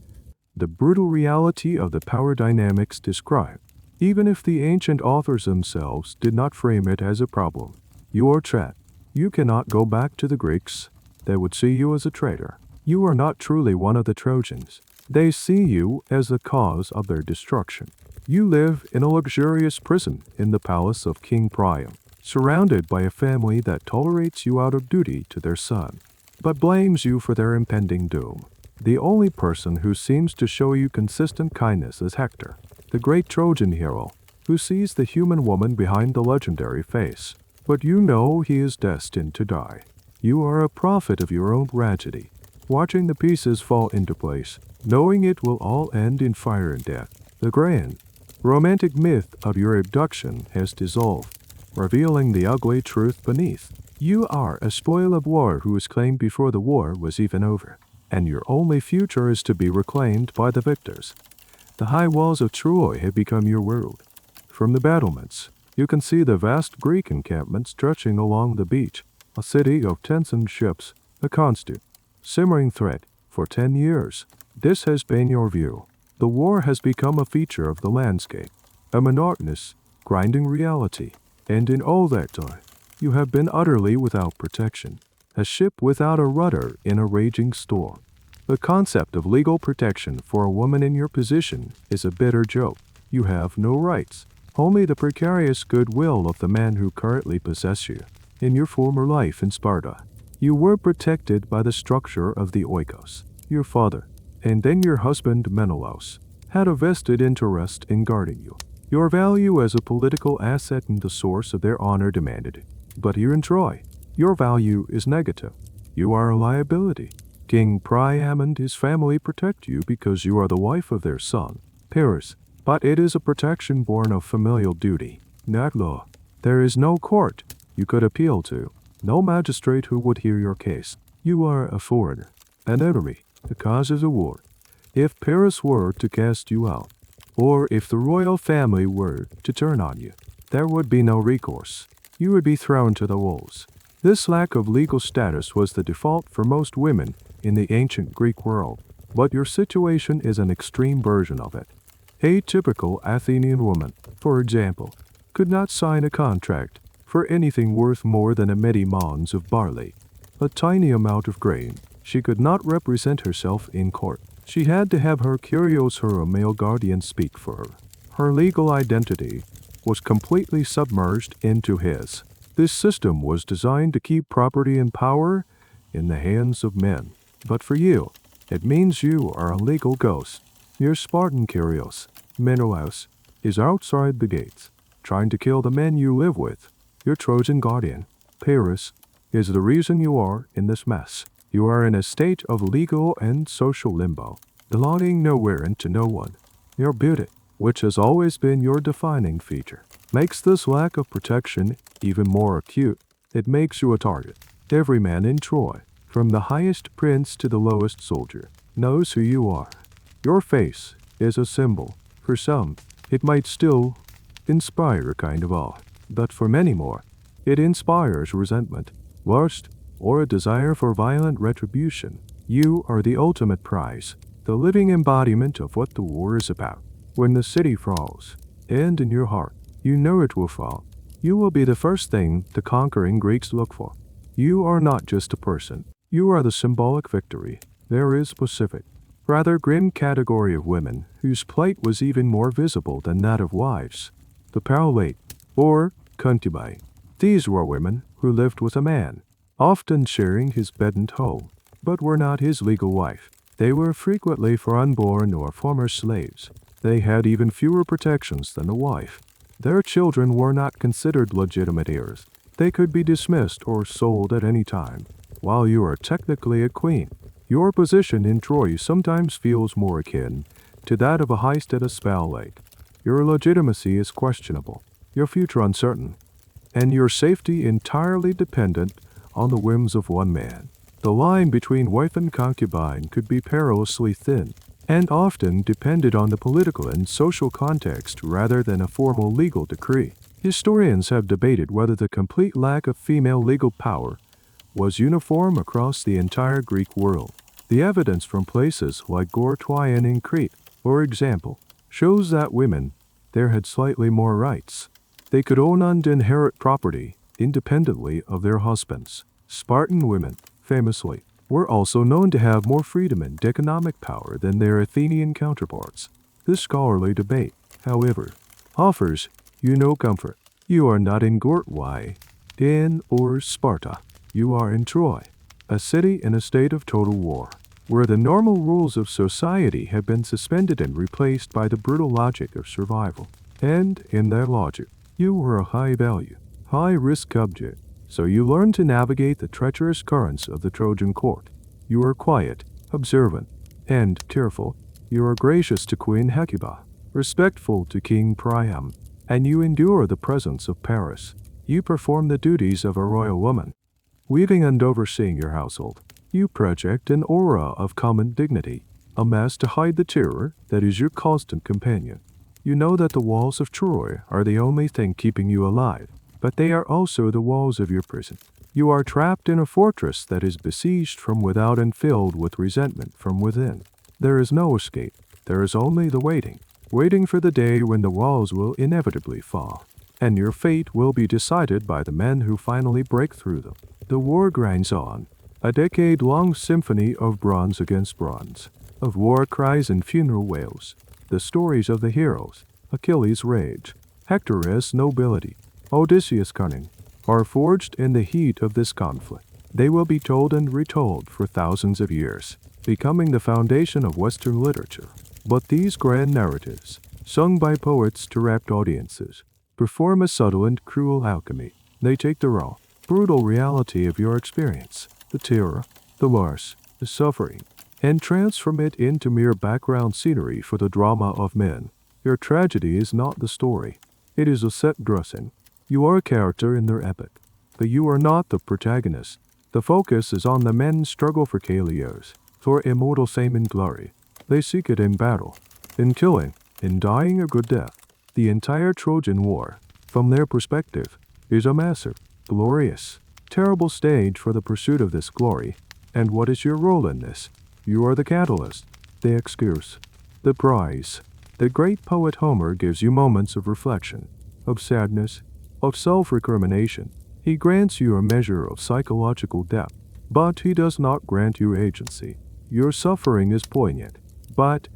the brutal reality of the power dynamics described, even if the ancient authors themselves did not frame it as a problem. You are trapped. You cannot go back to the Greeks. They would see you as a traitor. You are not truly one of the Trojans. They see you as the cause of their destruction. You live in a luxurious prison in the palace of King Priam, surrounded by a family that tolerates you out of duty to their son, but blames you for their impending doom. The only person who seems to show you consistent kindness is Hector, the great Trojan hero, who sees the human woman behind the legendary face. But you know he is destined to die. You are a prophet of your own tragedy, watching the pieces fall into place, knowing it will all end in fire and death. The grand, romantic myth of your abduction has dissolved, revealing the ugly truth beneath. You are a spoil of war who was claimed before the war was even over, and your only future is to be reclaimed by the victors. The high walls of Troy have become your world. From the battlements, you can see the vast Greek encampment stretching along the beach, a city of tents and ships, a constant, simmering threat. For 10 years, this has been your view. The war has become a feature of the landscape, a monotonous, grinding reality, and in all that time, you have been utterly without protection, a ship without a rudder in a raging storm. The concept of legal protection for a woman in your position is a bitter joke. You have no rights, only the precarious goodwill of the man who currently possesses you. In your former life in Sparta, you were protected by the structure of the oikos. Your father, and then your husband Menelaus, had a vested interest in guarding you. Your value as a political asset and the source of their honor demanded it. But here in Troy, your value is negative. You are a liability. King Priam and his family protect you because you are the wife of their son, Paris. But it is a protection born of familial duty, not law. There is no court you could appeal to, no magistrate who would hear your case. You are a foreigner, an enemy, the cause of the war. If Paris were to cast you out, or if the royal family were to turn on you, there would be no recourse. You would be thrown to the wolves. This lack of legal status was the default for most women in the ancient Greek world, but your situation is an extreme version of it. A typical Athenian woman, for example, could not sign a contract for anything worth more than a medimons of barley, a tiny amount of grain. She could not represent herself in court. She had to have her curios, her male guardian, speak for her. Her legal identity was completely submerged into his. This system was designed to keep property and power in the hands of men. But for you, it means you are a legal ghost. Your Spartan curios, Menelaus, is outside the gates, trying to kill the men you live with. Your Trojan guardian, Paris, is the reason you are in this mess. You are in a state of legal and social limbo, belonging nowhere and to no one. Your beauty, which has always been your defining feature, makes this lack of protection even more acute. It makes you a target. Every man in Troy, from the highest prince to the lowest soldier, knows who you are. Your face is a symbol. For some, it might still inspire a kind of awe, but for many more, it inspires resentment, lust, or a desire for violent retribution. You are the ultimate prize, the living embodiment of what the war is about. When the city falls, and in your heart, you know it will fall, you will be the first thing the conquering Greeks look for. You are not just a person. You are the symbolic victory. There is a specific, rather grim category of women whose plight was even more visible than that of wives. The perilous, or concubine. These were women who lived with a man, often sharing his bed and home, but were not his legal wife. They were frequently for unborn or former slaves. They had even fewer protections than a wife. Their children were not considered legitimate heirs. They could be dismissed or sold at any time. While you are technically a queen, your position in Troy sometimes feels more akin to that of a high-status spell lake. Your legitimacy is questionable, your future uncertain, and your safety entirely dependent on the whims of one man. The line between wife and concubine could be perilously thin, and often depended on the political and social context rather than a formal legal decree. Historians have debated whether the complete lack of female legal power was uniform across the entire Greek world. The evidence from places like Gortyion in Crete, for example, shows that women there had slightly more rights. They could own and inherit property independently of their husbands. Spartan women, famously, were also known to have more freedom and economic power than their Athenian counterparts. This scholarly debate, however, offers you no comfort. You are not in Gortyion or Sparta. You are in Troy, a city in a state of total war, where the normal rules of society have been suspended and replaced by the brutal logic of survival. And in that logic, you were a high-value, high-risk object, so you learn to navigate the treacherous currents of the Trojan court. You are quiet, observant, and careful. You are gracious to Queen Hecuba, respectful to King Priam, and you endure the presence of Paris. You perform the duties of a royal woman, weaving and overseeing your household. You project an aura of common dignity, a mask to hide the terror that is your constant companion. You know that the walls of Troy are the only thing keeping you alive, but they are also the walls of your prison. You are trapped in a fortress that is besieged from without and filled with resentment from within. There is no escape. There is only the waiting for the day when the walls will inevitably fall, and your fate will be decided by the men who finally break through them. The war grinds on, A decade-long symphony of bronze against bronze, of war cries and funeral wails, the stories of the heroes, Achilles' rage, Hector's nobility, Odysseus' cunning, are forged in the heat of this conflict. They will be told and retold for thousands of years, becoming the foundation of Western literature. But these grand narratives, sung by poets to rapt audiences, perform a subtle and cruel alchemy. They take the raw, brutal reality of your experience, the terror, the loss, the suffering, and transform it into mere background scenery for the drama of men. Your tragedy is not the story. It is a set dressing. You are a character in their epic, but you are not the protagonist. The focus is on the men's struggle for Kalios, for immortal fame and glory. They seek it in battle, in killing, in dying a good death. The entire Trojan War, from their perspective, is a massive, glorious, terrible stage for the pursuit of this glory. And what is your role in this? You are the catalyst, the excuse, the prize. The great poet Homer gives you moments of reflection, of sadness, of self-recrimination. He grants you a measure of psychological depth, but he does not grant you agency. Your suffering is poignant, but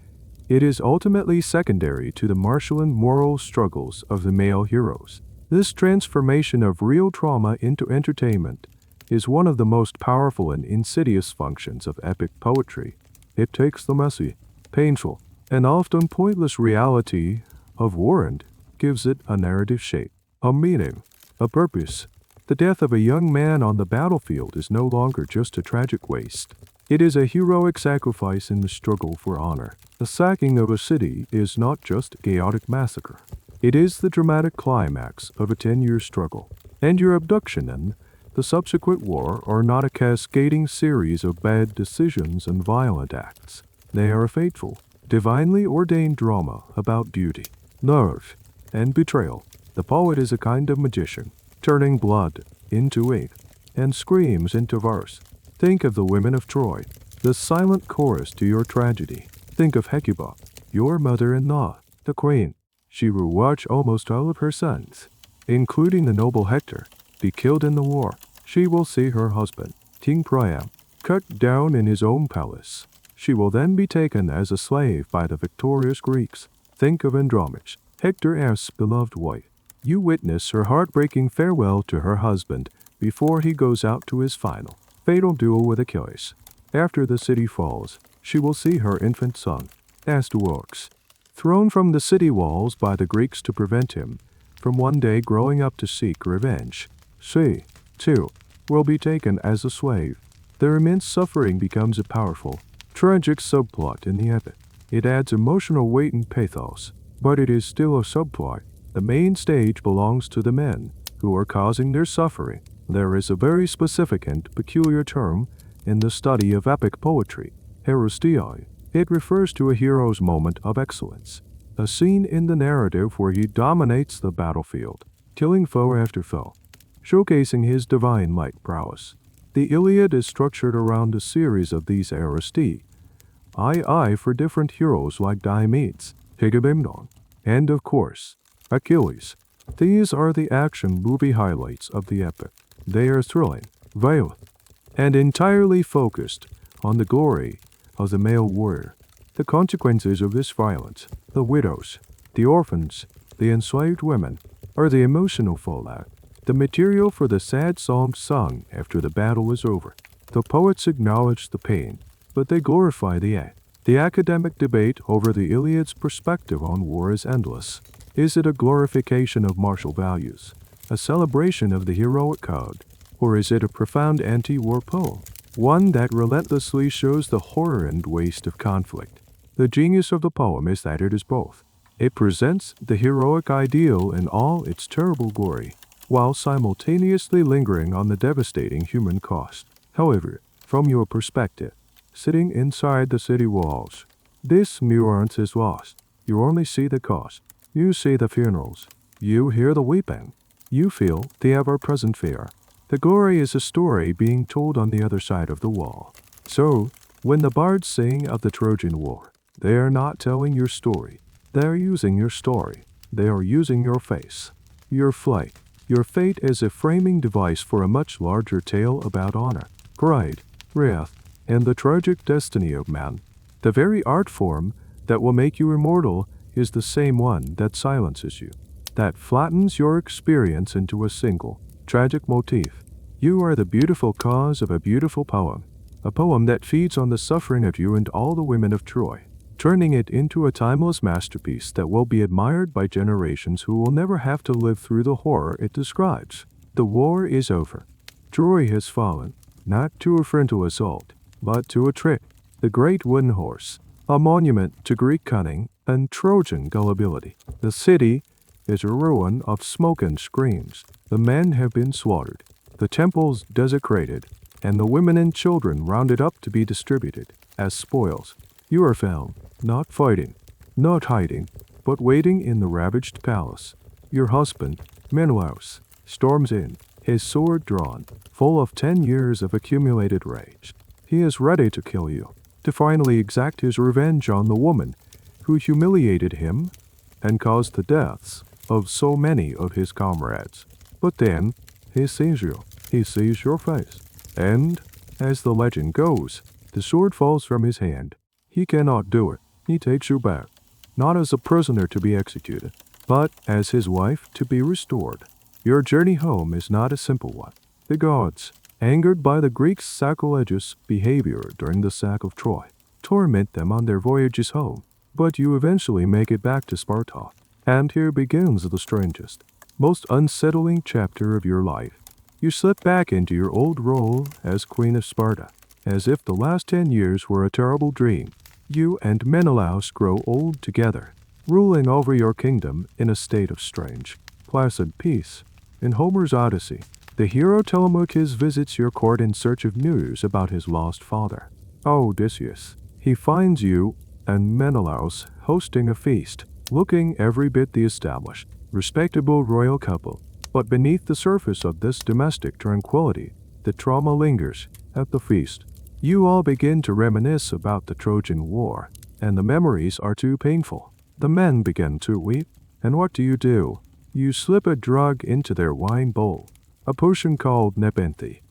it is ultimately secondary to the martial and moral struggles of the male heroes. This transformation of real trauma into entertainment is one of the most powerful and insidious functions of epic poetry. It takes the messy, painful, and often pointless reality of war and gives it a narrative shape, a meaning, a purpose. The death of a young man on the battlefield is no longer just a tragic waste. It is a heroic sacrifice in the struggle for honor. The sacking of a city is not just a chaotic massacre. It is the dramatic climax of a 10-year struggle. And your abduction and the subsequent war are not a cascading series of bad decisions and violent acts. They are a fateful, divinely ordained drama about duty, nerve, and betrayal. The poet is a kind of magician, turning blood into ink and screams into verse. Think of the women of Troy, the silent chorus to your tragedy. Think of Hecuba, your mother-in-law, the queen. She will watch almost all of her sons, including the noble Hector, be killed in the war. She will see her husband, King Priam, cut down in his own palace. She will then be taken as a slave by the victorious Greeks. Think of Andromache, Hector's beloved wife. You witness her heartbreaking farewell to her husband before he goes out to his final, fatal duel with Achilles. After the city falls, she will see her infant son, Astyalus, thrown from the city walls by the Greeks to prevent him from one day growing up to seek revenge. She, too, will be taken as a slave. Their immense suffering becomes a powerful, tragic subplot in the epic. It adds emotional weight and pathos, but it is still a subplot. The main stage belongs to the men who are causing their suffering. There is a very specific and peculiar term in the study of epic poetry, herostei. It refers to a hero's moment of excellence, a scene in the narrative where he dominates the battlefield, killing foe after foe, showcasing his divine-like prowess. The Iliad is structured around a series of these herostei, I for different heroes like Diomedes, Agamemnon, and of course, Achilles. These are the action movie highlights of the epic. They are thrilling, violent, and entirely focused on the glory of the male warrior. The consequences of this violence, the widows, the orphans, the enslaved women, are the emotional fallout, the material for the sad songs sung after the battle is over. The poets acknowledge the pain, but they glorify the act. The academic debate over the Iliad's perspective on war is endless. Is it a glorification of martial values, a celebration of the heroic code, or is it a profound anti-war poem, one that relentlessly shows the horror and waste of conflict? The genius of the poem is that it is both. It presents the heroic ideal in all its terrible glory, while simultaneously lingering on the devastating human cost. However, from your perspective, sitting inside the city walls, this nuance is lost. You only see the cost. You see the funerals. You hear the weeping. You feel the ever-present fear. The glory is a story being told on the other side of the wall. So, when the bards sing of the Trojan War, they are not telling your story. They are using your story. They are using your face, your flight, your fate as a framing device for a much larger tale about honor, pride, wrath, and the tragic destiny of man. The very art form that will make you immortal is the same one that silences you, that flattens your experience into a single, tragic motif. You are the beautiful cause of a beautiful poem, a poem that feeds on the suffering of you and all the women of Troy, turning it into a timeless masterpiece that will be admired by generations who will never have to live through the horror it describes. The war is over. Troy has fallen, not to a frontal assault, but to a trick, the great wooden horse, a monument to Greek cunning and Trojan gullibility. The city is a ruin of smoke and screams. The men have been slaughtered, the temples desecrated, and the women and children rounded up to be distributed as spoils. You are found, not fighting, not hiding, but waiting in the ravaged palace. Your husband, Menelaus, storms in, his sword drawn, full of 10 years of accumulated rage. He is ready to kill you, to finally exact his revenge on the woman who humiliated him and caused the deaths of so many of his comrades. But then, he sees you, he sees your face, and, as the legend goes, the sword falls from his hand. He cannot do it. He takes you back, not as a prisoner to be executed, but as his wife to be restored. Your journey home is not a simple one. The gods, angered by the Greeks' sacrilegious behavior during the sack of Troy, torment them on their voyages home, but you eventually make it back to Sparta. And here begins the strangest, most unsettling chapter of your life. You slip back into your old role as Queen of Sparta, as if the last 10 years were a terrible dream. You and Menelaus grow old together, ruling over your kingdom in a state of strange, placid peace. In Homer's Odyssey, the hero Telemachus visits your court in search of news about his lost father. Odysseus. He finds you and Menelaus hosting a feast, looking every bit the established, respectable royal couple. But beneath the surface of this domestic tranquility, the trauma lingers. At the feast, you all begin to reminisce about the Trojan War, and the memories are too painful. The men begin to weep, and what do? You slip a drug into their wine bowl, a potion called nepenthe,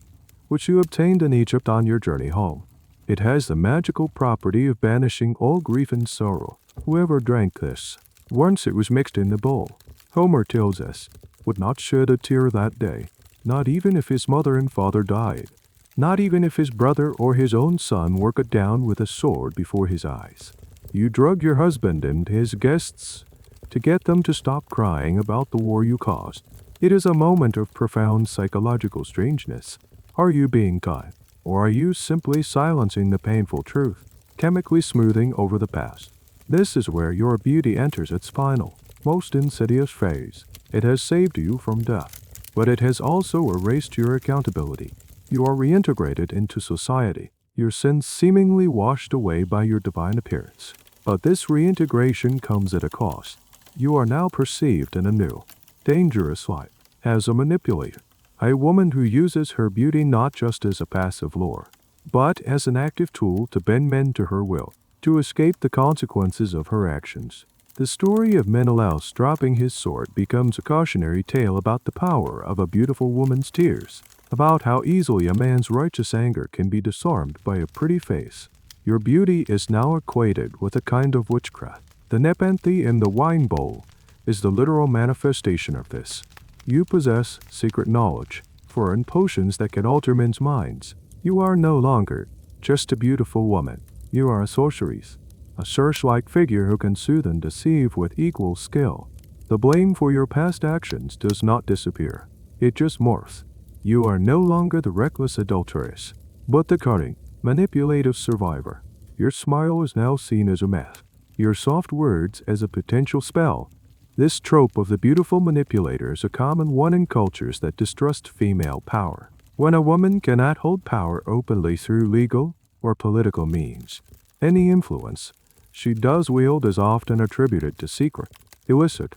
which you obtained in Egypt on your journey home. It has the magical property of banishing all grief and sorrow. Whoever drank this, once it was mixed in the bowl, Homer tells us, would not shed a tear that day, not even if his mother and father died, not even if his brother or his own son were cut down with a sword before his eyes. You drug your husband and his guests to get them to stop crying about the war you caused. It is a moment of profound psychological strangeness. Are you being kind, or are you simply silencing the painful truth, chemically smoothing over the past? This is where your beauty enters its final, most insidious phase. It has saved you from death, but it has also erased your accountability. You are reintegrated into society, your sins seemingly washed away by your divine appearance. But this reintegration comes at a cost. You are now perceived in a new, dangerous light, as a manipulator, a woman who uses her beauty not just as a passive lure, but as an active tool to bend men to her will, to escape the consequences of her actions. The story of Menelaus dropping his sword becomes a cautionary tale about the power of a beautiful woman's tears, about how easily a man's righteous anger can be disarmed by a pretty face. Your beauty is now equated with a kind of witchcraft. The nepenthe in the wine bowl is the literal manifestation of this. You possess secret knowledge, foreign potions that can alter men's minds. You are no longer just a beautiful woman. You are a sorceress, a Circe-like figure who can soothe and deceive with equal skill. The blame for your past actions does not disappear. It just morphs. You are no longer the reckless adulteress, but the cunning, manipulative survivor. Your smile is now seen as a mask, your soft words as a potential spell. This trope of the beautiful manipulator is a common one in cultures that distrust female power. When a woman cannot hold power openly through legal or political means, any influence she does wield is often attributed to secret, illicit,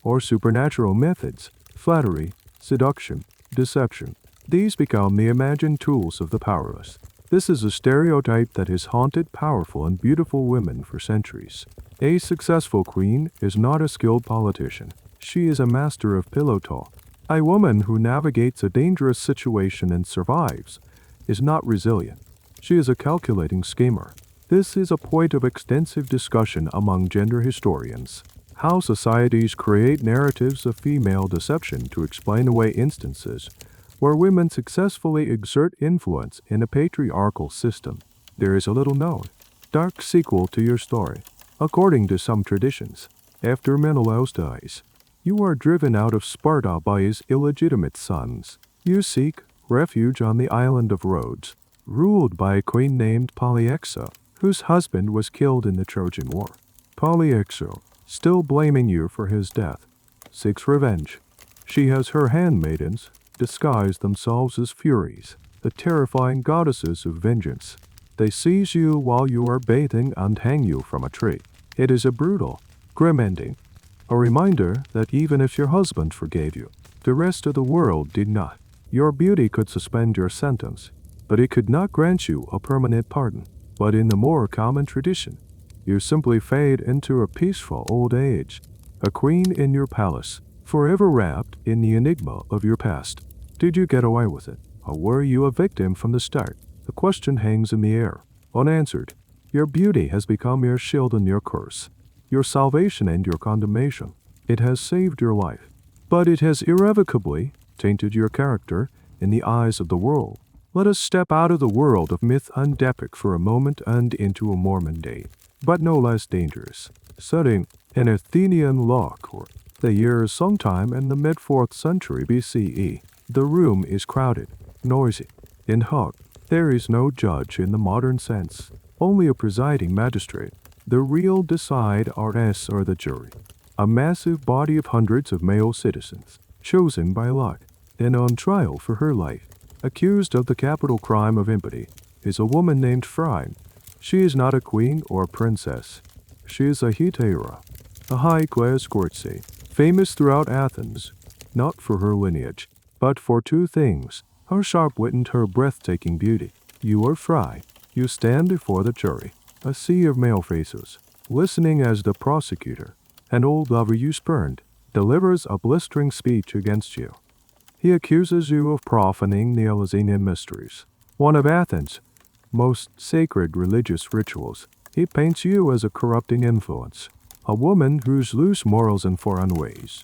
or supernatural methods, flattery, seduction, deception. These become the imagined tools of the powerless. This is a stereotype that has haunted powerful and beautiful women for centuries. A successful queen is not a skilled politician. She is a master of pillow talk. A woman who navigates a dangerous situation and survives is not resilient. She is a calculating schemer. This is a point of extensive discussion among gender historians. How societies create narratives of female deception to explain away instances where women successfully exert influence in a patriarchal system. There is a little known, dark sequel to your story. According to some traditions, after Menelaus dies, you are driven out of Sparta by his illegitimate sons. You seek refuge on the island of Rhodes, ruled by a queen named Polyaxa, whose husband was killed in the Trojan War. Polyaxa, still blaming you for his death, seeks revenge. She has her handmaidens disguise themselves as Furies, the terrifying goddesses of vengeance. They seize you while you are bathing and hang you from a tree. It is a brutal, grim ending, a reminder that even if your husband forgave you, the rest of the world did not. Your beauty could suspend your sentence, but it could not grant you a permanent pardon. But in the more common tradition, you simply fade into a peaceful old age, a queen in your palace, forever wrapped in the enigma of your past. Did you get away with it, or were you a victim from the start? The question hangs in the air, unanswered. Your beauty has become your shield and your curse, your salvation and your condemnation. It has saved your life, but it has irrevocably tainted your character in the eyes of the world. Let us step out of the world of myth and epic for a moment and into a Mormon day, but no less dangerous, setting an Athenian law court. The year is sometime in the mid-4th century BCE. The room is crowded, noisy. In Hog, there is no judge in the modern sense, only a presiding magistrate. The real decide rs or the jury, a massive body of hundreds of male citizens, chosen by lot, and on trial for her life. Accused of the capital crime of impiety is a woman named Phryne. She is not a queen or a princess. She is a hetera, a high-class courtesy, famous throughout Athens, not for her lineage, but for two things: her sharp wit and her breathtaking beauty. You are Phryne. You stand before the jury, a sea of male faces, listening as the prosecutor, an old lover you spurned, delivers a blistering speech against you. He accuses you of profaning the Eleusinian mysteries, one of Athens' most sacred religious rituals. He paints you as a corrupting influence, a woman whose loose morals and foreign ways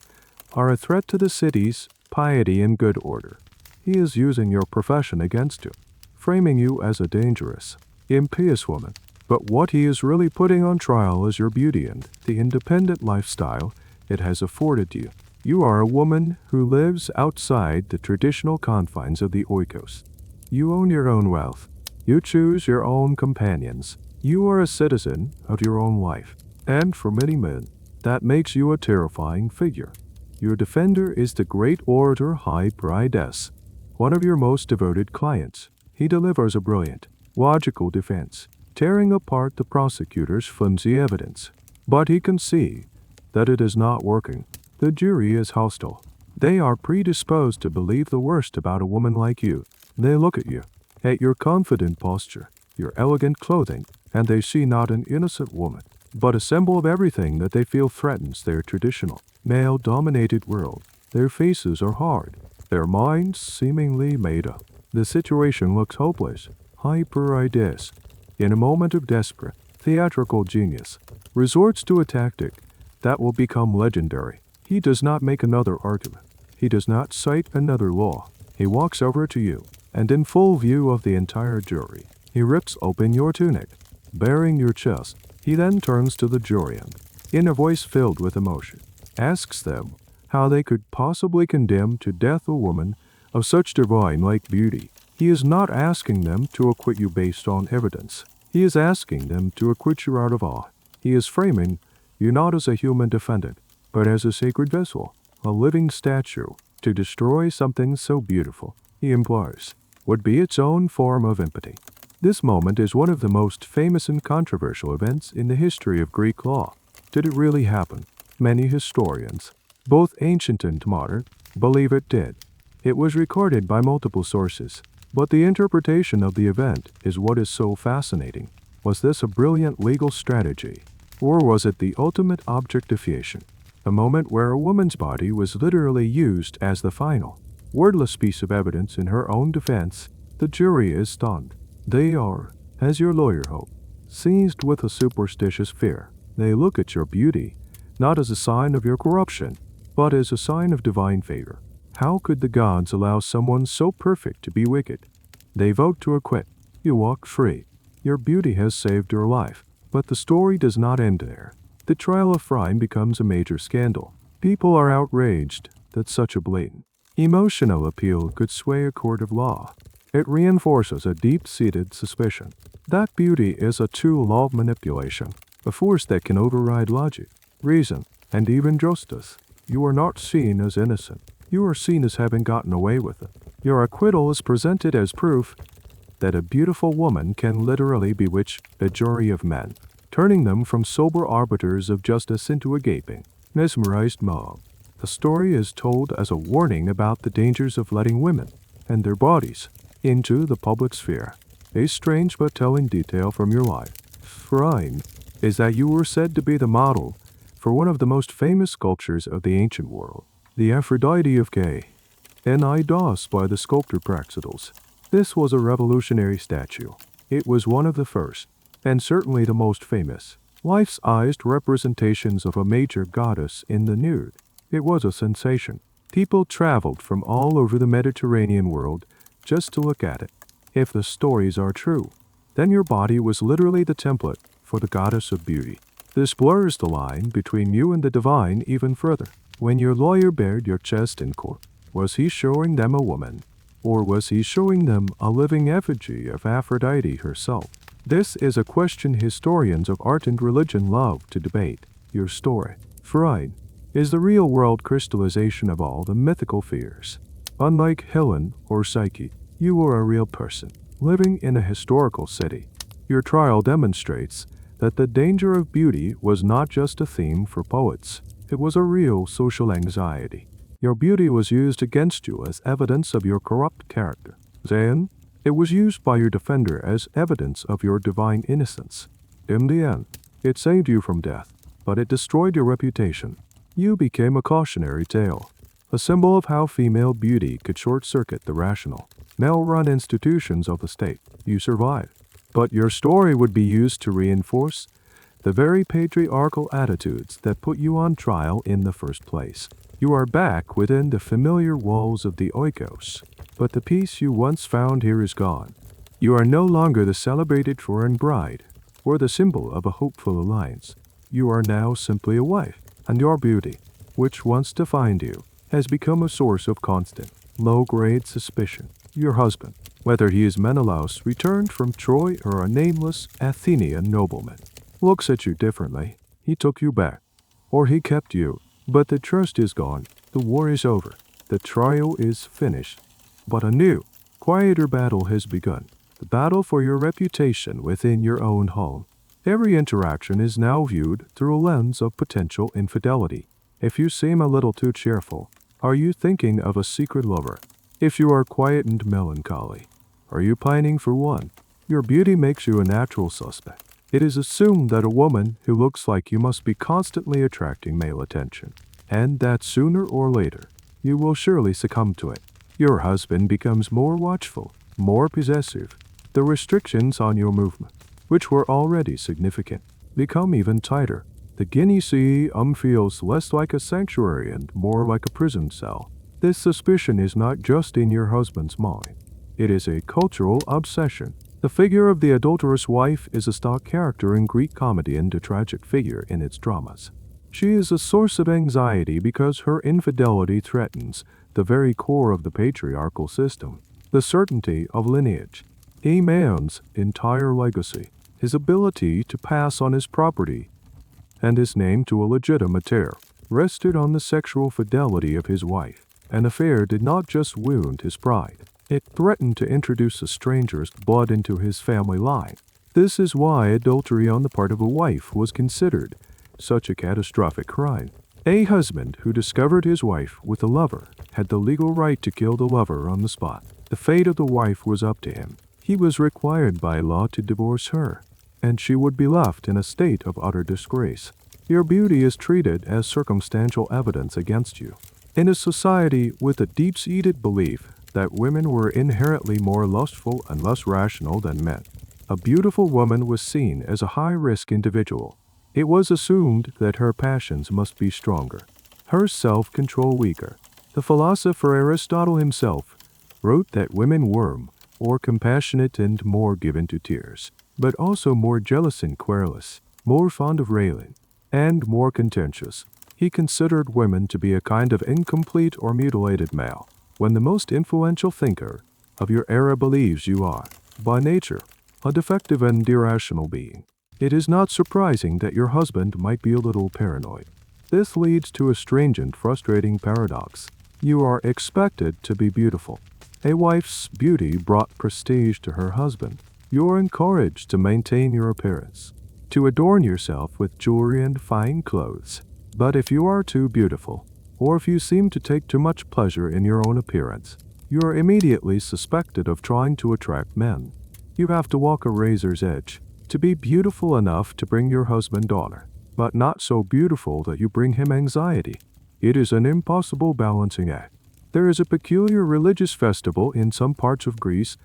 are a threat to the city's piety and good order. He is using your profession against you, framing you as a dangerous, impious woman. But what he is really putting on trial is your beauty and the independent lifestyle it has afforded you. You are a woman who lives outside the traditional confines of the oikos. You own your own wealth. You choose your own companions. You are a citizen of your own life. And for many men, that makes you a terrifying figure. Your defender is the great orator Hybrides, one of your most devoted clients. He delivers a brilliant, logical defense, tearing apart the prosecutor's flimsy evidence. But he can see that it is not working. The jury is hostile. They are predisposed to believe the worst about a woman like you. They look at you, at your confident posture, your elegant clothing, and they see not an innocent woman, but a symbol of everything that they feel threatens their traditional, male-dominated world. Their faces are hard, their minds seemingly made up. The situation looks hopeless. Hybrides, in a moment of desperate, theatrical genius, resorts to a tactic that will become legendary. He does not make another argument. He does not cite another law. He walks over to you, and in full view of the entire jury, he rips open your tunic, baring your chest. He then turns to the jury and, in a voice filled with emotion, asks them how they could possibly condemn to death a woman of such divine-like beauty. He is not asking them to acquit you based on evidence. He is asking them to acquit you out of awe. He is framing you not as a human defendant, but as a sacred vessel, a living statue, to destroy something so beautiful, he implies, would be its own form of impiety. This moment is one of the most famous and controversial events in the history of Greek law. Did it really happen? Many historians, both ancient and modern, believe it did. It was recorded by multiple sources, but the interpretation of the event is what is so fascinating. Was this a brilliant legal strategy, or was it the ultimate objectification? A moment where a woman's body was literally used as the final, wordless piece of evidence in her own defense. The jury is stunned. They are, as your lawyer hoped, seized with a superstitious fear. They look at your beauty, not as a sign of your corruption, but as a sign of divine favor. How could the gods allow someone so perfect to be wicked? They vote to acquit. You walk free. Your beauty has saved your life. But the story does not end there. The trial of Phryne becomes a major scandal. People are outraged that such a blatant, emotional appeal could sway a court of law. It reinforces a deep-seated suspicion that beauty is a tool of manipulation, a force that can override logic, reason, and even justice. You are not seen as innocent. You are seen as having gotten away with it. Your acquittal is presented as proof that a beautiful woman can literally bewitch a jury of men, turning them from sober arbiters of justice into a gaping, mesmerized mob. The story is told as a warning about the dangers of letting women and their bodies into the public sphere. A strange but telling detail from your life, Phryne, is that you were said to be the model for one of the most famous sculptures of the ancient world, the Aphrodite of Gay, Aeneas by the sculptor Praxiteles. This was a revolutionary statue. It was one of the first, and certainly the most famous, life-sized representations of a major goddess in the nude. It was a sensation. People traveled from all over the Mediterranean world just to look at it. If the stories are true, then your body was literally the template for the goddess of beauty. This blurs the line between you and the divine even further. When your lawyer bared your chest in court, was he showing them a woman, or was he showing them a living effigy of Aphrodite herself? This is a question historians of art and religion love to debate. Your story, Phryne, is the real-world crystallization of all the mythical fears. Unlike Helen or Psyche, you were a real person, living in a historical city. Your trial demonstrates that the danger of beauty was not just a theme for poets. It was a real social anxiety. Your beauty was used against you as evidence of your corrupt character. Then, it was used by your defender as evidence of your divine innocence. In the end, it saved you from death, but it destroyed your reputation. You became a cautionary tale, a symbol of how female beauty could short-circuit the rational, male-run institutions of the state. You survived, but your story would be used to reinforce the very patriarchal attitudes that put you on trial in the first place. You are back within the familiar walls of the oikos, but the peace you once found here is gone. You are no longer the celebrated foreign bride, or the symbol of a hopeful alliance. You are now simply a wife, and your beauty, which once defined you, has become a source of constant, low-grade suspicion. Your husband, whether he is Menelaus returned from Troy or a nameless Athenian nobleman, looks at you differently. He took you back, or he kept you. But the trust is gone, the war is over, the trial is finished. But a new, quieter battle has begun, the battle for your reputation within your own home. Every interaction is now viewed through a lens of potential infidelity. If you seem a little too cheerful, are you thinking of a secret lover? If you are quiet and melancholy, are you pining for one? Your beauty makes you a natural suspect. It is assumed that a woman who looks like you must be constantly attracting male attention, and that sooner or later, you will surely succumb to it. Your husband becomes more watchful, more possessive. The restrictions on your movement, which were already significant, become even tighter. The Guinea Sea feels less like a sanctuary and more like a prison cell. This suspicion is not just in your husband's mind. It is a cultural obsession. The figure of the adulterous wife is a stock character in Greek comedy and a tragic figure in its dramas. She is a source of anxiety because her infidelity threatens the very core of the patriarchal system, the certainty of lineage, a man's entire legacy, his ability to pass on his property, and his name to a legitimate heir, rested on the sexual fidelity of his wife. An affair did not just wound his pride. It threatened to introduce a stranger's blood into his family line. This is why adultery on the part of a wife was considered such a catastrophic crime. A husband who discovered his wife with a lover had the legal right to kill the lover on the spot. The fate of the wife was up to him. He was required by law to divorce her, and she would be left in a state of utter disgrace. Your beauty is treated as circumstantial evidence against you. In a society with a deep-seated belief that women were inherently more lustful and less rational than men. A beautiful woman was seen as a high-risk individual. It was assumed that her passions must be stronger, her self-control weaker. The philosopher Aristotle himself wrote that women were more compassionate and more given to tears, but also more jealous and querulous, more fond of railing, and more contentious. He considered women to be a kind of incomplete or mutilated male. When the most influential thinker of your era believes you are, by nature, a defective and irrational being, it is not surprising that your husband might be a little paranoid. This leads to a strange and frustrating paradox. You are expected to be beautiful. A wife's beauty brought prestige to her husband. You are encouraged to maintain your appearance, to adorn yourself with jewelry and fine clothes. But if you are too beautiful, or if you seem to take too much pleasure in your own appearance, you are immediately suspected of trying to attract men. You have to walk a razor's edge, to be beautiful enough to bring your husband honor, but not so beautiful that you bring him anxiety. It is an impossible balancing act. There is a peculiar religious festival in some parts of Greece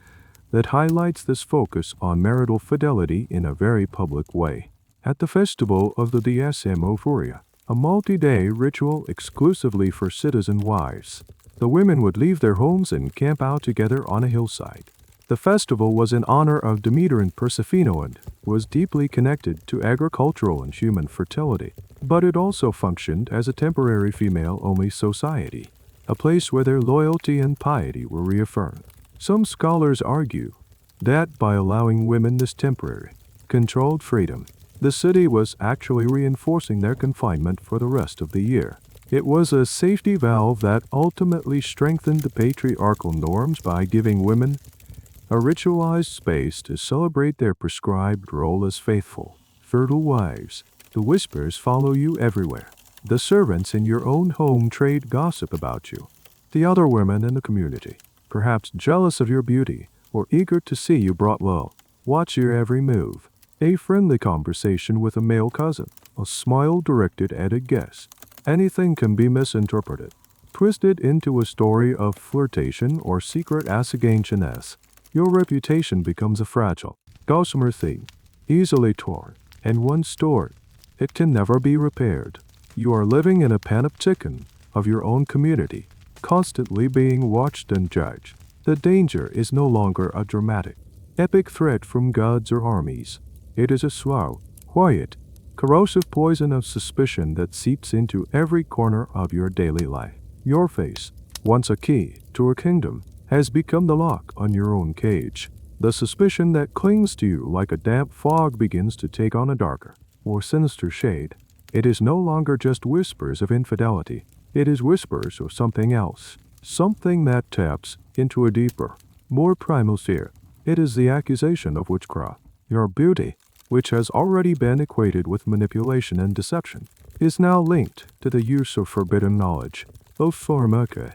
that highlights this focus on marital fidelity in a very public way. At the festival of the Diasamophoria, a multi-day ritual exclusively for citizen wives, the women would leave their homes and camp out together on a hillside. The festival was in honor of Demeter and Persephone and was deeply connected to agricultural and human fertility, but it also functioned as a temporary female-only society, a place where their loyalty and piety were reaffirmed. Some scholars argue that by allowing women this temporary, controlled freedom, the city was actually reinforcing their confinement for the rest of the year. It was a safety valve that ultimately strengthened the patriarchal norms by giving women a ritualized space to celebrate their prescribed role as faithful, fertile wives. The whispers follow you everywhere. The servants in your own home trade gossip about you. The other women in the community, perhaps jealous of your beauty or eager to see you brought low, watch your every move. A friendly conversation with a male cousin, a smile directed at a guest. Anything can be misinterpreted, twisted into a story of flirtation or secret assignation. Your reputation becomes a fragile, gossamer thing, easily torn, and once stored, it can never be repaired. You are living in a panopticon of your own community, constantly being watched and judged. The danger is no longer a dramatic, epic threat from gods or armies. It is a slow, quiet, corrosive poison of suspicion that seeps into every corner of your daily life. Your face, once a key to a kingdom, has become the lock on your own cage. The suspicion that clings to you like a damp fog begins to take on a darker, more sinister shade. It is no longer just whispers of infidelity. It is whispers of something else, something that taps into a deeper, more primal fear. It is the accusation of witchcraft. Your beauty, which has already been equated with manipulation and deception, is now linked to the use of forbidden knowledge, of pharmaca,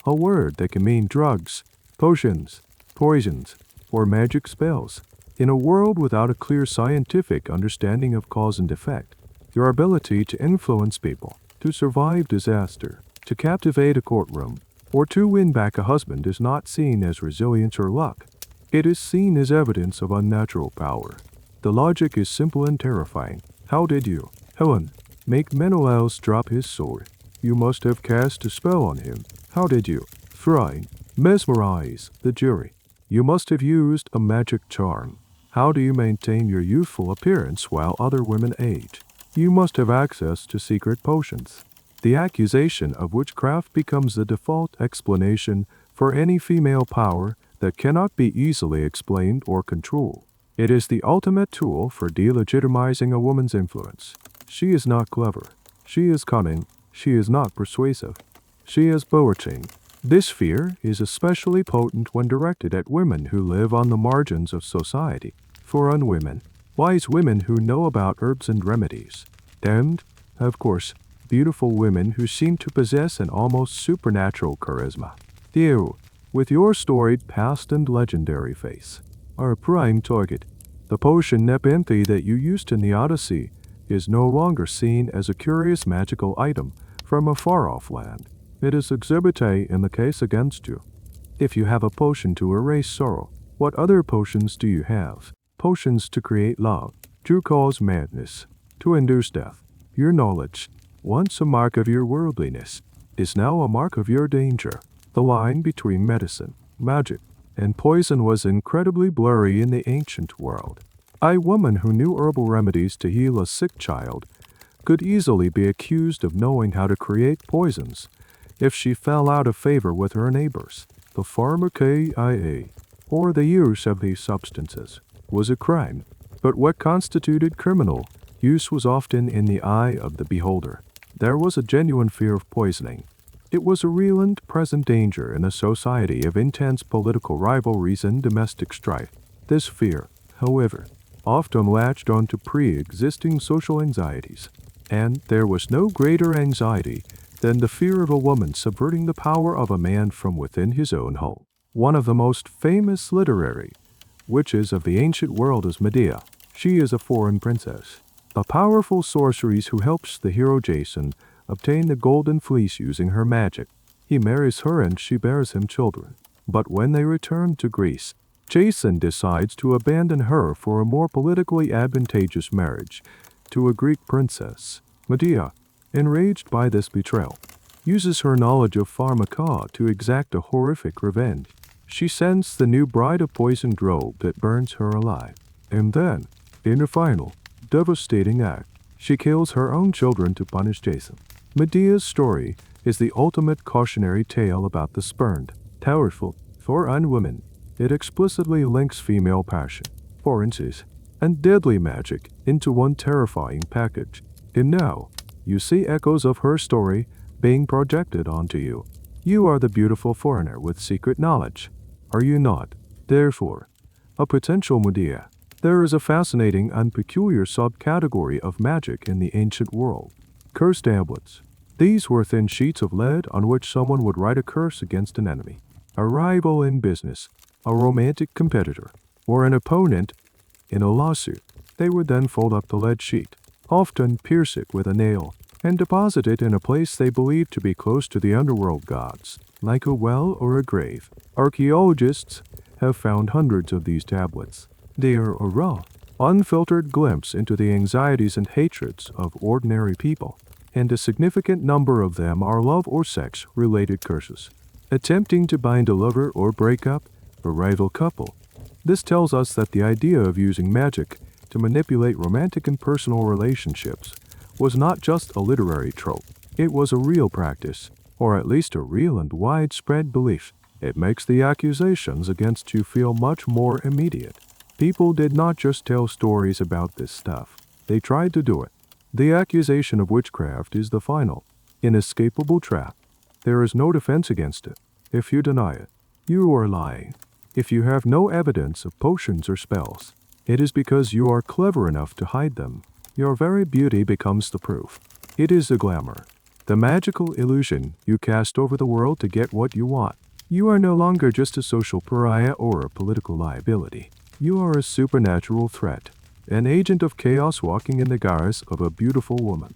a word that can mean drugs, potions, poisons, or magic spells. In a world without a clear scientific understanding of cause and effect, your ability to influence people, to survive disaster, to captivate a courtroom, or to win back a husband is not seen as resilience or luck. It is seen as evidence of unnatural power. The logic is simple and terrifying. How did you, Helen, make Menelaus drop his sword? You must have cast a spell on him. How did you, Phryne, mesmerize the jury? You must have used a magic charm. How do you maintain your youthful appearance while other women age? You must have access to secret potions. The accusation of witchcraft becomes the default explanation for any female power that cannot be easily explained or controlled. It is the ultimate tool for delegitimizing a woman's influence. She is not clever. She is cunning. She is not persuasive. She is bewitching. This fear is especially potent when directed at women who live on the margins of society. For unwomen, wise women who know about herbs and remedies. And, of course, beautiful women who seem to possess an almost supernatural charisma. You, with your storied past and legendary face, are a prime target. The potion Nepenthe that you used in the Odyssey is no longer seen as a curious magical item from a far-off land. It is exhibit A in the case against you. If you have a potion to erase sorrow, what other potions do you have? Potions to create love, to cause madness, to induce death. Your knowledge, once a mark of your worldliness, is now a mark of your danger. The line between medicine, magic, and poison was incredibly blurry in the ancient world. A woman who knew herbal remedies to heal a sick child could easily be accused of knowing how to create poisons if she fell out of favor with her neighbors. The pharmakeia, or the use of these substances, was a crime, but what constituted criminal use was often in the eye of the beholder. There was a genuine fear of poisoning. It was a real and present danger in a society of intense political rivalries and domestic strife. This fear, however, often latched onto pre-existing social anxieties, and there was no greater anxiety than the fear of a woman subverting the power of a man from within his own home. One of the most famous literary witches of the ancient world is Medea. She is a foreign princess, a powerful sorceress who helps the hero Jason obtain the golden fleece using her magic. He marries her and she bears him children. But when they return to Greece, Jason decides to abandon her for a more politically advantageous marriage to a Greek princess. Medea, enraged by this betrayal, uses her knowledge of pharmaca to exact a horrific revenge. She sends the new bride a poisoned robe that burns her alive. And then, in a final, devastating act, she kills her own children to punish Jason. Medea's story is the ultimate cautionary tale about the spurned, powerful, foreign women. It explicitly links female passion, forensics, and deadly magic into one terrifying package. And now, you see echoes of her story being projected onto you. You are the beautiful foreigner with secret knowledge, are you not? Therefore, a potential Medea. There is a fascinating and peculiar subcategory of magic in the ancient world. Curse tablets. These were thin sheets of lead on which someone would write a curse against an enemy, a rival in business, a romantic competitor, or an opponent in a lawsuit. They would then fold up the lead sheet, often pierce it with a nail, and deposit it in a place they believed to be close to the underworld gods, like a well or a grave. Archaeologists have found hundreds of these tablets. They are a raw, unfiltered glimpse into the anxieties and hatreds of ordinary people, and a significant number of them are love or sex-related curses, attempting to bind a lover or break up a rival couple. This tells us that the idea of using magic to manipulate romantic and personal relationships was not just a literary trope. It was a real practice, or at least a real and widespread belief. It makes the accusations against you feel much more immediate. People did not just tell stories about this stuff. They tried to do it. The accusation of witchcraft is the final, inescapable trap. There is no defense against it. If you deny it, you are lying. If you have no evidence of potions or spells, it is because you are clever enough to hide them. Your very beauty becomes the proof. It is the glamour, the magical illusion you cast over the world to get what you want. You are no longer just a social pariah or a political liability. You are a supernatural threat, an agent of chaos walking in the guise of a beautiful woman.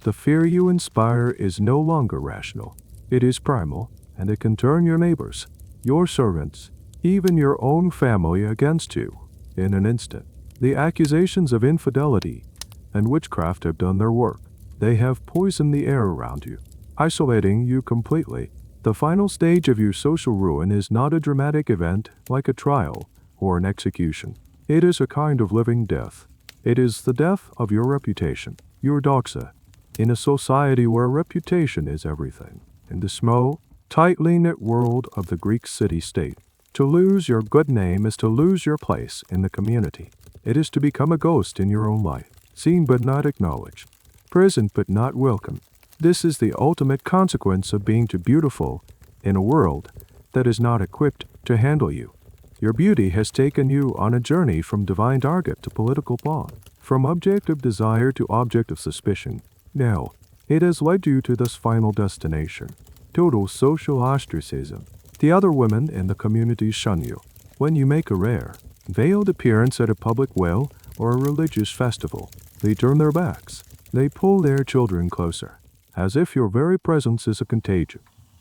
The fear you inspire is no longer rational. It is primal, and it can turn your neighbors, your servants, even your own family against you in an instant. The accusations of infidelity and witchcraft have done their work. They have poisoned the air around you, isolating you completely. The final stage of your social ruin is not a dramatic event like a trial or an execution. It is a kind of living death. It is the death of your reputation, your doxa, in a society where reputation is everything. In the small, tightly knit world of the Greek city-state, to lose your good name is to lose your place in the community. It is to become a ghost in your own life, seen but not acknowledged, present but not welcome. This is the ultimate consequence of being too beautiful in a world that is not equipped to handle you. Your beauty has taken you on a journey from divine target to political pawn, from object of desire to object of suspicion. Now, it has led you to this final destination, total social ostracism. The other women in the community shun you. When you make a rare, veiled appearance at a public well or a religious festival, they turn their backs. They pull their children closer, as if your very presence is a contagion.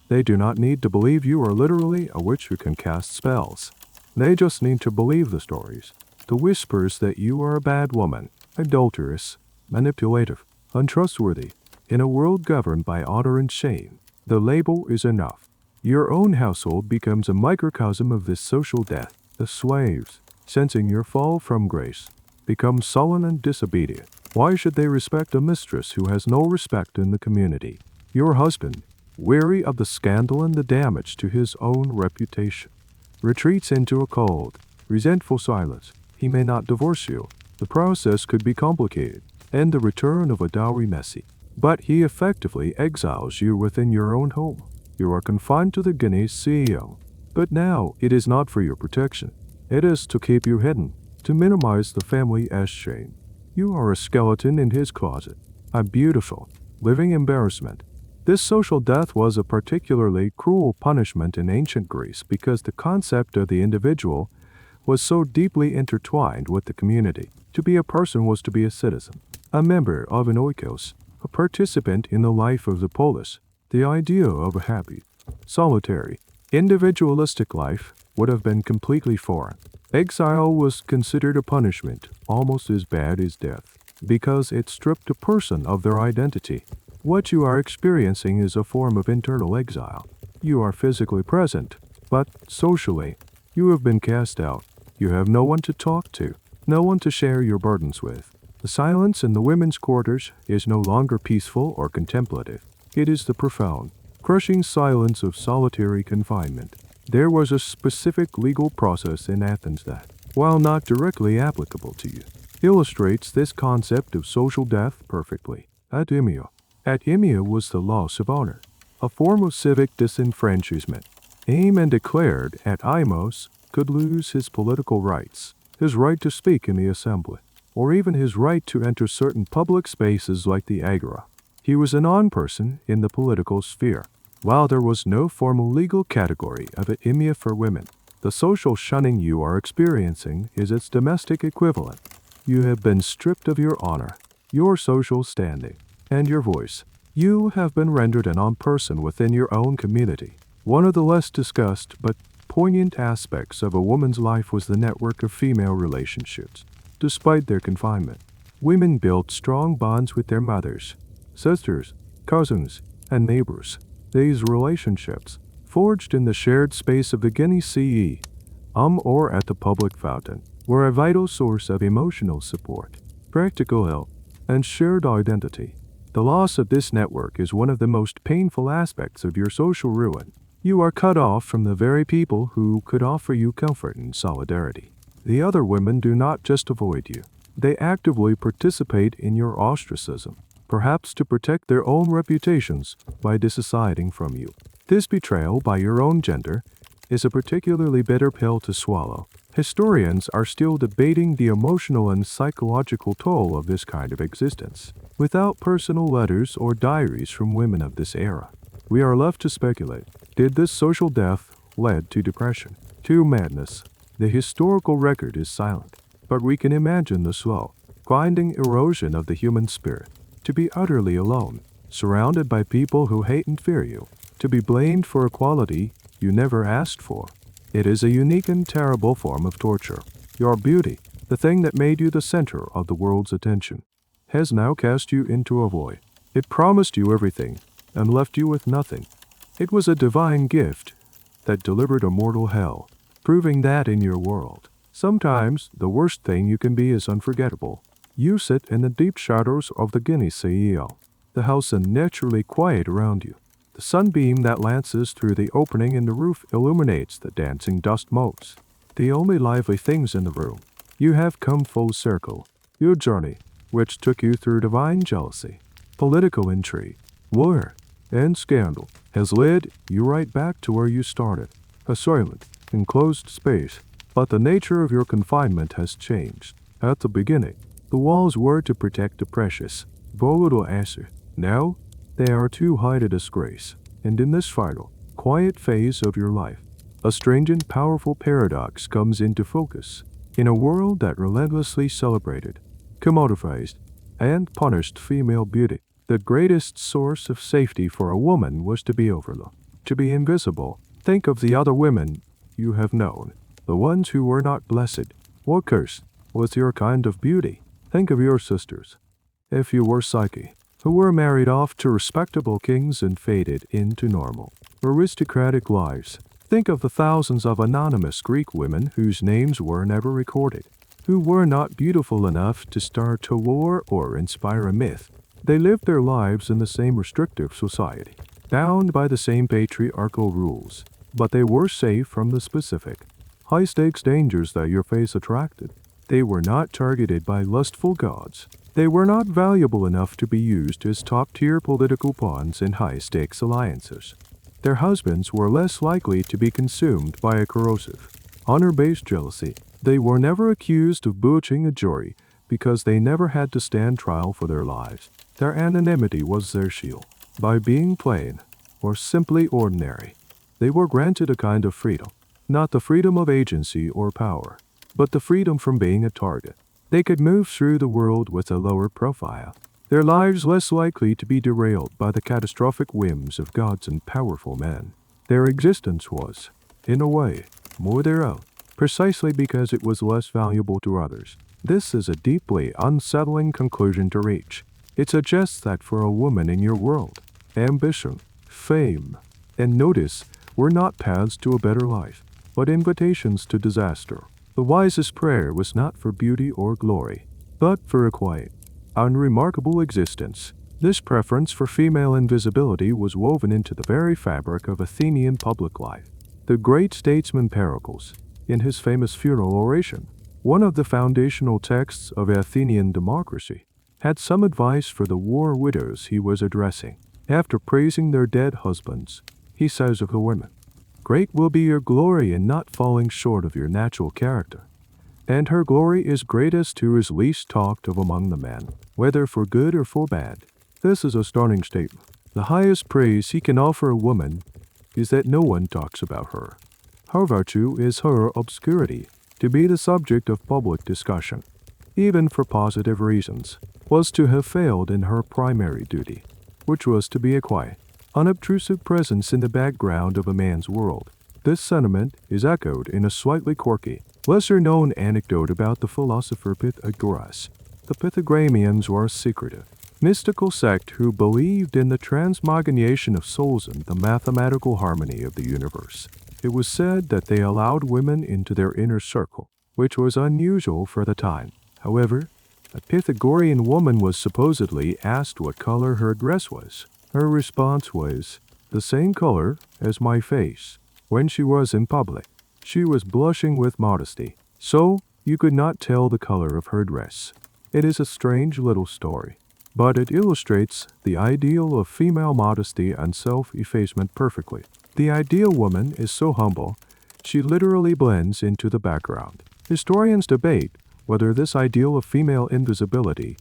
They do not need to believe you are literally a witch who can cast spells. They just need to believe the stories, the whispers that you are a bad woman, adulterous, manipulative, untrustworthy, in a world governed by honor and shame. The label is enough. Your own household becomes a microcosm of this social death. The slaves, sensing your fall from grace, become sullen and disobedient. Why should they respect a mistress who has no respect in the community? Your husband, weary of the scandal and the damage to his own reputation, retreats into a cold, resentful silence. He may not divorce you. The process could be complicated, and the return of a dowry messy. But he effectively exiles you within your own home. You are confined to the Guinea's CEO. But now it is not for your protection. It is to keep you hidden, to minimize the family as shame. You are a skeleton in his closet, a beautiful, living embarrassment. This social death was a particularly cruel punishment in ancient Greece because the concept of the individual was so deeply intertwined with the community. To be a person was to be a citizen, a member of an oikos, a participant in the life of the polis. The idea of a happy, solitary, individualistic life would have been completely foreign. Exile was considered a punishment almost as bad as death, because it stripped a person of their identity. What you are experiencing is a form of internal exile. You are physically present, but socially, you have been cast out. You have no one to talk to, no one to share your burdens with. The silence in the women's quarters is no longer peaceful or contemplative. It is the profound, crushing silence of solitary confinement. There was a specific legal process in Athens that, while not directly applicable to you, illustrates this concept of social death perfectly. Atimia was the loss of honor, a form of civic disenfranchisement. A man declared at Imos could lose his political rights, his right to speak in the assembly, or even his right to enter certain public spaces like the agora. He was a non-person in the political sphere. While there was no formal legal category of atimia for women, the social shunning you are experiencing is its domestic equivalent. You have been stripped of your honor, your social standing, and your voice. You have been rendered a non-person within your own community. One of the less discussed but poignant aspects of a woman's life was the network of female relationships. Despite their confinement, women built strong bonds with their mothers, sisters, cousins, and neighbors. These relationships, forged in the shared space of the Guinea's CE, or at the public fountain, were a vital source of emotional support, practical help, and shared identity. The loss of this network is one of the most painful aspects of your social ruin. You are cut off from the very people who could offer you comfort and solidarity. The other women do not just avoid you. They actively participate in your ostracism, perhaps to protect their own reputations by disassociating from you. This betrayal by your own gender is a particularly bitter pill to swallow. Historians are still debating the emotional and psychological toll of this kind of existence. Without personal letters or diaries from women of this era, we are left to speculate. Did this social death lead to depression, to madness? The historical record is silent, but we can imagine the slow, grinding erosion of the human spirit. To be utterly alone, surrounded by people who hate and fear you, to be blamed for a quality you never asked for. It is a unique and terrible form of torture. Your beauty, the thing that made you the center of the world's attention, has now cast you into a void. It promised you everything and left you with nothing. It was a divine gift that delivered a mortal hell, proving that in your world, sometimes the worst thing you can be is unforgettable. You sit in the deep shadows of the Guinea's CEO. The house is naturally quiet around you. The sunbeam that lances through the opening in the roof illuminates the dancing dust motes, the only lively things in the room. You have come full circle. Your journey, which took you through divine jealousy, political intrigue, war, and scandal, has led you right back to where you started, a silent, enclosed space. But the nature of your confinement has changed. At the beginning, the walls were to protect the precious, volatile asset. Now, they are to hide a disgrace. And in this final, quiet phase of your life, a strange and powerful paradox comes into focus. In a world that relentlessly celebrated, commodified, and punished female beauty, the greatest source of safety for a woman was to be overlooked. to be invisible. Think of the other women you have known, the ones who were not blessed or cursed with your kind of beauty. Think of your sisters, if you were Psyche, who were married off to respectable kings and faded into normal, aristocratic lives. Think of the thousands of anonymous Greek women whose names were never recorded, who were not beautiful enough to start a war or inspire a myth. They lived their lives in the same restrictive society, bound by the same patriarchal rules, but they were safe from the specific, high-stakes dangers that your face attracted. They were not targeted by lustful gods. They were not valuable enough to be used as top-tier political pawns in high-stakes alliances. Their husbands were less likely to be consumed by a corrosive, honor-based jealousy. They were never accused of butchering a jury because they never had to stand trial for their lives. Their anonymity was their shield. By being plain, or simply ordinary, they were granted a kind of freedom, not the freedom of agency or power, but the freedom from being a target. They could move through the world with a lower profile, their lives less likely to be derailed by the catastrophic whims of gods and powerful men. Their existence was, in a way, more their own, precisely because it was less valuable to others. This is a deeply unsettling conclusion to reach. It suggests that for a woman in your world, ambition, fame, and notice were not paths to a better life, but invitations to disaster. The wisest prayer was not for beauty or glory, but for a quiet, unremarkable existence. This preference for female invisibility was woven into the very fabric of Athenian public life. The great statesman Pericles, in his famous funeral oration, one of the foundational texts of Athenian democracy, had some advice for the war widows he was addressing. After praising their dead husbands, he says of the women, "Great will be your glory in not falling short of your natural character, and her glory is greatest who is least talked of among the men, whether for good or for bad." This is a stunning statement. The highest praise he can offer a woman is that no one talks about her. Her virtue is her obscurity. To be the subject of public discussion, even for positive reasons, was to have failed in her primary duty, which was to be a quiet, unobtrusive presence in the background of a man's world. This sentiment is echoed in a slightly quirky, lesser-known anecdote about the philosopher Pythagoras. The Pythagoreans were a secretive, mystical sect who believed in the transmigration of souls and the mathematical harmony of the universe. It was said that they allowed women into their inner circle, which was unusual for the time. However, a Pythagorean woman was supposedly asked what color her dress was. Her response was, "The same color as my face." When she was in public, she was blushing with modesty, so you could not tell the color of her dress. It is a strange little story, but it illustrates the ideal of female modesty and self-effacement perfectly. The ideal woman is so humble, she literally blends into the background. Historians debate whether this ideal of female invisibility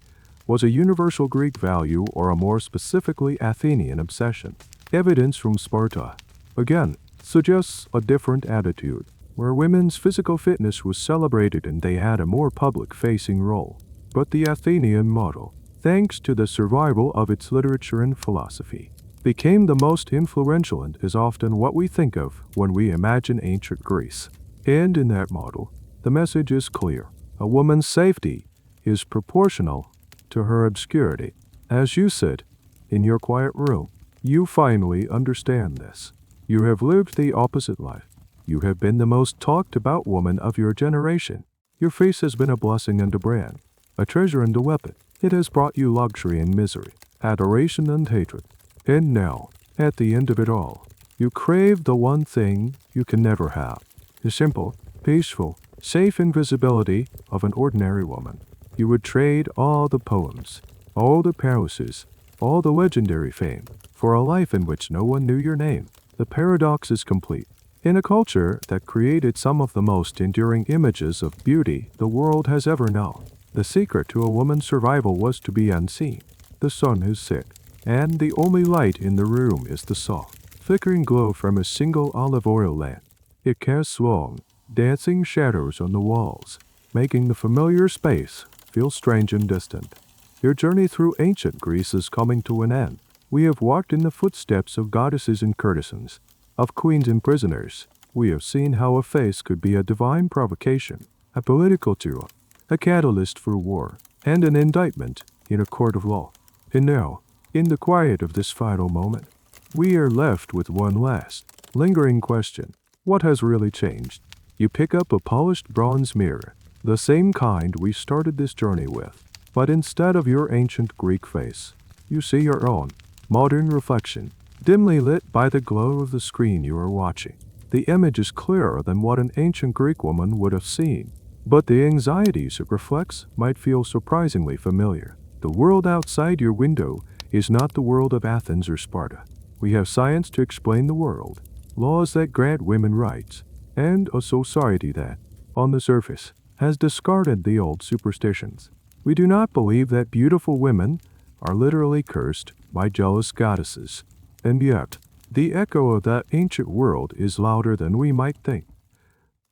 was a universal Greek value or a more specifically Athenian obsession. Evidence from Sparta, again, suggests a different attitude, where women's physical fitness was celebrated and they had a more public-facing role. But the Athenian model, thanks to the survival of its literature and philosophy, became the most influential and is often what we think of when we imagine ancient Greece. And in that model, the message is clear. A woman's safety is proportional to her obscurity. As you sit in your quiet room, you finally understand this. You have lived the opposite life. You have been the most talked about woman of your generation. Your face has been a blessing and a brand, a treasure and a weapon. It has brought you luxury and misery, adoration and hatred. And now, at the end of it all, you crave the one thing you can never have, the simple, peaceful, safe invisibility of an ordinary woman. You would trade all the poems, all the palaces, all the legendary fame, for a life in which no one knew your name. The paradox is complete. In a culture that created some of the most enduring images of beauty the world has ever known, the secret to a woman's survival was to be unseen. The sun is set, and the only light in the room is the soft, flickering glow from a single olive oil lamp. It casts long, dancing shadows on the walls, making the familiar space feel strange and distant. Your journey through ancient Greece is coming to an end. We have walked in the footsteps of goddesses and courtesans, of queens and prisoners. We have seen how a face could be a divine provocation, a political tool, a catalyst for war, and an indictment in a court of law. And now, in the quiet of this final moment, we are left with one last, lingering question. What has really changed? You pick up a polished bronze mirror, the same kind we started this journey with, but instead of your ancient Greek face, you see your own, modern reflection, dimly lit by the glow of the screen you are watching. The image is clearer than what an ancient Greek woman would have seen, but the anxieties it reflects might feel surprisingly familiar. The world outside your window is not the world of Athens or Sparta. We have science to explain the world, laws that grant women rights, and a society that, on the surface, has discarded the old superstitions. We do not believe that beautiful women are literally cursed by jealous goddesses, and yet, the echo of that ancient world is louder than we might think.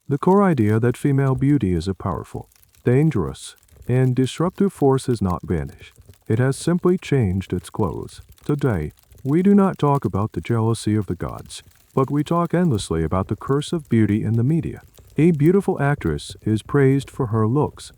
The core idea that female beauty is a powerful, dangerous, and disruptive force has not vanished. It has simply changed its clothes. Today, we do not talk about the jealousy of the gods, but we talk endlessly about the curse of beauty in the media. A beautiful actress is praised for her looks,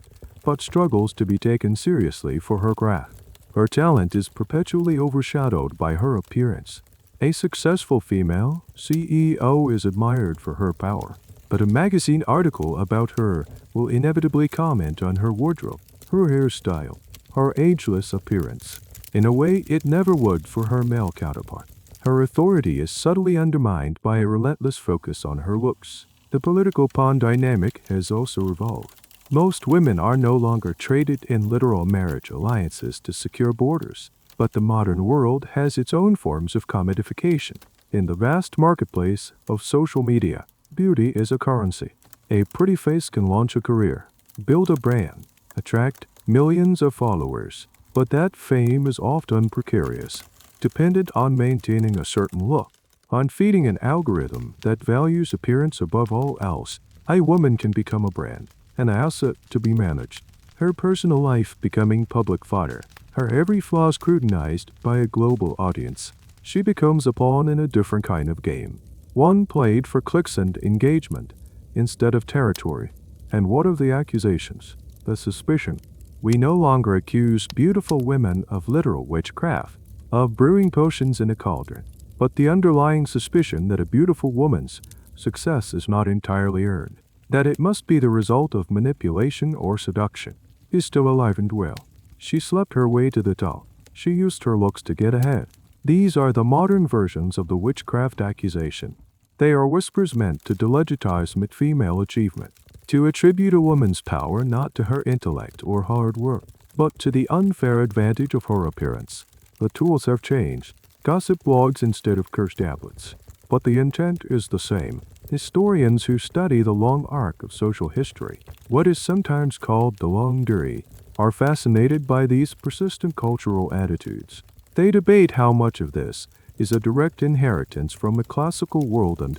but struggles to be taken seriously for her craft. Her talent is perpetually overshadowed by her appearance. A successful female CEO is admired for her power, but a magazine article about her will inevitably comment on her wardrobe, her hairstyle, her ageless appearance, in a way it never would for her male counterpart. Her authority is subtly undermined by a relentless focus on her looks. The political pawn dynamic has also evolved. Most women are no longer traded in literal marriage alliances to secure borders, but the modern world has its own forms of commodification. In the vast marketplace of social media, beauty is a currency. A pretty face can launch a career, build a brand, attract millions of followers, but that fame is often precarious, dependent on maintaining a certain look, on feeding an algorithm that values appearance above all else. A woman can become a brand, an asset to be managed, her personal life becoming public fodder, her every flaw scrutinized by a global audience. She becomes a pawn in a different kind of game, one played for clicks and engagement instead of territory. And what of the accusations, the suspicion? We no longer accuse beautiful women of literal witchcraft, of brewing potions in a cauldron, but the underlying suspicion that a beautiful woman's success is not entirely earned, that it must be the result of manipulation or seduction, is still alive and well. She slept her way to the top. She used her looks to get ahead. These are the modern versions of the witchcraft accusation. They are whispers meant to delegitimize female achievement, to attribute a woman's power not to her intellect or hard work, but to the unfair advantage of her appearance. The tools have changed. Gossip blogs instead of curse tablets. But the intent is the same. Historians who study the long arc of social history, what is sometimes called the longue durée, are fascinated by these persistent cultural attitudes. They debate how much of this is a direct inheritance from the classical world and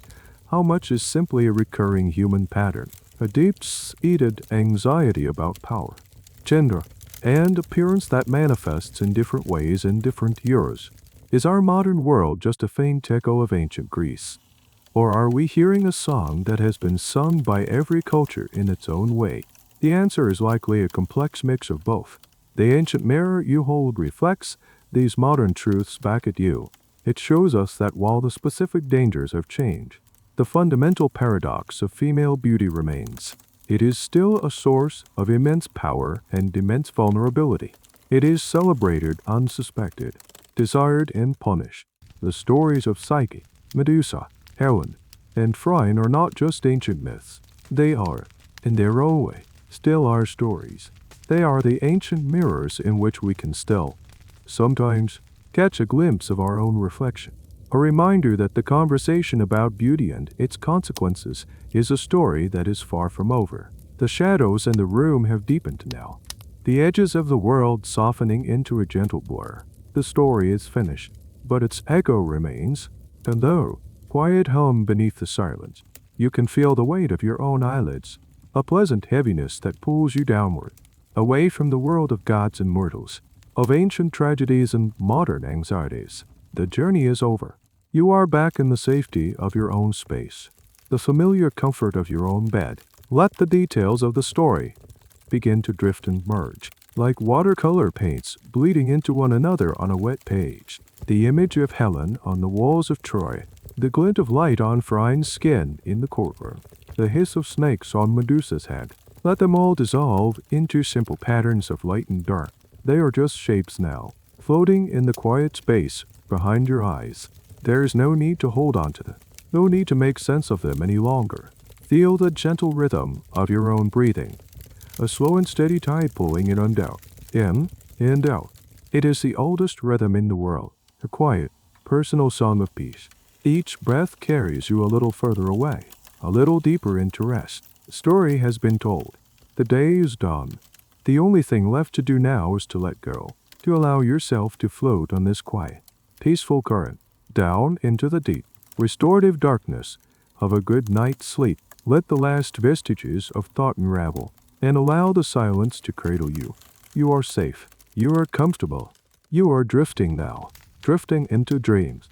how much is simply a recurring human pattern, a deep-seated anxiety about power, gender, and appearance that manifests in different ways in different eras. Is our modern world just a faint echo of ancient Greece? Or are we hearing a song that has been sung by every culture in its own way? The answer is likely a complex mix of both. The ancient mirror you hold reflects these modern truths back at you. It shows us that while the specific dangers have changed, the fundamental paradox of female beauty remains. It is still a source of immense power and immense vulnerability. It is celebrated unsuspected, desired and punished. The stories of Psyche, Medusa, Helen, and Troy are not just ancient myths. They are, in their own way, still our stories. They are the ancient mirrors in which we can still, sometimes, catch a glimpse of our own reflection. A reminder that the conversation about beauty and its consequences is a story that is far from over. The shadows in the room have deepened now, the edges of the world softening into a gentle blur. The story is finished, but its echo remains, and though quiet hum beneath the silence, you can feel the weight of your own eyelids, a pleasant heaviness that pulls you downward, away from the world of gods and mortals, of ancient tragedies and modern anxieties. The journey is over, You are back in the safety of your own space, the familiar comfort of your own bed. Let the details of the story begin to drift and merge, like watercolor paints bleeding into one another on a wet page. The image of Helen on the walls of Troy, the glint of light on Phryne's skin in the courtroom, the hiss of snakes on Medusa's head. Let them all dissolve into simple patterns of light and dark. They are just shapes now, floating in the quiet space behind your eyes. There is no need to hold on to them, no need to make sense of them any longer. Feel the gentle rhythm of your own breathing, a slow and steady tide pulling in and out, in and out. It is the oldest rhythm in the world, a quiet, personal song of peace. Each breath carries you a little further away, a little deeper into rest. The story has been told. The day is done. The only thing left to do now is to let go, to allow yourself to float on this quiet, peaceful current, down into the deep, restorative darkness of a good night's sleep. Let the last vestiges of thought unravel, and allow the silence to cradle you. You are safe. You are comfortable. You are drifting now, drifting into dreams.